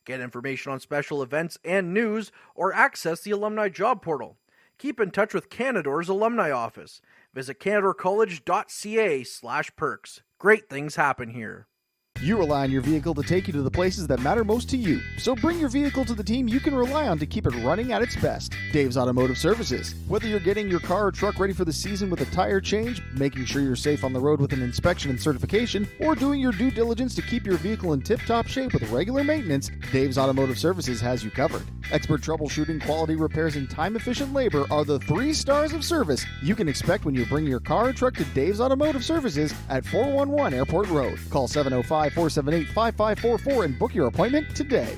Get information on special events and news, or access the alumni job portal. Keep in touch with Canadore's alumni office. Visit canadorecollege.ca/perks. Great things happen here.
You rely on your vehicle to take you to the places that matter most to you. So bring your vehicle to the team you can rely on to keep it running at its best. Dave's Automotive Services. Whether you're getting your car or truck ready for the season with a tire change, making sure you're safe on the road with an inspection and certification, or doing your due diligence to keep your vehicle in tip-top shape with regular maintenance, Dave's Automotive Services has you covered. Expert troubleshooting, quality repairs, and time-efficient labor are the 3 stars of service you can expect when you bring your car or truck to Dave's Automotive Services at 411 Airport Road. Call 705-478-5544 and book your appointment today.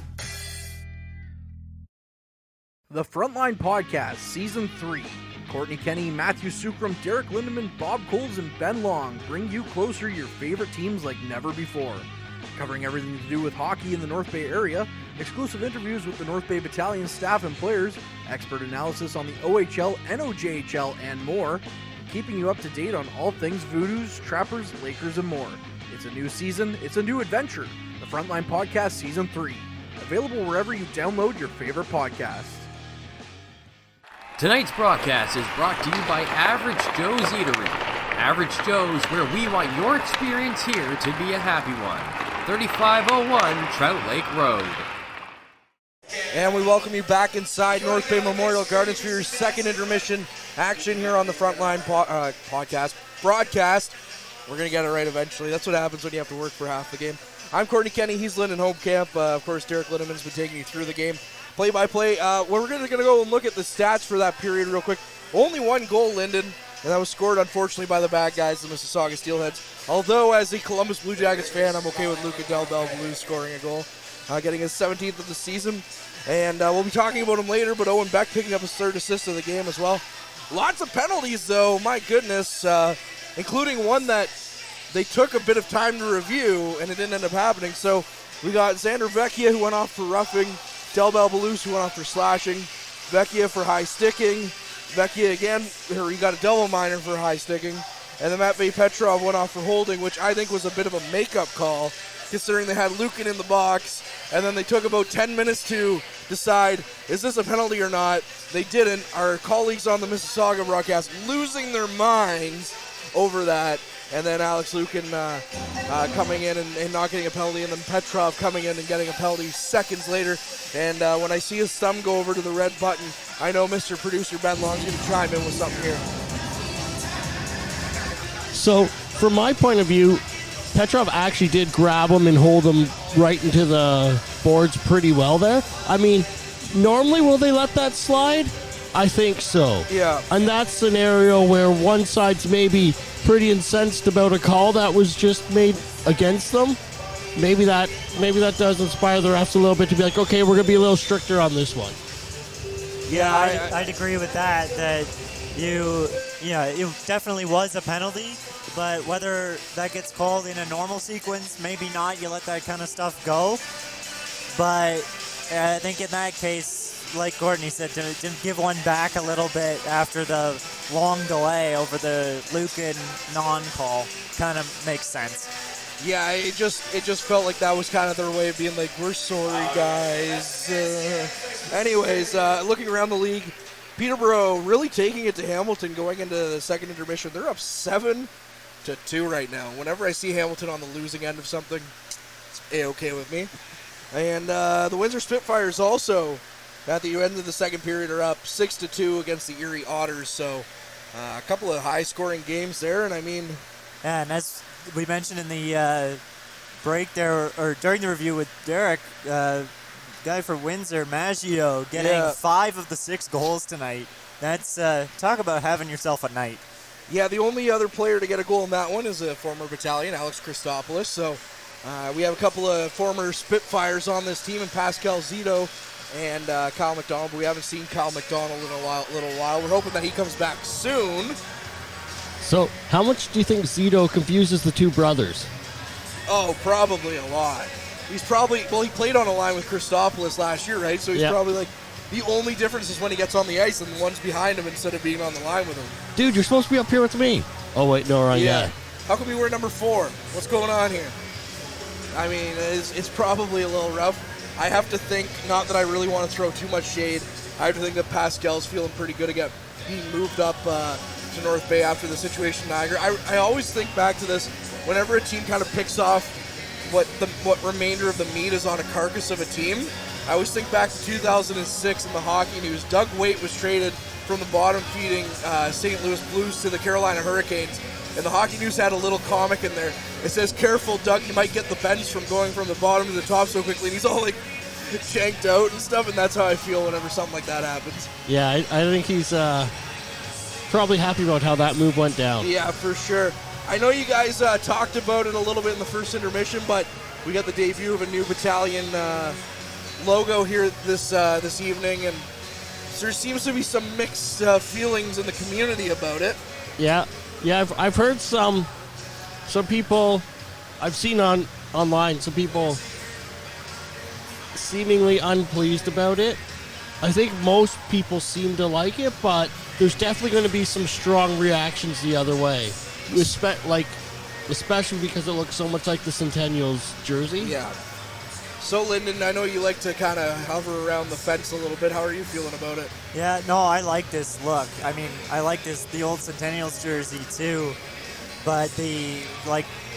The Frontline Podcast, Season 3. Courtney Kenny, Matthew Sucrum, Derek Lindemann, Bob Coles, and Ben Long bring you closer your favorite teams like never before. Covering everything to do with hockey in the North Bay area, exclusive interviews with the North Bay Battalion staff and players, expert analysis on the OHL, NOJHL, and more, keeping you up to date on all things Voodoos, Trappers, Lakers, and more. It's a new season, it's a new adventure. The Frontline Podcast Season 3. Available wherever you download your favorite podcasts.
Tonight's broadcast is brought to you by Average Joe's Eatery. Average Joe's, where we want your experience here to be a happy one. 3501 Trout Lake Road.
And we welcome you back inside North Bay Memorial Gardens for your second intermission action here on the Frontline broadcast. We're going to get it right eventually. That's what happens when you have to work for half the game. I'm Courtney Kenny. He's Lyndon Homecamp. Of course, Derek Lindemann's been taking you through the game play-by-play. We're going to go and look at the stats for that period real quick. Only one goal, Lyndon, and that was scored, unfortunately, by the bad guys, the Mississauga Steelheads. Although, as a Columbus Blue Jackets fan, I'm okay with Luca Del Bel Blue scoring a goal, getting his 17th of the season. And we'll be talking about him later, but Owen Beck picking up his 3rd assist of the game as well. Lots of penalties, though, my goodness, including one that they took a bit of time to review, and it didn't end up happening. So we got Xander Vecchia, who went off for roughing, Del Bel Belus, who went off for slashing, Vecchia for high sticking, Vecchia again, he got a double minor for high sticking, and then Matvei Petrov went off for holding, which I think was a bit of a makeup call, considering they had Lukin in the box, and then they took about 10 minutes to decide, is this a penalty or not? They didn't. Our colleagues on the Mississauga broadcast losing their minds over that. And then Alex Lukin coming in and not getting a penalty, and then Petrov coming in and getting a penalty seconds later. And when I see his thumb go over to the red button, I know Mr. Producer Ben Long's going to chime in with something here.
So, from my point of view, Petrov actually did grab him and hold him right into the boards pretty well there. I mean, normally will they let that slide? I think so.
Yeah.
And that scenario where one side's maybe pretty incensed about a call that was just made against them, maybe that does inspire the refs a little bit to be like, okay, we're going to be a little stricter on this one.
Yeah, I'd agree with that. That it definitely was a penalty, but whether that gets called in a normal sequence, maybe not. You let that kind of stuff go. But I think in that case, like Courtney said, to give one back a little bit after the long delay over the Lucan non-call kind of makes sense.
Yeah, it just felt like that was kind of their way of being like, we're sorry, guys. Anyways, looking around the league, Peterborough really taking it to Hamilton going into the second intermission. They're up 7-2 right now. Whenever I see Hamilton on the losing end of something, it's A-okay with me. And the Windsor Spitfires also, at the end of the second period, are up 6-2 against the Erie Otters. So a couple of high-scoring games there, and I mean...
Yeah, and as we mentioned in the break there, or during the review with Derek, guy for Windsor, Maggio, getting 5 of the 6 goals tonight. That's talk about having yourself a night.
Yeah, the only other player to get a goal in that one is a former Battalion, Alex Christopoulos. So we have a couple of former Spitfires on this team, and Pascal Zito and Kyle McDonald, but we haven't seen Kyle McDonald in a little while. We're hoping that he comes back soon.
So how much do you think Zito confuses the two brothers?
Oh, probably a lot. He's probably, he played on a line with Christopoulos last year, right? So he's probably like, the only difference is when he gets on the ice and the one's behind him instead of being on the line with him.
Dude, you're supposed to be up here with me. Oh, wait, no, right, yeah.
How come you wear number 4? What's going on here? I mean, it's probably a little rough. I have to think, not that I really want to throw too much shade, I have to think that Pascal's feeling pretty good again, being moved up to North Bay after the situation in Niagara. I always think back to this, whenever a team kind of picks off what remainder of the meat is on a carcass of a team, I always think back to 2006 in the hockey news. Doug Waite was traded from the bottom feeding St. Louis Blues to the Carolina Hurricanes, and the hockey news had a little comic in there. It says, "Careful, Doug, you might get the bench from going from the bottom to the top so quickly," and he's all like shanked out and stuff, and that's how I feel whenever something like that happens.
Yeah, I think he's probably happy about how that move went down.
Yeah, for sure. I know you guys talked about it a little bit in the first intermission, but we got the debut of a new Battalion logo here this evening, and there seems to be some mixed feelings in the community about it.
Yeah, I've heard some people, I've seen online some people seemingly unpleased about it. I think most people seem to like it, but there's definitely going to be some strong reactions the other way. Especially because it looks so much like the Centennials jersey.
Yeah. So, Lyndon, I know you like to kind of hover around the fence a little bit. How are you feeling about it?
Yeah, no, I like this look. I mean, I like the old Centennials jersey too, but we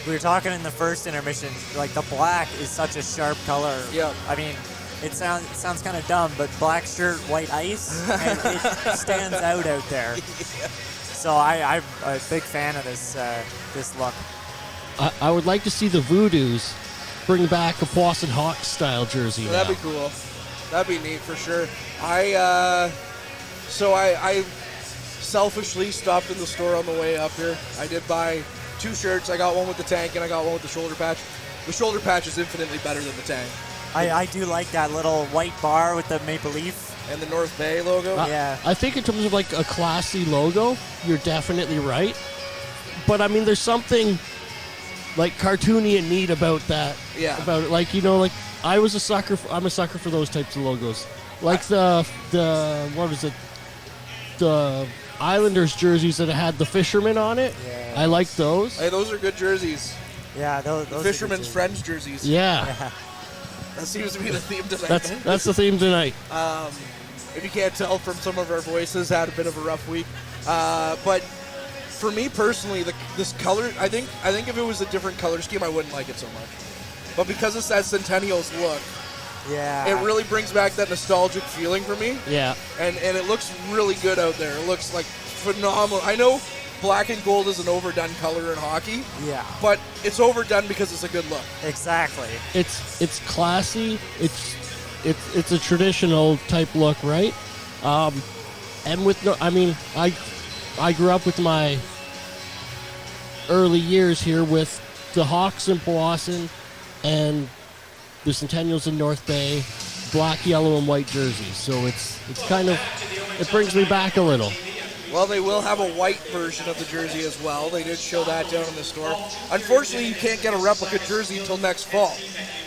were talking in the first intermission, like the black is such a sharp color.
Yeah.
I mean, it sounds kind of dumb, but black shirt, white ice, and it stands out there. Yeah. So I'm a big fan of this look.
I would like to see the Voodoos bring back a Boston Hawks style jersey.
Well, that'd be cool. That'd be neat for sure. I selfishly stopped in the store on the way up here. I did buy 2 shirts. I got one with the tank and I got one with the shoulder patch. The shoulder patch is infinitely better than the tank.
I do like that little white bar with the maple leaf.
And the North Bay logo?
Yeah.
I think in terms of like a classy logo, you're definitely right. But I mean, there's something like cartoony and neat about that.
Yeah.
About it. Like, I'm a sucker for those types of logos. Like the what was it? The Islanders jerseys that had the fisherman on it. Yeah. I like those.
Hey, those are good jerseys.
Yeah, those
Fisherman's Friends jerseys.
Yeah.
That seems to be the theme tonight.
That's the theme tonight.
If you can't tell from some of our voices, had a bit of a rough week. But for me personally, this color, I think if it was a different color scheme, I wouldn't like it so much. But because it's that Centennials look, it really brings back that nostalgic feeling for me.
Yeah.
And it looks really good out there. It looks like phenomenal. I know black and gold is an overdone color in hockey.
Yeah.
But it's overdone because it's a good look.
Exactly.
It's classy. It's a traditional type look, right? And with I grew up with my early years here with the Hawks in Powassan and the Centennials in North Bay, black, yellow, and white jerseys. So it's kind of, it brings me back a little.
Well, they will have a white version of the jersey as well. They did show that down in the store. Unfortunately, you can't get a replica jersey until next fall.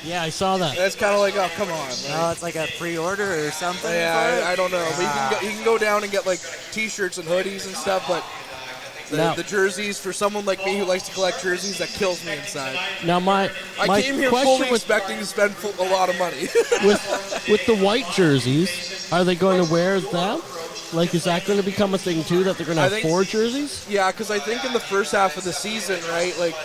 Yeah, I saw that.
That's kind of like, oh, come on.
No, it's like a pre-order or something.
Yeah, I don't know. But you can go down and get like T-shirts and hoodies and stuff, but the jerseys, for someone like me who likes to collect jerseys, that kills me inside.
Now, I
came here fully expecting to spend a lot of money.
with the white jerseys, are they going to wear them? Like, is that going to become a thing, too, that they're going to have 4 jerseys?
Yeah, because I think in the first half of the season, right, like,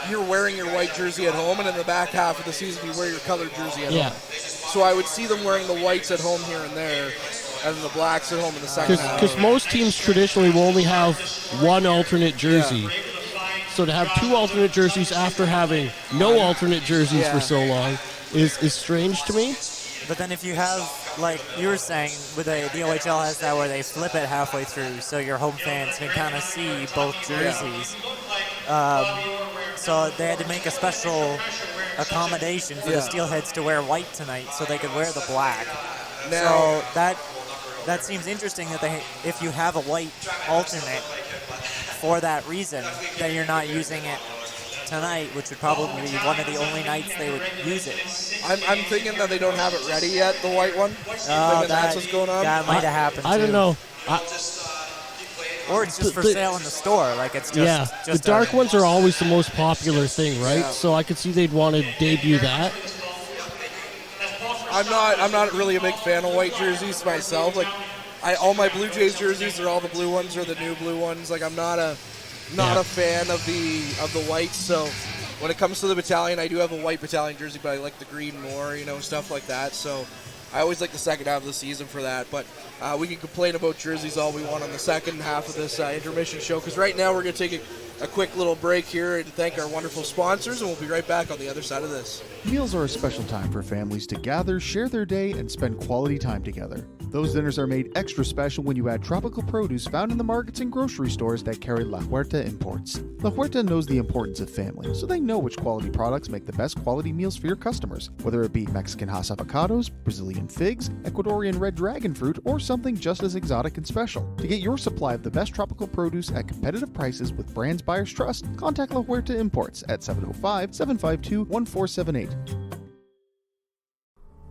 you're wearing your white jersey at home, and in the back half of the season, you wear your colored jersey at home. So I would see them wearing the whites at home here and there, and the blacks at home in the second half.
Because most teams traditionally will only have one alternate jersey. Yeah. So to have 2 alternate jerseys after having no alternate jerseys for so long is strange to me.
But then if you have, like you were saying, with the OHL has that where they flip it halfway through, so your home fans can kind of see both jerseys. So they had to make a special accommodation for the Steelheads to wear white tonight, so they could wear the black. So that seems interesting that if you have a white alternate for that reason, that you're not using it tonight, which would probably be one of the only nights they would use it.
I'm thinking that they don't have it ready yet, the white one. That's what's going on.
That might have happened.
I don't know.
Or it's just for sale in the store. Like it's just
the dark ones are always the most popular thing, right? Yeah. So I could see they'd want to debut that.
I'm not really a big fan of white jerseys myself. Like all my Blue Jays jerseys are all the blue ones or the new blue ones. Like I'm not a fan of the whites. So when it comes to the Battalion, I do have a white Battalion jersey, but I like the green more, stuff like that. So I always like the second half of the season for that. But we can complain about jerseys all we want on the second half of this intermission show, because right now we're going to take a quick little break here and thank our wonderful sponsors, and we'll be right back on the other side of this.
Meals are a special time for families to gather, share their day, and spend quality time together. Those dinners are made extra special when you add tropical produce found in the markets and grocery stores that carry La Huerta imports. La Huerta knows the importance of family, so they know which quality products make the best quality meals for your customers, whether it be Mexican Hass avocados, Brazilian figs, Ecuadorian red dragon fruit, or something just as exotic and special. To get your supply of the best tropical produce at competitive prices with brands buyers trust, contact La Huerta Imports at 705-752-1478.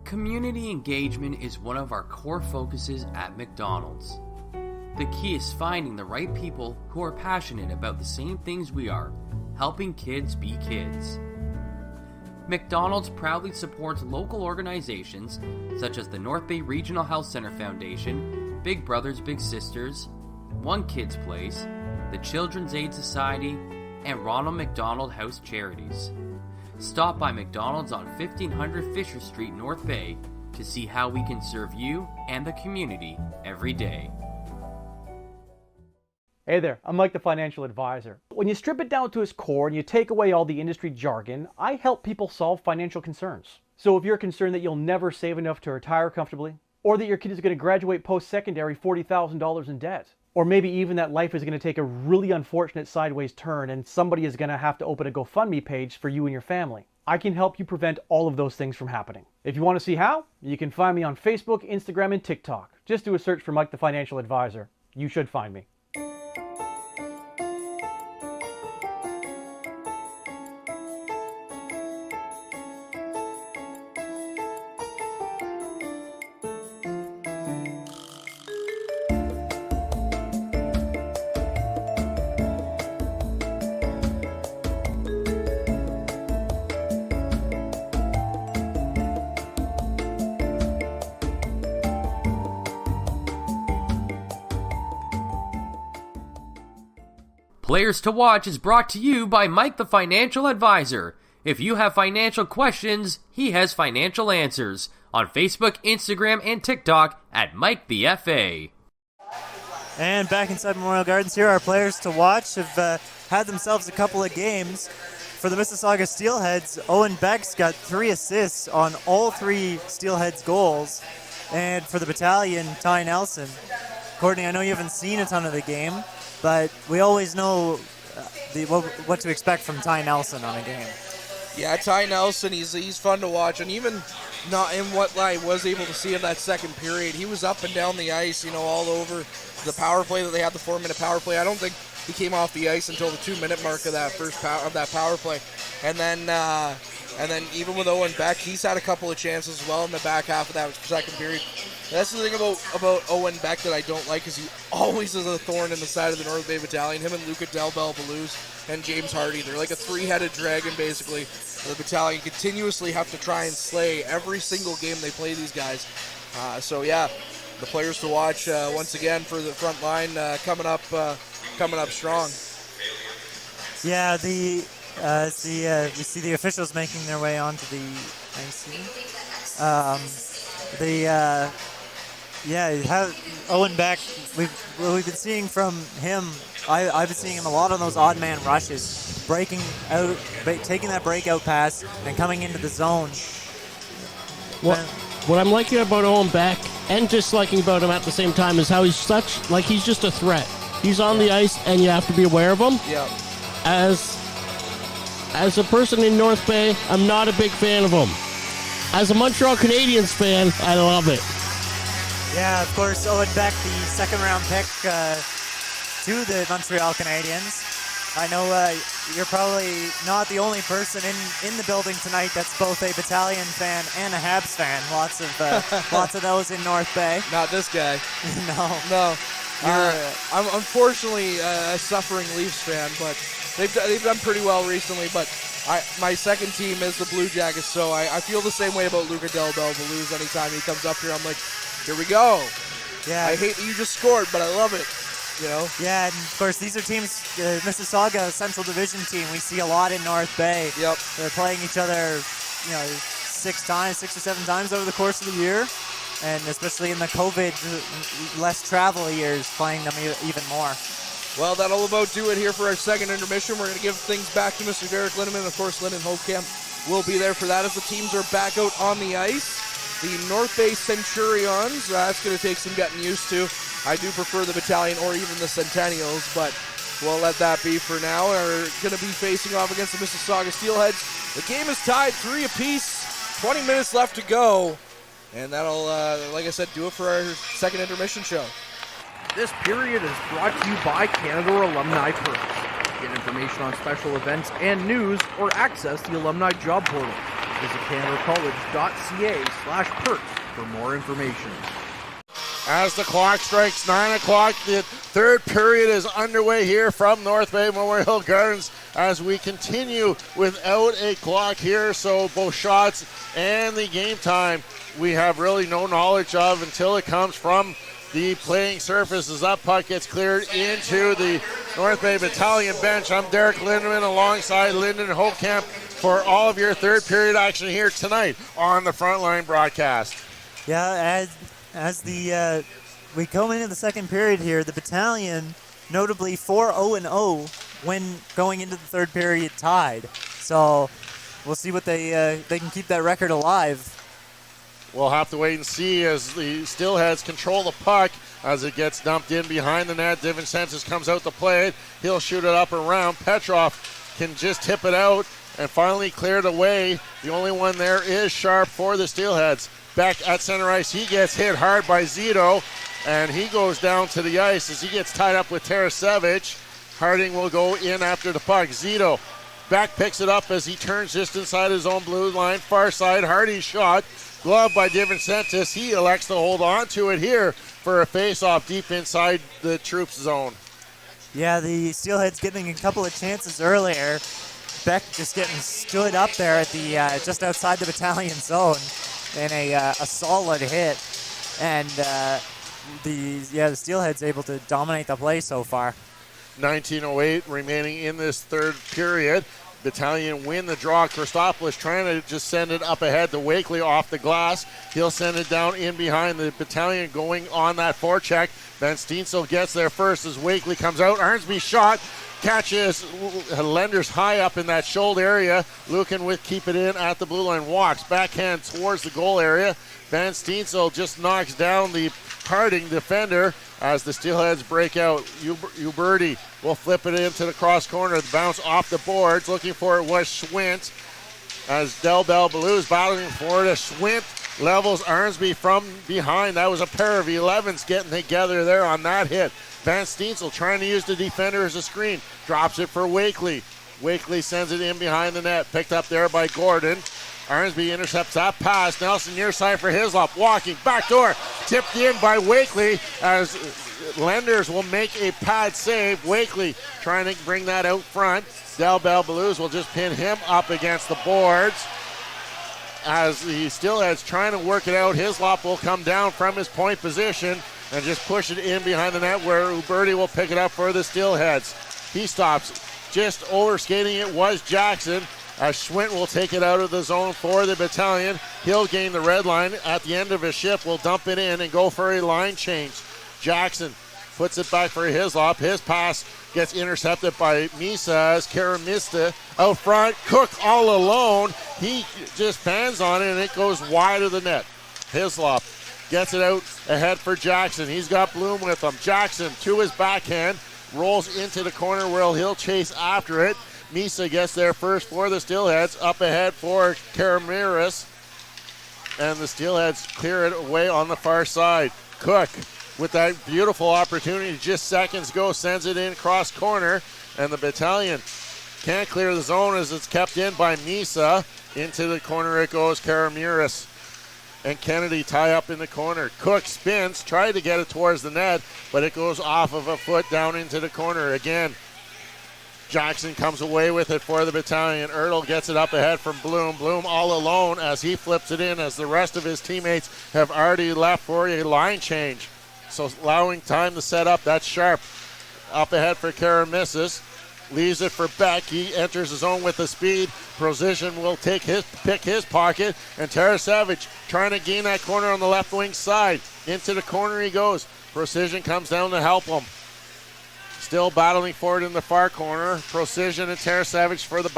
Community engagement is one of our core focuses at McDonald's. The key is finding the right people who are passionate about the same things we are, helping kids be kids. McDonald's proudly supports local organizations such as the North Bay Regional Health Center Foundation, Big Brothers Big Sisters, One Kids Place, the Children's Aid Society, and Ronald McDonald House Charities. Stop by McDonald's on 1500 Fisher Street, North Bay, to see how we can serve you and the community every day.
Hey there, I'm Mike the Financial Advisor. When you strip it down to its core and you take away all the industry jargon, I help people solve financial concerns. So if you're concerned that you'll never save enough to retire comfortably, or that your kid is going to graduate post-secondary $40,000 in debt, or maybe even that life is going to take a really unfortunate sideways turn and somebody is going to have to open a GoFundMe page for you and your family, I can help you prevent all of those things from happening. If you want to see how, you can find me on Facebook, Instagram, and TikTok. Just do a search for Mike the Financial Advisor. You should find me.
Players to Watch is brought to you by Mike the Financial Advisor. If you have financial questions, he has financial answers. On Facebook, Instagram, and TikTok at Mike the FA.
And back inside Memorial Gardens here, our players to watch have had themselves a couple of games. For the Mississauga Steelheads, Owen Beck's got 3 assists on all 3 Steelheads goals. And for the Battalion, Ty Nelson. Courtney, I know you haven't seen a ton of the game, but we always know what to expect from Ty Nelson on a game.
Yeah, Ty Nelson, he's fun to watch, and even not in what I was able to see in that second period, he was up and down the ice, all over the power play that they had, the 4-minute power play. I don't think he came off the ice until the 2-minute mark of that power play, and then even with Owen Beck, he's had a couple of chances as well in the back half of that second period. That's the thing about Owen Beck that I don't like, is he always is a thorn in the side of the North Bay Battalion. Him and Luca Del Belbaluz and James Hardy, they're like a 3-headed dragon, basically. The Battalion continuously have to try and slay every single game they play these guys. So yeah, the players to watch once again for the front line coming up strong.
Yeah, we see the officials making their way onto the ice. Owen Beck, we've been seeing from him. I've been seeing him a lot on those odd man rushes, breaking out, taking that breakout pass and coming into the zone.
What I'm liking about Owen Beck and disliking about him at the same time is how he's just a threat. He's on the ice and you have to be aware of him.
Yeah.
As a person in North Bay, I'm not a big fan of him. As a Montreal Canadiens fan, I love it.
Yeah, of course, Owen Beck, the second-round pick to the Montreal Canadiens. I know you're probably not the only person in the building tonight that's both a Battalion fan and a Habs fan. Lots of those in North Bay.
Not this guy.
No.
I'm unfortunately a suffering Leafs fan, but they've done pretty well recently. But my second team is the Blue Jackets, so I feel the same way about Luca Del Belbaluz. Anytime he comes up here, I'm like, here we go.
Yeah.
I hate that you just scored, but I love it.
Yeah, and of course these are teams, Mississauga Central Division team. We see a lot in North Bay.
Yep.
They're playing each other, 6 or 7 times over the course of the year, and especially in the COVID less travel years, playing them even more.
Well, that'll about do it here for our second intermission. We're going to give things back to Mr. Derek Lindeman. Of course, Lyndon Hopecamp will be there for that as the teams are back out on the ice. The North Bay Centurions, that's going to take some getting used to. I do prefer the Battalion or even the Centennials, but we'll let that be for now. We're going to be facing off against the Mississauga Steelheads. The game is tied 3 apiece, 20 minutes left to go, and that'll, like I said, do it for our second intermission show.
This period is brought to you by Canada Alumni Perks. Get information on special events and news or access the Alumni Job Portal. Visit canadacollege.ca/perks for more information.
As the clock strikes 9 o'clock, the third period is underway here from North Bay Memorial Gardens as we continue without a clock here. So both shots and the game time we have really no knowledge of until it comes from the playing surface as that puck gets cleared into the North Bay Battalion bench. I'm Derek Lindeman alongside Lyndon Hopecamp for all of your third period action here tonight on the Frontline broadcast.
Yeah, as we come into the second period here, the Battalion notably 4-0-0 when going into the third period tied. So we'll see what they can keep that record alive.
We'll have to wait and see as the Steelheads control the puck as it gets dumped in behind the net. DiVincentis comes out to play it. He'll shoot it up around. Petrov can just tip it out and finally clear it away. The only one there is Sharp for the Steelheads. Back at center ice, he gets hit hard by Zito, and he goes down to the ice as he gets tied up with Tarasevic. Harding will go in after the puck. Zito back picks it up as he turns just inside his own blue line. Far side, Hardy's shot. Glove by DiVincentis. He elects to hold on to it here for a face-off deep inside the troops zone.
Yeah, the Steelheads getting a couple of chances earlier. Beck just getting stood up there at the just outside the Battalion zone in a solid hit. And the Steelheads able to dominate the play so far.
19:08 remaining in this third period. Battalion win the draw. Christopoulos trying to just send it up ahead to Wakely off the glass. He'll send it down in behind the Battalion going on that forecheck. Van Steensel gets there first as Wakely comes out. Arnsby shot. Catches Lenders high up in that shoulder area. Lucan with keep it in at the blue line. Walks backhand towards the goal area. Van Steensel just knocks down the Harding defender as the Steelheads break out. Uberti will flip it into the cross corner. The bounce off the boards. Looking for it was Schwint as Del Bell Blues battling for it. Schwint levels Arnsby from behind. That was a pair of 11s getting together there on that hit. Van Steensel trying to use the defender as a screen. Drops it for Wakely. Wakely sends it in behind the net. Picked up there by Gordon. Arnsby intercepts that pass. Nelson near side for Hislop. Walking backdoor. Tipped in by Wakely as Lenders will make a pad save. Wakely trying to bring that out front. Del Bell Blues will just pin him up against the boards. As the Steelheads trying to work it out, Hislop will come down from his point position and just push it in behind the net where Uberti will pick it up for the Steelheads. He stops. Just overskating it was Jackson as Schwint will take it out of the zone for the Battalion. He'll gain the red line. At the end of his shift, will dump it in and go for a line change. Jackson puts it back for Hislop. His pass gets intercepted by Misa as Karamista out front. Cook all alone. He just fans on it and it goes wide of the net. Hislop gets it out ahead for Jackson. He's got Bloom with him. Jackson to his backhand. Rolls into the corner where he'll chase after it. Misa gets there first for the Steelheads. Up ahead for Karamiris. And the Steelheads clear it away on the far side. Cook with that beautiful opportunity just seconds ago sends it in cross corner. And the Battalion can't clear the zone as it's kept in by Misa. Into the corner it goes. Karamiris and Kennedy tie up in the corner. Cook spins, tried to get it towards the net, but it goes off of a foot down into the corner again. Jackson comes away with it for the Battalion. Ertl gets it up ahead from Bloom. Bloom all alone as he flips it in as the rest of his teammates have already left for a line change. So allowing time to set up. That's Sharp. Up ahead for Karamissis. Leaves it for Beck. He enters his own with the speed. Procision will pick his pocket. And Tarasevich trying to gain that corner on the left wing side. Into the corner he goes. Procision comes down to help him. Still battling for it in the far corner. Procision and Tarasevich for the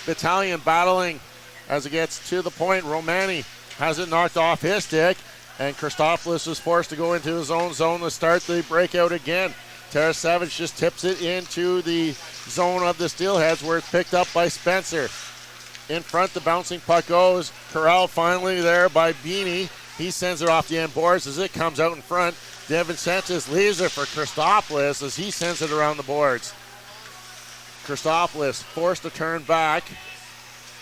Battalion battling as it gets to the point. Romani has it knocked off his stick. And Christopoulos is forced to go into his own zone to start the breakout again. Tarasevich just tips it into the zone of the Steelheads where it's picked up by Spencer. In front, the bouncing puck goes. Corral finally there by Beanie. He sends it off the end boards as it comes out in front. Devin Sanchez leaves it for Christopoulos as he sends it around the boards. Christopoulos forced to turn back.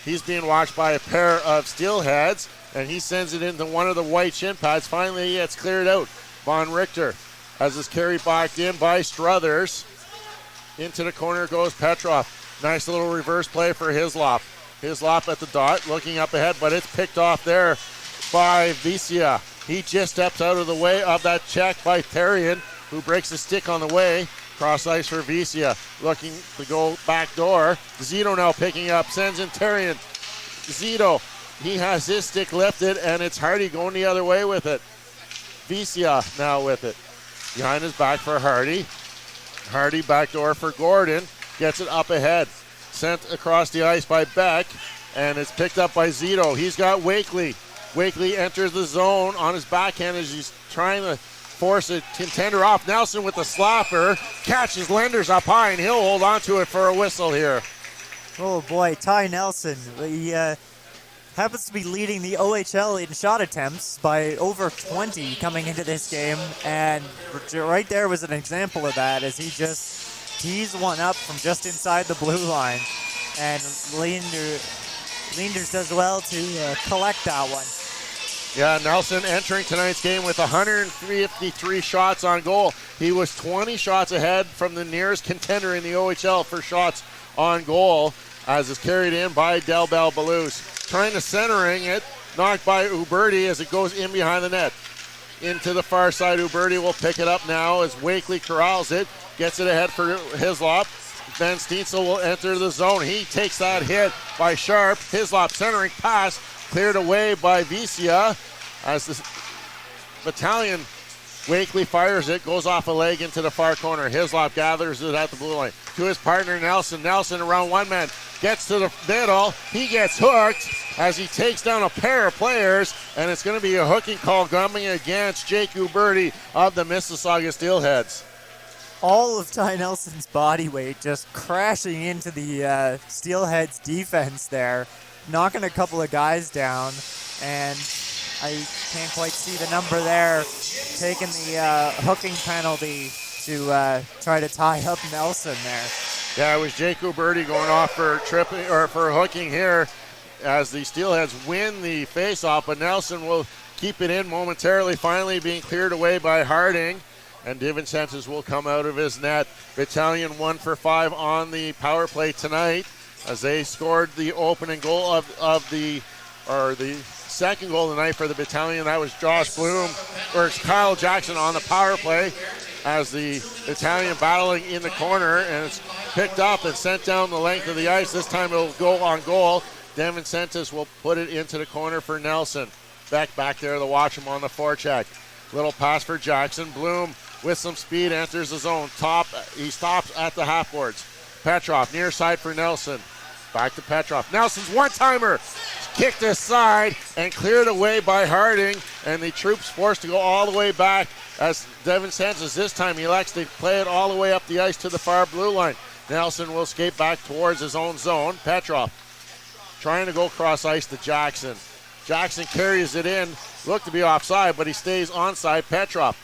He's being watched by a pair of Steelheads, and he sends it into one of the white shin pads. Finally, he gets cleared out. Von Richter has his carry backed in by Struthers. Into the corner goes Petrov. Nice little reverse play for Hislop. Hislop at the dot, looking up ahead, but it's picked off there by Vicia. He just steps out of the way of that check by Therian, who breaks the stick on the way. Cross ice for Vicia, looking to go back door. Zito now picking up, sends in Therian. Zito, he has his stick lifted, and it's Hardy going the other way with it. Vicia now with it. Behind his back for Hardy. Hardy backdoor for Gordon. Gets it up ahead. Sent across the ice by Beck, and it's picked up by Zito. He's got Wakely. Wakely enters the zone on his backhand as he's trying to force a contender off. Nelson with the slapper. Catches Lenders up high, and he'll hold on to it for a whistle here.
Oh boy, Ty Nelson. He happens to be leading the OHL in shot attempts by over 20 coming into this game. And right there was an example of that as he just tees one up from just inside the blue line. And Leanders does well to collect that one.
Yeah, Nelson entering tonight's game with 153 shots on goal. He was 20 shots ahead from the nearest contender in the OHL for shots on goal as is carried in by Del Bell Blues. Trying to centering it, knocked by Uberti as it goes in behind the net. Into the far side, Uberti will pick it up now as Wakely corrals it, gets it ahead for Hislop. Ben Steensel will enter the zone. He takes that hit by Sharp. Hislop centering pass cleared away by Vicia as the Battalion. Wakely fires it, goes off a leg into the far corner. Hislop gathers it at the blue line. To his partner, Nelson. Nelson around one man. Gets to the middle. He gets hooked as he takes down a pair of players, and it's going to be a hooking call coming against Jake Uberti of the Mississauga Steelheads.
All of Ty Nelson's body weight just crashing into the Steelheads defense there, knocking a couple of guys down, and I can't quite see the number there, taking the hooking penalty to try to tie up Nelson there.
Yeah, it was Jake Uberti going off for tripping or for hooking here as the Steelheads win the faceoff, but Nelson will keep it in momentarily, finally being cleared away by Harding, and DeVincentis will come out of his net. Battalion 1 for 5 on the power play tonight as they scored the opening goal of the second goal of the night for the Battalion. That was Josh Bloom, or it's Kyle Jackson on the power play as the Battalion battling in the corner, and it's picked up and sent down the length of the ice. This time it'll go on goal. DeVincentis will put it into the corner for Nelson. Beck back there to watch him on the forecheck. Little pass for Jackson. Bloom with some speed enters the zone. He stops at the half boards. Petrov near side for Nelson. Back to Petrov. Nelson's one-timer. Kicked aside and cleared away by Harding, and the troops forced to go all the way back as DeVincentis this time elects to play it all the way up the ice to the far blue line. Nelson will skate back towards his own zone. Petrov trying to go cross ice to Jackson. Jackson carries it in. Looked to be offside, but he stays onside. Petrov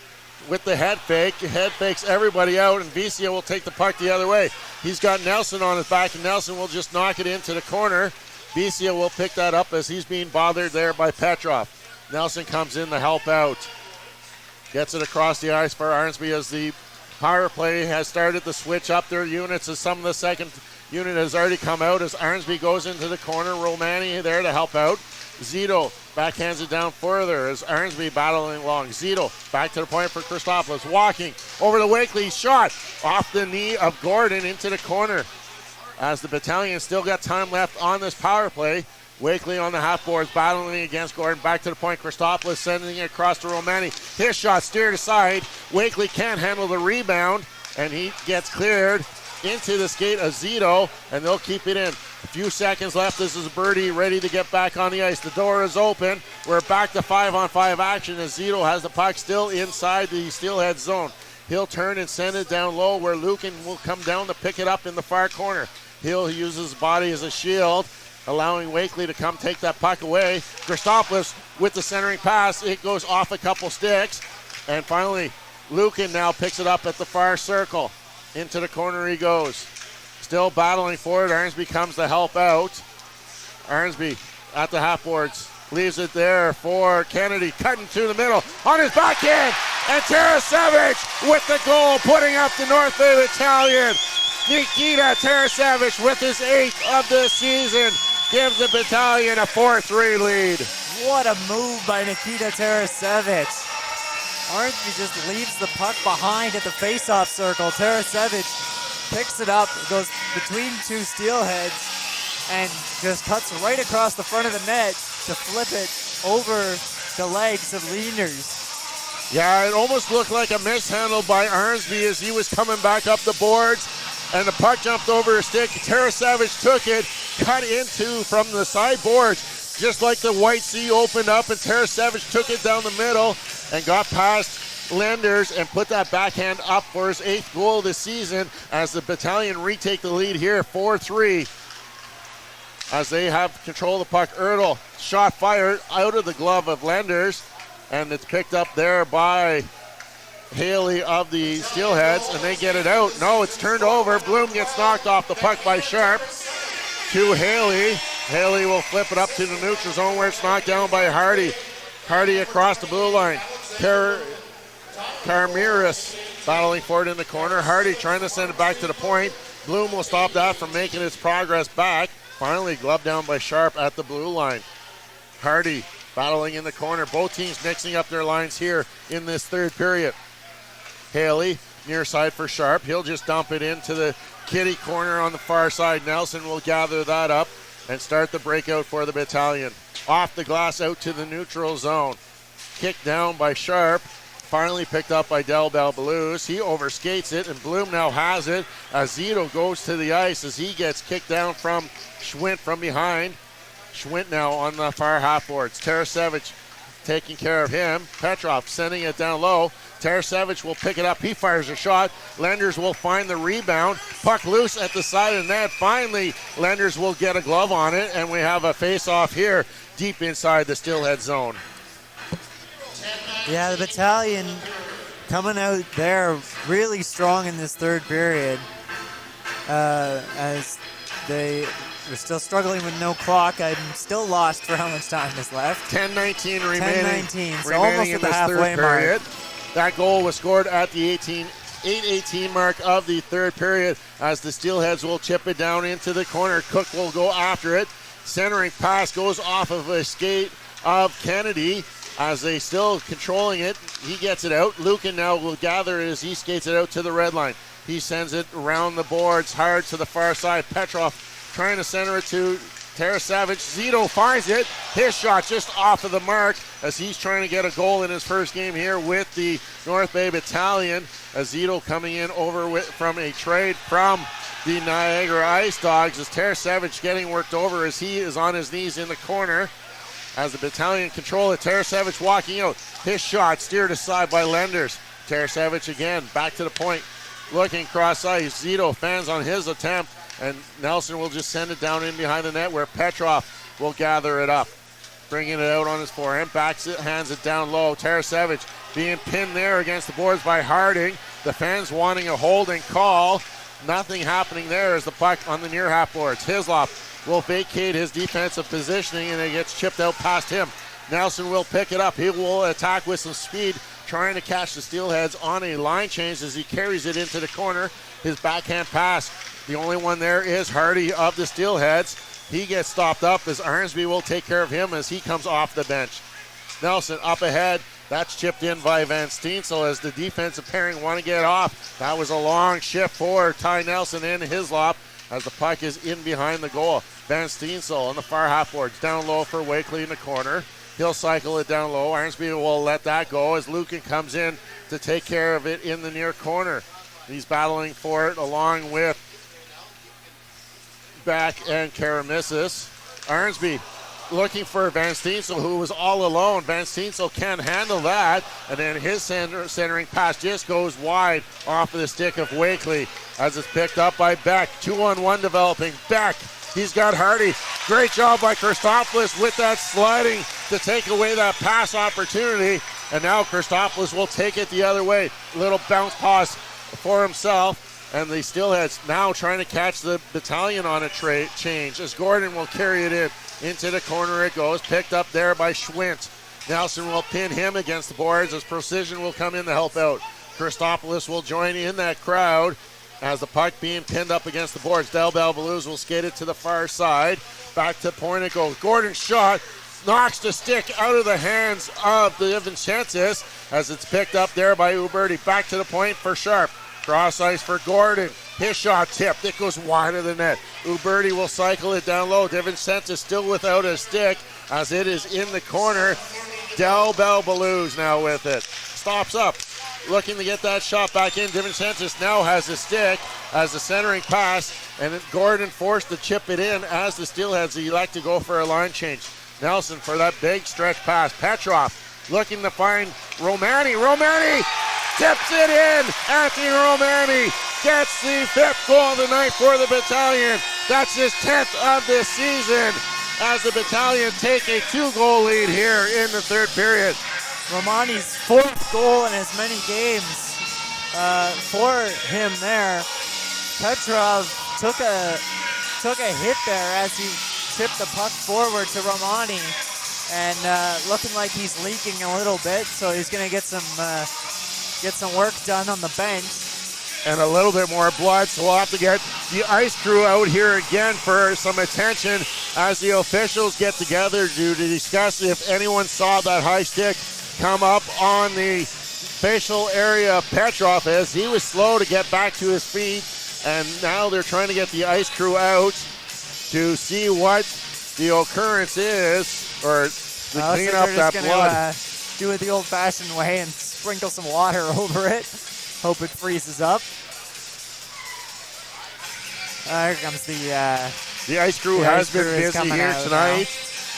with the head fake. Head fakes everybody out, and Vicia will take the puck the other way. He's got Nelson on his back, and Nelson will just knock it into the corner. Vicia will pick that up as he's being bothered there by Petrov. Nelson comes in to help out. Gets it across the ice for Arnsby as the power play has started to switch up their units as some of the second unit has already come out as Arnsby goes into the corner. Romani there to help out. Zito backhands it down further as Arnsby battling along. Zito back to the point for Christopoulos. Walking over to Wakely. Shot off the knee of Gordon into the corner. As the Battalion still got time left on this power play. Wakely on the half boards battling against Gordon. Back to the point. Christopoulos sending it across to Romani. His shot steered aside. Wakely can't handle the rebound, and he gets cleared into the skate of Zito, and they'll keep it in. A few seconds left. This is Birdie ready to get back on the ice. The door is open. We're back to 5-on-5 action as Zito has the puck still inside the Steelhead zone. He'll turn and send it down low where Lucan will come down to pick it up in the far corner. He'll use his body as a shield, allowing Wakely to come take that puck away. Christopoulos with the centering pass. It goes off a couple sticks. And finally, Lucan now picks it up at the far circle. Into the corner he goes. Still battling for it. Arnsby comes to help out. Arnsby at the half boards. Leaves it there for Kennedy. Cutting to the middle. On his backhand. And Tarasevich with the goal. Putting up the North Bay Battalion. Nikita Tarasevich with his 8th of the season gives the Battalion a 4-3 lead.
What a move by Nikita Tarasevich. Arnsby just leaves the puck behind at the face-off circle. Tarasevich picks it up, goes between two Steelheads, and just cuts right across the front of the net to flip it over the legs of Leaners.
Yeah, it almost looked like a mishandle by Arnsby as he was coming back up the boards, and the puck jumped over his stick. Tarasevich took it, cut into from the side boards, just like the White Sea opened up, and Tarasevich took it down the middle and got past Lenders and put that backhand up for his 8th goal this season as the Battalion retake the lead here, 4-3. As they have control of the puck. Ertl, shot fired out of the glove of Lenders, and it's picked up there by Haley of the Steelheads, and they get it out. No, it's turned over. Bloom gets knocked off the puck by Sharp to Haley. Haley will flip it up to the neutral zone where it's knocked down by Hardy. Hardy across the blue line. Carmiris battling for it in the corner. Hardy trying to send it back to the point. Bloom will stop that from making its progress back. Finally gloved down by Sharp at the blue line. Hardy battling in the corner. Both teams mixing up their lines here in this third period. Haley near side for Sharp. He'll just dump it into the kitty corner on the far side. Nelson will gather that up and start the breakout for the Battalion. Off the glass out to the neutral zone. Kicked down by Sharp. Finally picked up by Del Belbaluz. He overskates it, and Bloom now has it as Zito goes to the ice as he gets kicked down from Schwint from behind. Schwint now on the far half boards. Tarasevic taking care of him. Petrov sending it down low. Tarasevic will pick it up. He fires a shot. Lenders will find the rebound. Puck loose at the side of the net. Finally, Lenders will get a glove on it, and we have a face-off here deep inside the Steelhead zone.
Yeah, the Battalion coming out there really strong in this third period as they were still struggling with no clock. I'm still lost for how much time is left.
10:19 remaining.
10:19, so almost
in
at the
this
halfway
third period.
mark.
That goal was scored at the 8:18 mark of the third period as the Steelheads will chip it down into the corner. Cook will go after it. Centering pass goes off of a skate of Kennedy. As they still controlling it, he gets it out. Lucan now will gather as he skates it out to the red line. He sends it around the boards, hard to the far side. Petrov trying to center it to Tarasevic. Zito finds it. His shot just off of the mark as he's trying to get a goal in his first game here with the North Bay Battalion. As Zito coming in over from a trade from the Niagara Ice Dogs as Tarasevic getting worked over as he is on his knees in the corner. As the Battalion control it, Tarasevic walking out. His shot steered aside by Lenders. Tarasevic again, back to the point. Looking cross ice. Zito fans on his attempt, and Nelson will just send it down in behind the net where Petrov will gather it up. Bringing it out on his forehand, backs it, hands it down low. Tarasevic being pinned there against the boards by Harding. The fans wanting a holding call. Nothing happening there as the puck on the near half boards. Hislop will vacate his defensive positioning, and it gets chipped out past him. Nelson will pick it up. He will attack with some speed, trying to catch the Steelheads on a line change as he carries it into the corner. His backhand pass. The only one there is Hardy of the Steelheads. He gets stopped up as Arnsby will take care of him as he comes off the bench. Nelson up ahead. That's chipped in by Van Steensel as the defensive pairing want to get off. That was a long shift for Ty Nelson and Hislop as the puck is in behind the goal. Van Steensel on the far half boards, down low for Wakely in the corner. He'll cycle it down low. Arnsby will let that go as Lucan comes in to take care of it in the near corner. He's battling for it along with Beck and Karamissis. Arnsby looking for Van Steensel, who was all alone. Van Steensel can handle that, and then his centering pass just goes wide off of the stick of Wakely as it's picked up by Beck. 2-on-1 developing. Beck, he's got Hardy. Great job by Christopoulos with that sliding to take away that pass opportunity, and now Christopoulos will take it the other way. Little bounce pass for himself, and the Steelheads now trying to catch the Battalion on a change as Gordon will carry it in. Into the corner it goes, picked up there by Schwint. Nelson will pin him against the boards as Precision will come in to help out. Christopoulos will join in that crowd as the puck being pinned up against the boards. Del Belbaluz will skate it to the far side. Back to point it goes. Gordon's shot knocks the stick out of the hands of the Vincentis as it's picked up there by Uberti. Back to the point for Sharp. Cross ice for Gordon. His shot tipped. It goes wide of the net. Uberti will cycle it down low. DeVincentis still without a stick as it is in the corner. Del Belbaluz now with it. Stops up. Looking to get that shot back in. DeVincentis now has a stick as the centering pass. And Gordon forced to chip it in as the Steelheads elect to go for a line change. Nelson for that big stretch pass. Petrov looking to find Romani. Romani tips it in. Anthony Romani gets the 5th goal of the night for the Battalion. That's his 10th of this season as the Battalion take a 2-goal lead here in the third period.
Romani's 4th goal in as many games for him there. Petrov took a hit there as he tipped the puck forward to Romani, and looking like he's leaking a little bit, so he's going to get some work done on the bench.
And a little bit more blood, so we'll have to get the ice crew out here again for some attention as the officials get together to discuss if anyone saw that high stick come up on the facial area of Petrov as he was slow to get back to his feet. And now they're trying to get the ice crew out to see what the occurrence is, or to clean up that blood.
Do it the old-fashioned way and sprinkle some water over it. Hope it freezes up. Here comes
the ice crew has been busy here tonight,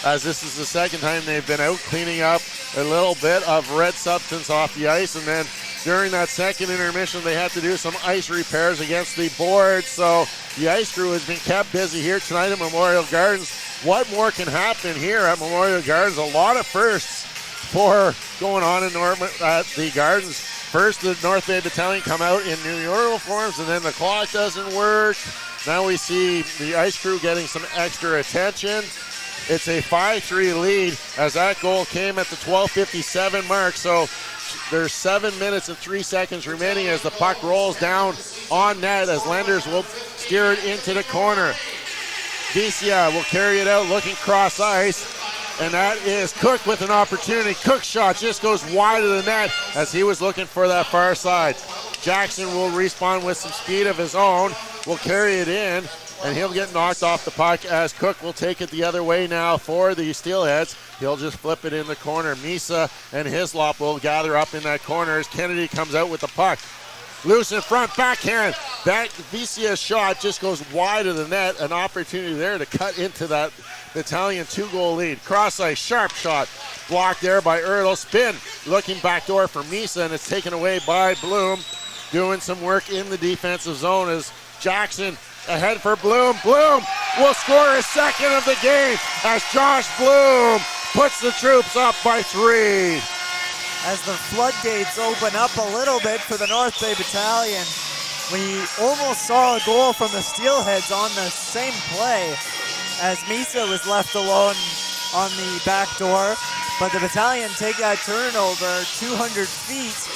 as this is the second time they've been out cleaning up a little bit of red substance off the ice. And then during that second intermission, they had to do some ice repairs against the board. So the ice crew has been kept busy here tonight at Memorial Gardens. What more can happen here at Memorial Gardens? A lot of firsts for going on at the Gardens. First, the North Bay Battalion come out in new uniforms, and then the clock doesn't work. Now we see the ice crew getting some extra attention. It's a 5-3 lead as that goal came at the 12:57 mark. So there's 7 minutes and 3 seconds remaining as the puck rolls down on net as Lenders will steer it into the corner. Vicia will carry it out looking cross ice. And that is Cook with an opportunity. Cook's shot just goes wide of the net as he was looking for that far side. Jackson will respawn with some speed of his own, will carry it in, and he'll get knocked off the puck as Cook will take it the other way now for the Steelheads. He'll just flip it in the corner. Misa and Hislop will gather up in that corner as Kennedy comes out with the puck. Loose in front, backhand. That Vicia's shot just goes wide of the net. An opportunity there to cut into that Battalion 2-goal lead. Cross ice, sharp shot. Blocked there by Ertl. Spin, looking backdoor for Misa, and it's taken away by Bloom. Doing some work in the defensive zone as Jackson ahead for Bloom. Bloom will score his second of the game as Josh Bloom puts the troops up by 3.
As the floodgates open up a little bit for the North Bay Battalion, we almost saw a goal from the Steelheads on the same play as Misa was left alone on the back door. But the Battalion take that turnover 200 feet,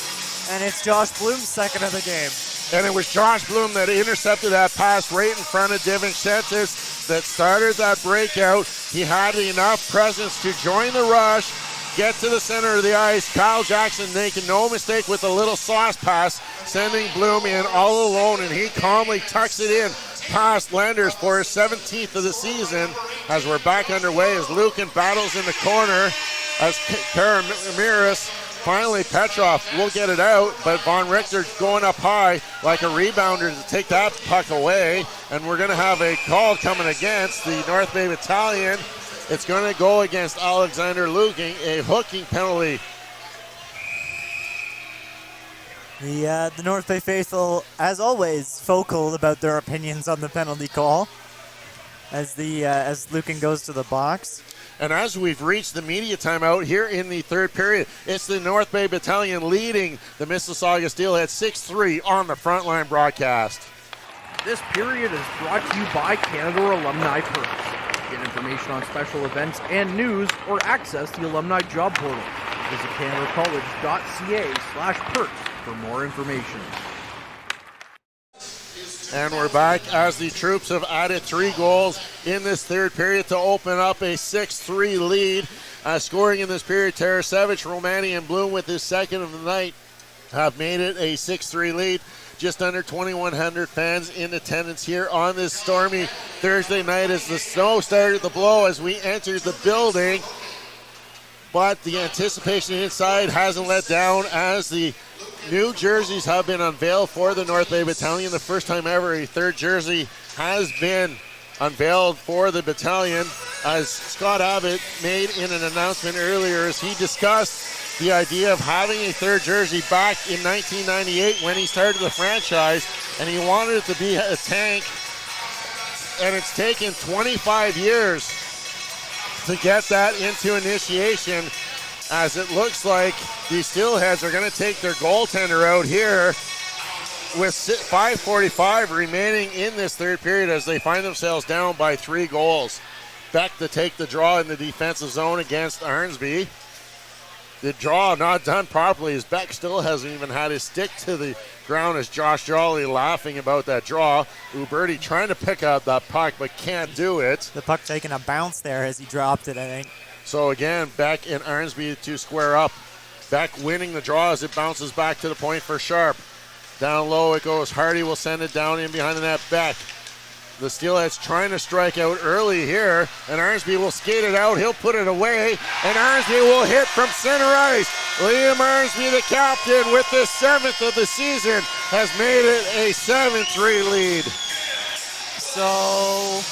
and it's Josh Bloom's second of the game.
And it was Josh Bloom that intercepted that pass right in front of Divin Sentis that started that breakout. He had enough presence to join the rush, get to the center of the ice. Kyle Jackson making no mistake with a little sauce pass, sending Bloom in all alone, and he calmly tucks it in past Landers for his 17th of the season. As we're back underway as Lucan battles in the corner as Ramirez. Finally, Petrov will get it out, but Von Richter going up high like a rebounder to take that puck away. And we're going to have a call coming against the North Bay Battalion. It's going to go against Alexander Luking, a hooking penalty.
The North Bay faithful, as always, vocal about their opinions on the penalty call as Lucan goes to the box.
And as we've reached the media timeout here in the third period, it's the North Bay Battalion leading the Mississauga Steelheads 6-3 on the Frontline broadcast.
This period is brought to you by Canada Alumni Perks. Get information on special events and news or access the alumni job portal. Visit canadacollege.ca/perks for more information.
And we're back as the troops have added 3 goals in this third period to open up a 6-3 lead. Scoring in this period, Tarasevic, Romani, and Bloom with his second of the night have made it a 6-3 lead. Just under 2,100 fans in attendance here on this stormy Thursday night as the snow started to blow as we entered the building. But the anticipation inside hasn't let down as the new jerseys have been unveiled for the North Bay Battalion. The first time ever a third jersey has been unveiled for the battalion, as Scott Abbott made in an announcement earlier as he discussed the idea of having a third jersey back in 1998 when he started the franchise, and he wanted it to be a tank, and it's taken 25 years to get that into initiation, as it looks like the Steelheads are going to take their goaltender out here with 5:45 remaining in this third period as they find themselves down by 3 goals. Beck to take the draw in the defensive zone against Arnsby. The draw not done properly as Beck still hasn't even had his stick to the ground as Josh Jolly laughing about that draw. Uberti trying to pick out that puck but can't do it.
The puck taking a bounce there as he dropped it, I think.
So again, Beck and Arnsby to square up Beck winning the draw as it bounces back to the point for Sharp. Down low it goes. Hardy will send it down in behind the net. Beck. The Steelheads trying to strike out early here, and Arnsby will skate it out. He'll put it away, and Arnsby will hit from center ice. Liam Arnsby, the captain, with the 7th of the season, has made it a 7-3 lead.
So,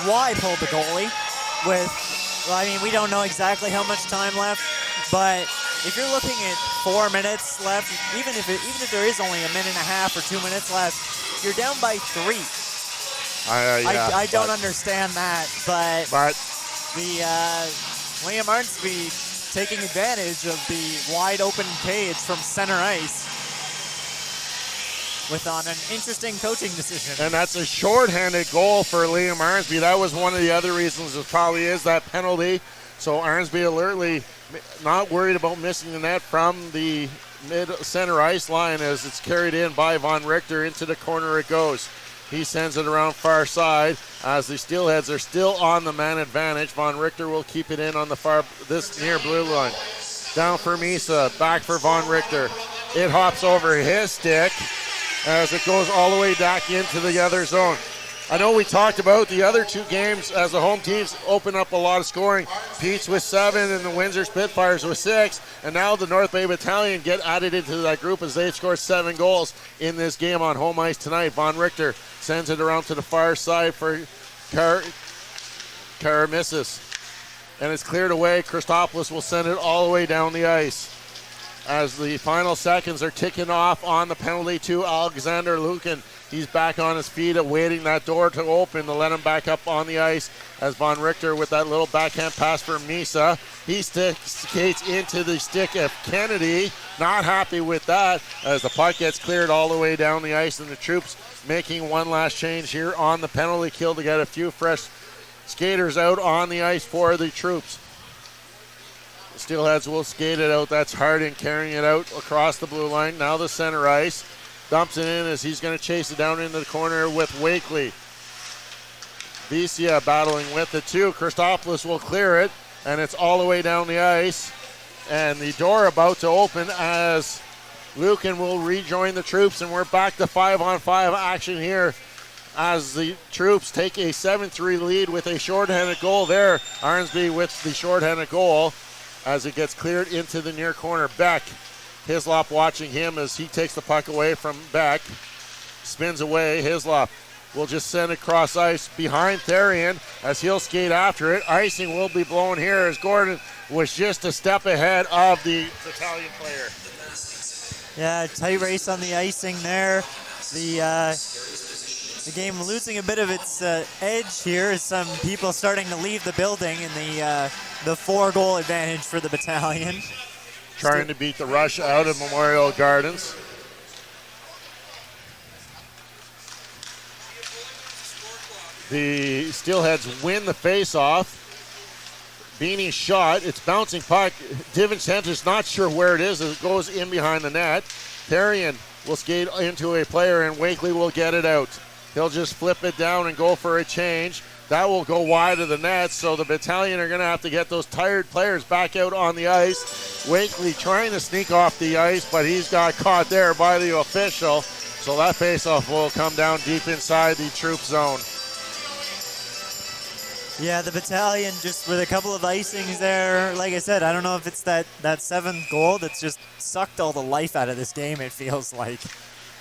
why pull the goalie? We don't know exactly how much time left, but if you're looking at 4 minutes left, even if there is only a minute and a half or 2 minutes left, you're down by 3. I don't understand that, but the Liam Arnsby taking advantage of the wide open cage from center ice on an interesting coaching decision.
And that's a shorthanded goal for Liam Arnsby. That was one of the other reasons it probably is that penalty. So Arnsby alertly not worried about missing the net from the mid-center ice line as it's carried in by Von Richter. Into the corner it goes. He sends it around far side as the Steelheads are still on the man advantage. Von Richter will keep it in on this near blue line. Down for Misa, back for Von Richter. It hops over his stick as it goes all the way back into the other zone. I know we talked about the other 2 games as the home teams open up a lot of scoring. Pete's with 7 and the Windsor Spitfires with 6. And now the North Bay Battalion get added into that group as they've scored 7 goals in this game on home ice tonight. Von Richter sends it around to the far side for Karamissis. And it's cleared away. Christopoulos will send it all the way down the ice as the final seconds are ticking off on the penalty to Alexander Lukin. He's back on his feet, awaiting that door to open to let him back up on the ice as Von Richter with that little backhand pass for Misa. He skates into the stick of Kennedy. Not happy with that as the puck gets cleared all the way down the ice, and the troops making one last change here on the penalty kill to get a few fresh skaters out on the ice for the troops. The Steelheads will skate it out. That's Harding carrying it out across the blue line. Now the center ice. Dumps it in as he's going to chase it down into the corner with Wakely. Vicia battling with the 2. Christopoulos will clear it, and it's all the way down the ice. And the door about to open as Lucan will rejoin the troops, and we're back to 5-on-5 action here as the troops take a 7-3 lead with a shorthanded goal there. Arnsby with the shorthanded goal as it gets cleared into the near corner. Beck. Hislop watching him as he takes the puck away from Beck. Spins away. Hislop will just send it across ice behind Therian as he'll skate after it. Icing will be blown here as Gordon was just a step ahead of the Battalion player.
Yeah, tight race on the icing there. The game losing a bit of its edge here as some people starting to leave the building, and the 4-goal advantage for the Battalion.
Trying to beat the rush out of Memorial Gardens. The Steelheads win the face-off. Beanie's shot. It's bouncing puck. Divin Center's not sure where it is as it goes in behind the net. Therian will skate into a player and Wakely will get it out. He'll just flip it down and go for a change. That will go wide of the net, so the Battalion are going to have to get those tired players back out on the ice. Wakely trying to sneak off the ice, but he's got caught there by the official. So that faceoff will come down deep inside the troop zone.
Yeah, the Battalion just with a couple of icings there. Like I said, I don't know if it's that 7th goal that's just sucked all the life out of this game, it feels like.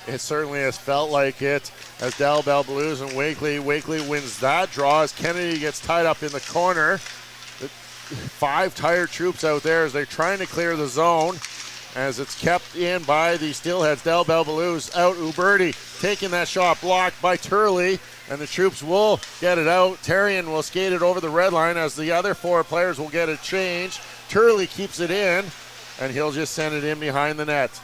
It certainly has felt like it as Del Bell Blues and Wakely wins that draw as Kennedy gets tied up in the corner. 5 tired troops out there as they're trying to clear the zone as it's kept in by the Steelheads. Del Bell Blues out. Uberti taking that shot, blocked by Turley, and the troops will get it out. Terrian will skate it over the red line as the other 4 players will get a change. Turley keeps it in, and he'll just send it in behind the net.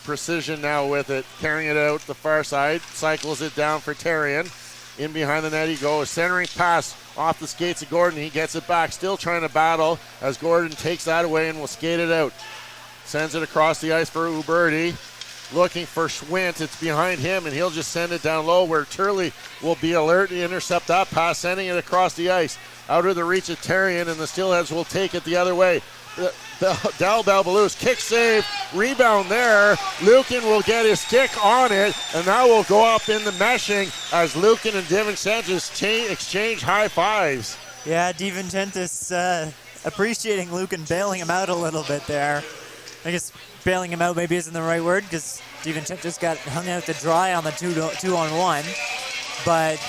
Precision now with it, carrying it out the far side, cycles it down for Terrian. In behind the net he goes, centering pass off the skates of Gordon. He gets it back, still trying to battle as Gordon takes that away and will skate it out. Sends it across the ice for Uberti. Looking for Schwint, it's behind him, and he'll just send it down low where Turley will be alert to intercept that pass, sending it across the ice. out of the reach of Tarian, and the Steelheads will take it the other way. Del Balbalous kick save, rebound there. Lucan will get his stick on it, and that will go up in the meshing as Lucan and DiVincentis exchange high fives.
Yeah, DiVincentis appreciating Lucan bailing him out a little bit there. I guess bailing him out maybe isn't the right word because DiVincentis got hung out to dry on the 2-on-1. But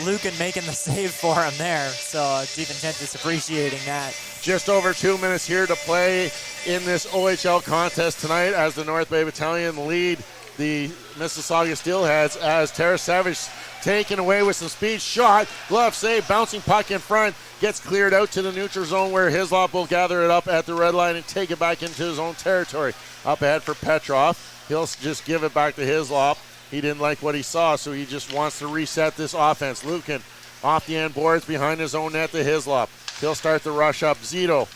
Lucan making the save for him there, so DiVincentis appreciating that.
Just over 2 minutes here to play in this OHL contest tonight as the North Bay Battalion lead the Mississauga Steelheads as Tarasevic taken away with some speed. Shot, glove save, bouncing puck in front, gets cleared out to the neutral zone where Hislop will gather it up at the red line and take it back into his own territory. Up ahead for Petrov. He'll just give it back to Hislop. He didn't like what he saw, so he just wants to reset this offense. Lucan off the end boards behind his own net to Hislop. He'll start the rush up. Zito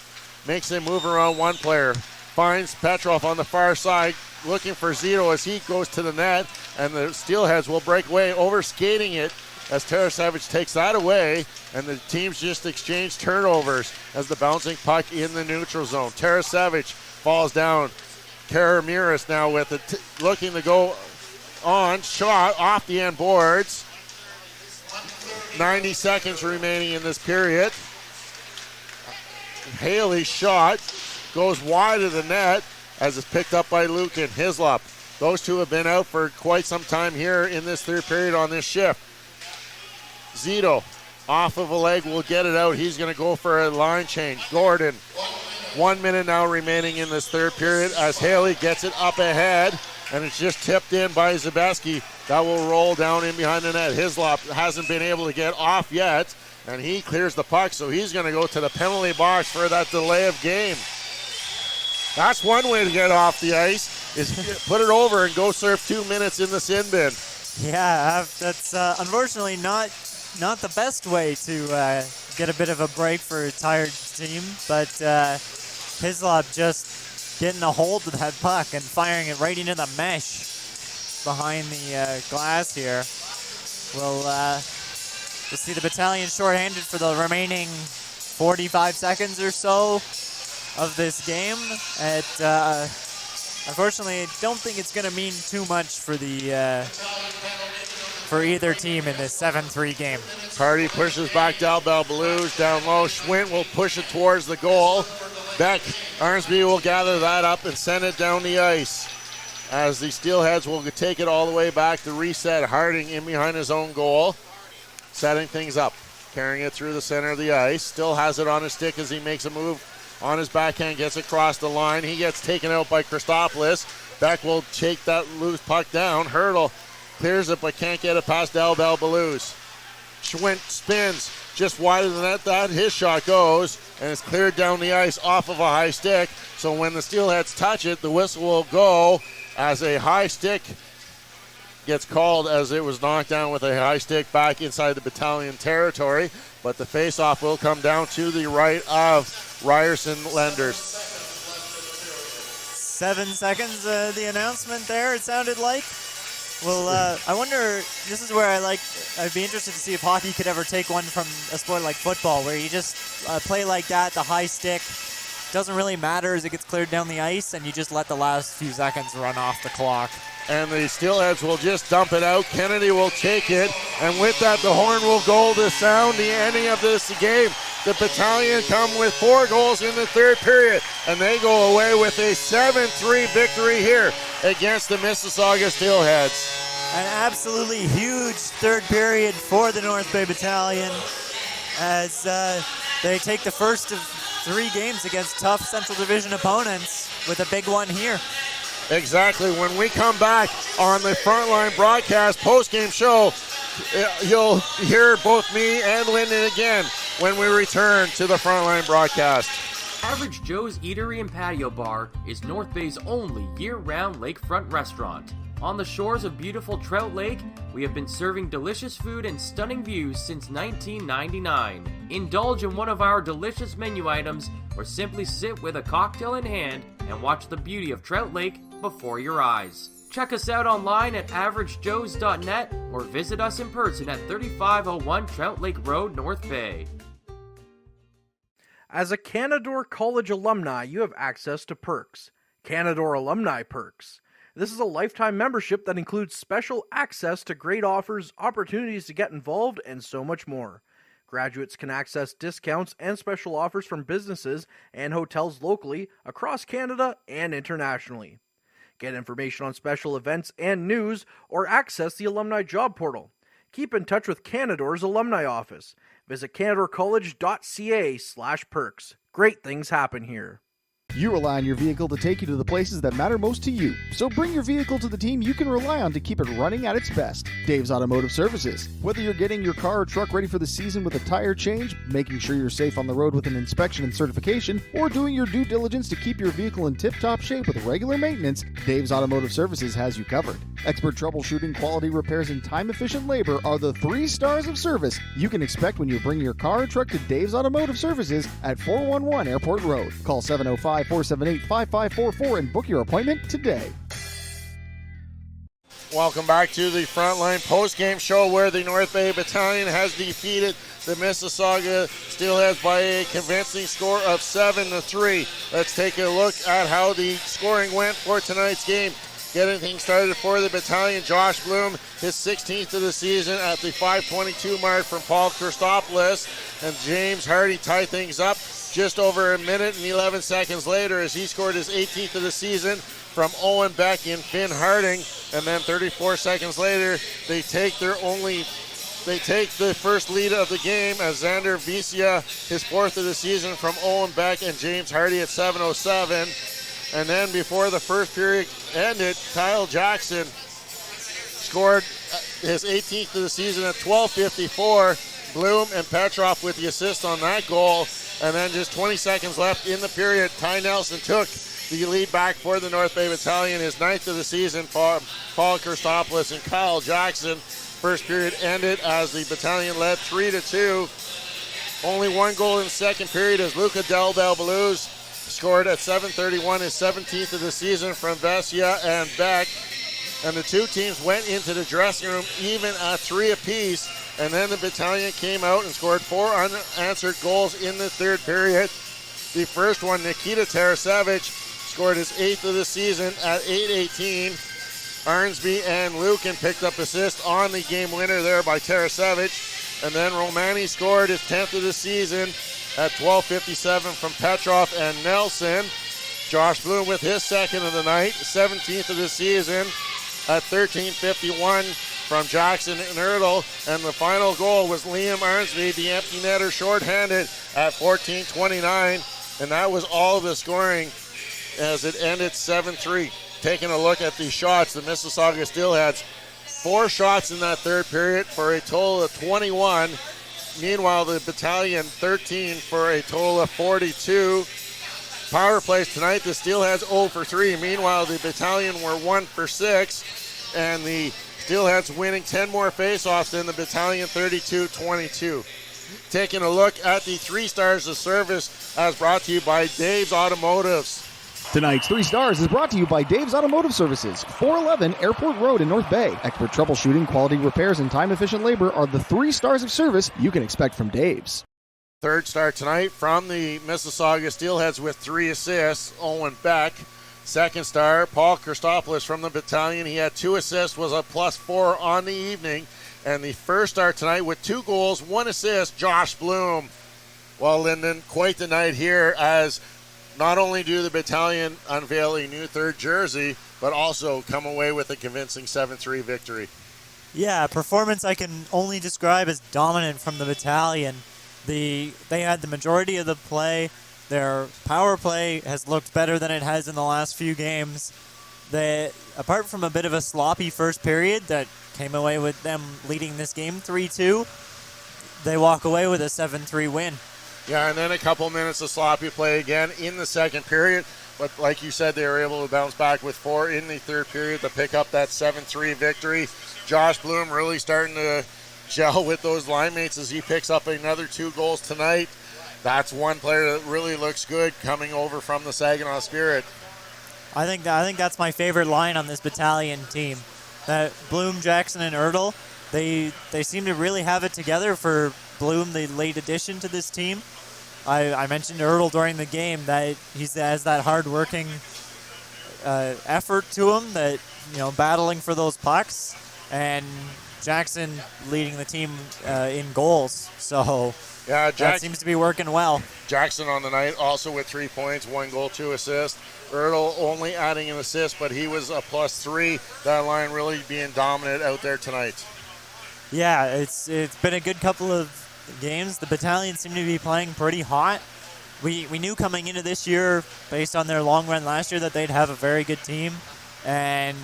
makes him move around one player. Finds Petrov on the far side, looking for Zito as he goes to the net, and the Steelheads will break away, over-skating it as Tarasevic takes that away, and the teams just exchange turnovers as the bouncing puck in the neutral zone. Tarasevic falls down. Karamiris now with it, looking to go on. Shot off the end boards. 90 seconds remaining in this period. Haley's shot goes wide of the net as it's picked up by Lucan. Hislop. Those two have been out for quite some time here in this third period on this shift. Zito off of a leg will get it out. He's going to go for a line change. Gordon. 1 minute now remaining in this third period as Haley gets it up ahead, and it's just tipped in by Zabeski. That will roll down in behind the net. Hislop hasn't been able to get off yet, and he clears the puck, so he's going to go to the penalty box for that delay of game. That's one way to get off the ice, is put it over and go serve 2 minutes in the sin bin.
Yeah, that's unfortunately not the best way to get a bit of a break for a tired team, but Hislop just getting a hold of that puck and firing it right into the mesh behind the glass here. We'll see the Battalion shorthanded for the remaining 45 seconds or so of this game. Unfortunately, I don't think it's going to mean too much for for either team in this 7-3 game.
Hardy pushes back Del Balbalous down low. Schwint will push it towards the goal. Beck, Armsby will gather that up and send it down the ice as the Steelheads will take it all the way back to reset. Harding in behind his own goal, setting things up, carrying it through the center of the ice. Still has it on his stick as he makes a move on his backhand, gets across the line. He gets taken out by Christopoulos. Beck will take that loose puck down. Hurdle clears it but can't get it past Del Balbalous. Schwint spins just wide of the net. That his shot goes and it's cleared down the ice off of a high stick. So when the Steelheads touch it, the whistle will go as a high stick gets called as it was knocked down with a high stick back inside the Battalion territory. But the face-off will come down to the right of Ryerson Lenders.
7 seconds, the announcement there, it sounded like. Well, I wonder, this is where I'd be interested to see if hockey could ever take one from a sport like football, where you just play like that, the high stick. Doesn't really matter as it gets cleared down the ice, and you just let the last few seconds run off the clock.
And the Steelheads will just dump it out. Kennedy will take it, and with that, the horn will go to sound the ending of this game. The Battalion come with 4 goals in the third period, and they go away with a 7-3 victory here against the Mississauga Steelheads.
An absolutely huge third period for the North Bay Battalion as they take the first of 3 games against tough Central Division opponents with a big one here.
Exactly. When we come back on the Frontline broadcast post-game show, you'll hear both me and Lyndon again when we return to the Frontline broadcast.
Average Joe's Eatery and Patio Bar is North Bay's only year-round lakefront restaurant. On the shores of beautiful Trout Lake, we have been serving delicious food and stunning views since 1999. Indulge in one of our delicious menu items or simply sit with a cocktail in hand and watch the beauty of Trout Lake before your eyes. Check us out online at averagejoes.net or visit us in person at 3501 Trout Lake Road, North Bay.
As a Canadore College alumni, you have access to perks. Canadore Alumni Perks. This is a lifetime membership that includes special access to great offers, opportunities to get involved, and so much more. Graduates can access discounts and special offers from businesses and hotels locally, across Canada, and internationally. Get information on special events and news, or access the alumni job portal. Keep in touch with Canadore's alumni office. Visit canadorecollege.ca/perks. Great things happen here.
You rely on your vehicle to take you to the places that matter most to you. So bring your vehicle to the team you can rely on to keep it running at its best. Dave's Automotive Services. Whether you're getting your car or truck ready for the season with a tire change, making sure you're safe on the road with an inspection and certification, or doing your due diligence to keep your vehicle in tip-top shape with regular maintenance, Dave's Automotive Services has you covered. Expert troubleshooting, quality repairs, and time-efficient labor are the 3 stars of service you can expect when you bring your car or truck to Dave's Automotive Services at 411 Airport Road. Call 705-478-5544 and book your appointment today.
Welcome back to the Frontline post-game show where the North Bay Battalion has defeated the Mississauga Steelheads by a convincing score of 7-3. Let's take a look at how the scoring went for tonight's game. Getting things started for the Battalion, Josh Bloom, his 16th of the season at the 5:22 mark from Paul Christopoulos, and James Hardy tied things up just over a minute and 11 seconds later as he scored his 18th of the season from Owen Beck and Finn Harding. And then 34 seconds later, they take the first lead of the game as Xander Vicia, his 4th of the season from Owen Beck and James Hardy at 7:07. And then before the first period ended, Kyle Jackson scored his 18th of the season at 12:54. Bloom and Petrov with the assist on that goal. And then just 20 seconds left in the period, Ty Nelson took the lead back for the North Bay Battalion, his 9th of the season for Paul Christopoulos and Kyle Jackson. First period ended as the Battalion led 3-2. Only one goal in the second period as Luca Del Belbaluz scored at 7:31, his 17th of the season from Vesia and Beck. And the two teams went into the dressing room even at 3 apiece. And then the Battalion came out and scored 4 unanswered goals in the third period. The first one, Nikita Tarasevich, scored his 8th of the season at 8:18. Arnsby and Lucan picked up assists on the game winner there by Tarasevich. And then Romani scored his 10th of the season at 12:57 from Petrov and Nelson. Josh Bloom with his 2nd of the night, 17th of the season at 13:51 from Jackson and Ertl. And the final goal was Liam Arnsby, the empty netter, shorthanded at 14:29. And that was all of the scoring as it ended 7-3. Taking a look at the shots, the Mississauga Steelheads, 4 shots in that third period for a total of 21. Meanwhile, the Battalion 13 for a total of 42. Power plays tonight, the Steelheads 0 for 3. Meanwhile, the Battalion were 1 for 6. And the Steelheads winning 10 more faceoffs than the Battalion, 32-22. Taking a look at the 3 stars of service as brought to you by Dave's Automotives.
Tonight's 3 stars is brought to you by Dave's Automotive Services, 411 Airport Road in North Bay. Expert troubleshooting, quality repairs, and time-efficient labor are the 3 stars of service you can expect from Dave's.
Third star tonight from the Mississauga Steelheads with 3 assists, Owen Beck. Second star, Paul Christopoulos from the Battalion. He had 2 assists, was a +4 on the evening. And the first star tonight with 2 goals, 1 assist, Josh Bloom. Well, Lyndon, quite the night here as not only do the Battalion unveil a new 3rd jersey, but also come away with a convincing 7-3 victory.
Yeah, performance I can only describe as dominant from the Battalion. They had the majority of the play. Their power play has looked better than it has in the last few games. Apart from a bit of a sloppy first period that came away with them leading this game 3-2, they walk away with a 7-3 win.
Yeah, and then a couple minutes of sloppy play again in the second period. But like you said, they were able to bounce back with 4 in the third period to pick up that 7-3 victory. Josh Bloom really starting to gel with those line mates as he picks up another 2 goals tonight. That's one player that really looks good coming over from the Saginaw Spirit.
I think that's my favorite line on this Battalion team. That Bloom, Jackson, and Ertl, they seem to really have it together. For Bloom, the late addition to this team, I mentioned Ertl during the game that he has that hard-working effort to him, that battling for those pucks, and Jackson leading the team in goals. So
yeah,
that seems to be working well.
Jackson on the night also with 3 points, 1 goal, 2 assists. Ertl only adding an assist, but he was a +3. That line really being dominant out there tonight.
Yeah, it's been a good couple of games. The Battalion seem to be playing pretty hot. We knew coming into this year, based on their long run last year, that they'd have a very good team. And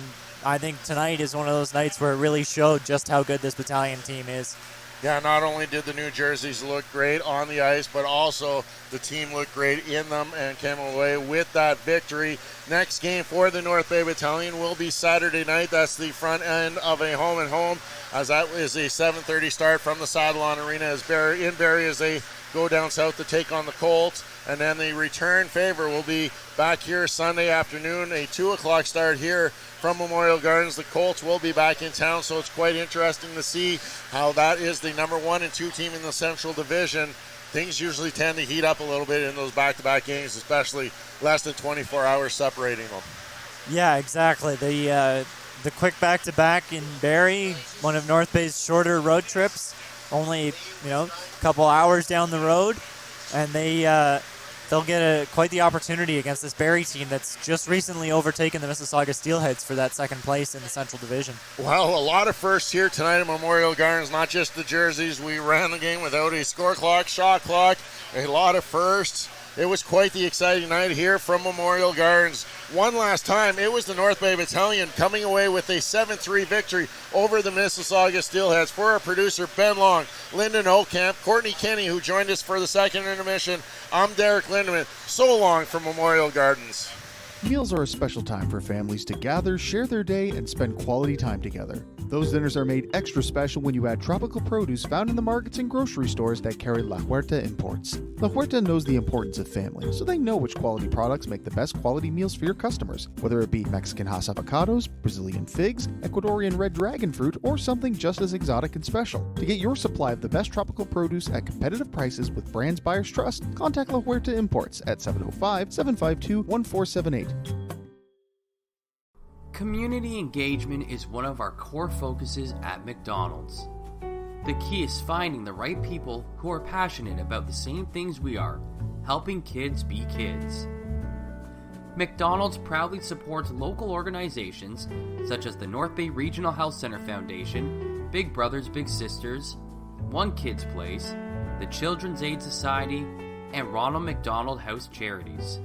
I think tonight is one of those nights where it really showed just how good this Battalion team is.
Yeah, not only did the new jerseys look great on the ice, but also the team looked great in them and came away with that victory. Next game for the North Bay Battalion will be Saturday night. That's the front end of a home and home, as that is a 7:30 start from the Saddle-On Arena in Barrie as they go down south to take on the Colts. And then the return favor will be back here Sunday afternoon, a 2 o'clock start here from Memorial Gardens. The Colts will be back in town, so it's quite interesting to see how that is the number 1 and 2 team in the Central Division. Things usually tend to heat up a little bit in those back-to-back games, especially less than 24 hours separating them.
Yeah, exactly. The quick back-to-back in Barrie, one of North Bay's shorter road trips, only a couple hours down the road, and they'll get quite the opportunity against this Barrie team that's just recently overtaken the Mississauga Steelheads for that second place in the Central Division.
Well, a lot of firsts here tonight at Memorial Gardens, not just the jerseys. We ran the game without a score clock, shot clock, a lot of firsts. It was quite the exciting night here from Memorial Gardens. One last time, it was the North Bay Battalion coming away with a 7-3 victory over the Mississauga Steelheads. For our producer, Ben Long, Lyndon Okamp, Courtney Kenny, who joined us for the second intermission, I'm Derek Lindeman. So long from Memorial Gardens.
Meals are a special time for families to gather, share their day, and spend quality time together. Those dinners are made extra special when you add tropical produce found in the markets and grocery stores that carry La Huerta imports. La Huerta knows the importance of family, so they know which quality products make the best quality meals for your customers, whether it be Mexican Hass avocados, Brazilian figs, Ecuadorian red dragon fruit, or something just as exotic and special. To get your supply of the best tropical produce at competitive prices with brands buyers trust, contact La Huerta Imports at 705-752-1478.
Community engagement is one of our core focuses at McDonald's. The key is finding the right people who are passionate about the same things we are, helping kids be kids. McDonald's proudly supports local organizations such as the North Bay Regional Health Center Foundation, Big Brothers Big Sisters, One Kids Place, the Children's Aid Society, and Ronald McDonald House Charities.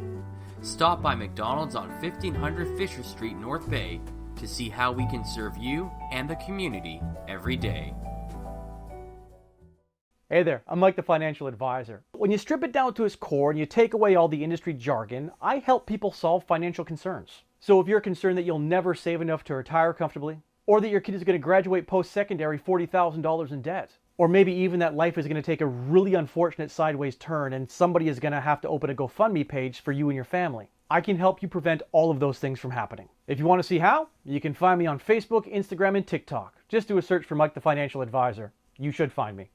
Stop by McDonald's on 1500 Fisher Street, North Bay, to see how we can serve you and the community every day.
Hey there, I'm Mike the Financial Advisor. When you strip it down to its core and you take away all the industry jargon, I help people solve financial concerns. So if you're concerned that you'll never save enough to retire comfortably, or that your kid is going to graduate post-secondary $40,000 in debt, or maybe even that life is going to take a really unfortunate sideways turn and somebody is going to have to open a GoFundMe page for you and your family, I can help you prevent all of those things from happening. If you want to see how, you can find me on Facebook, Instagram, and TikTok. Just do a search for Mike the Financial Advisor. You should find me.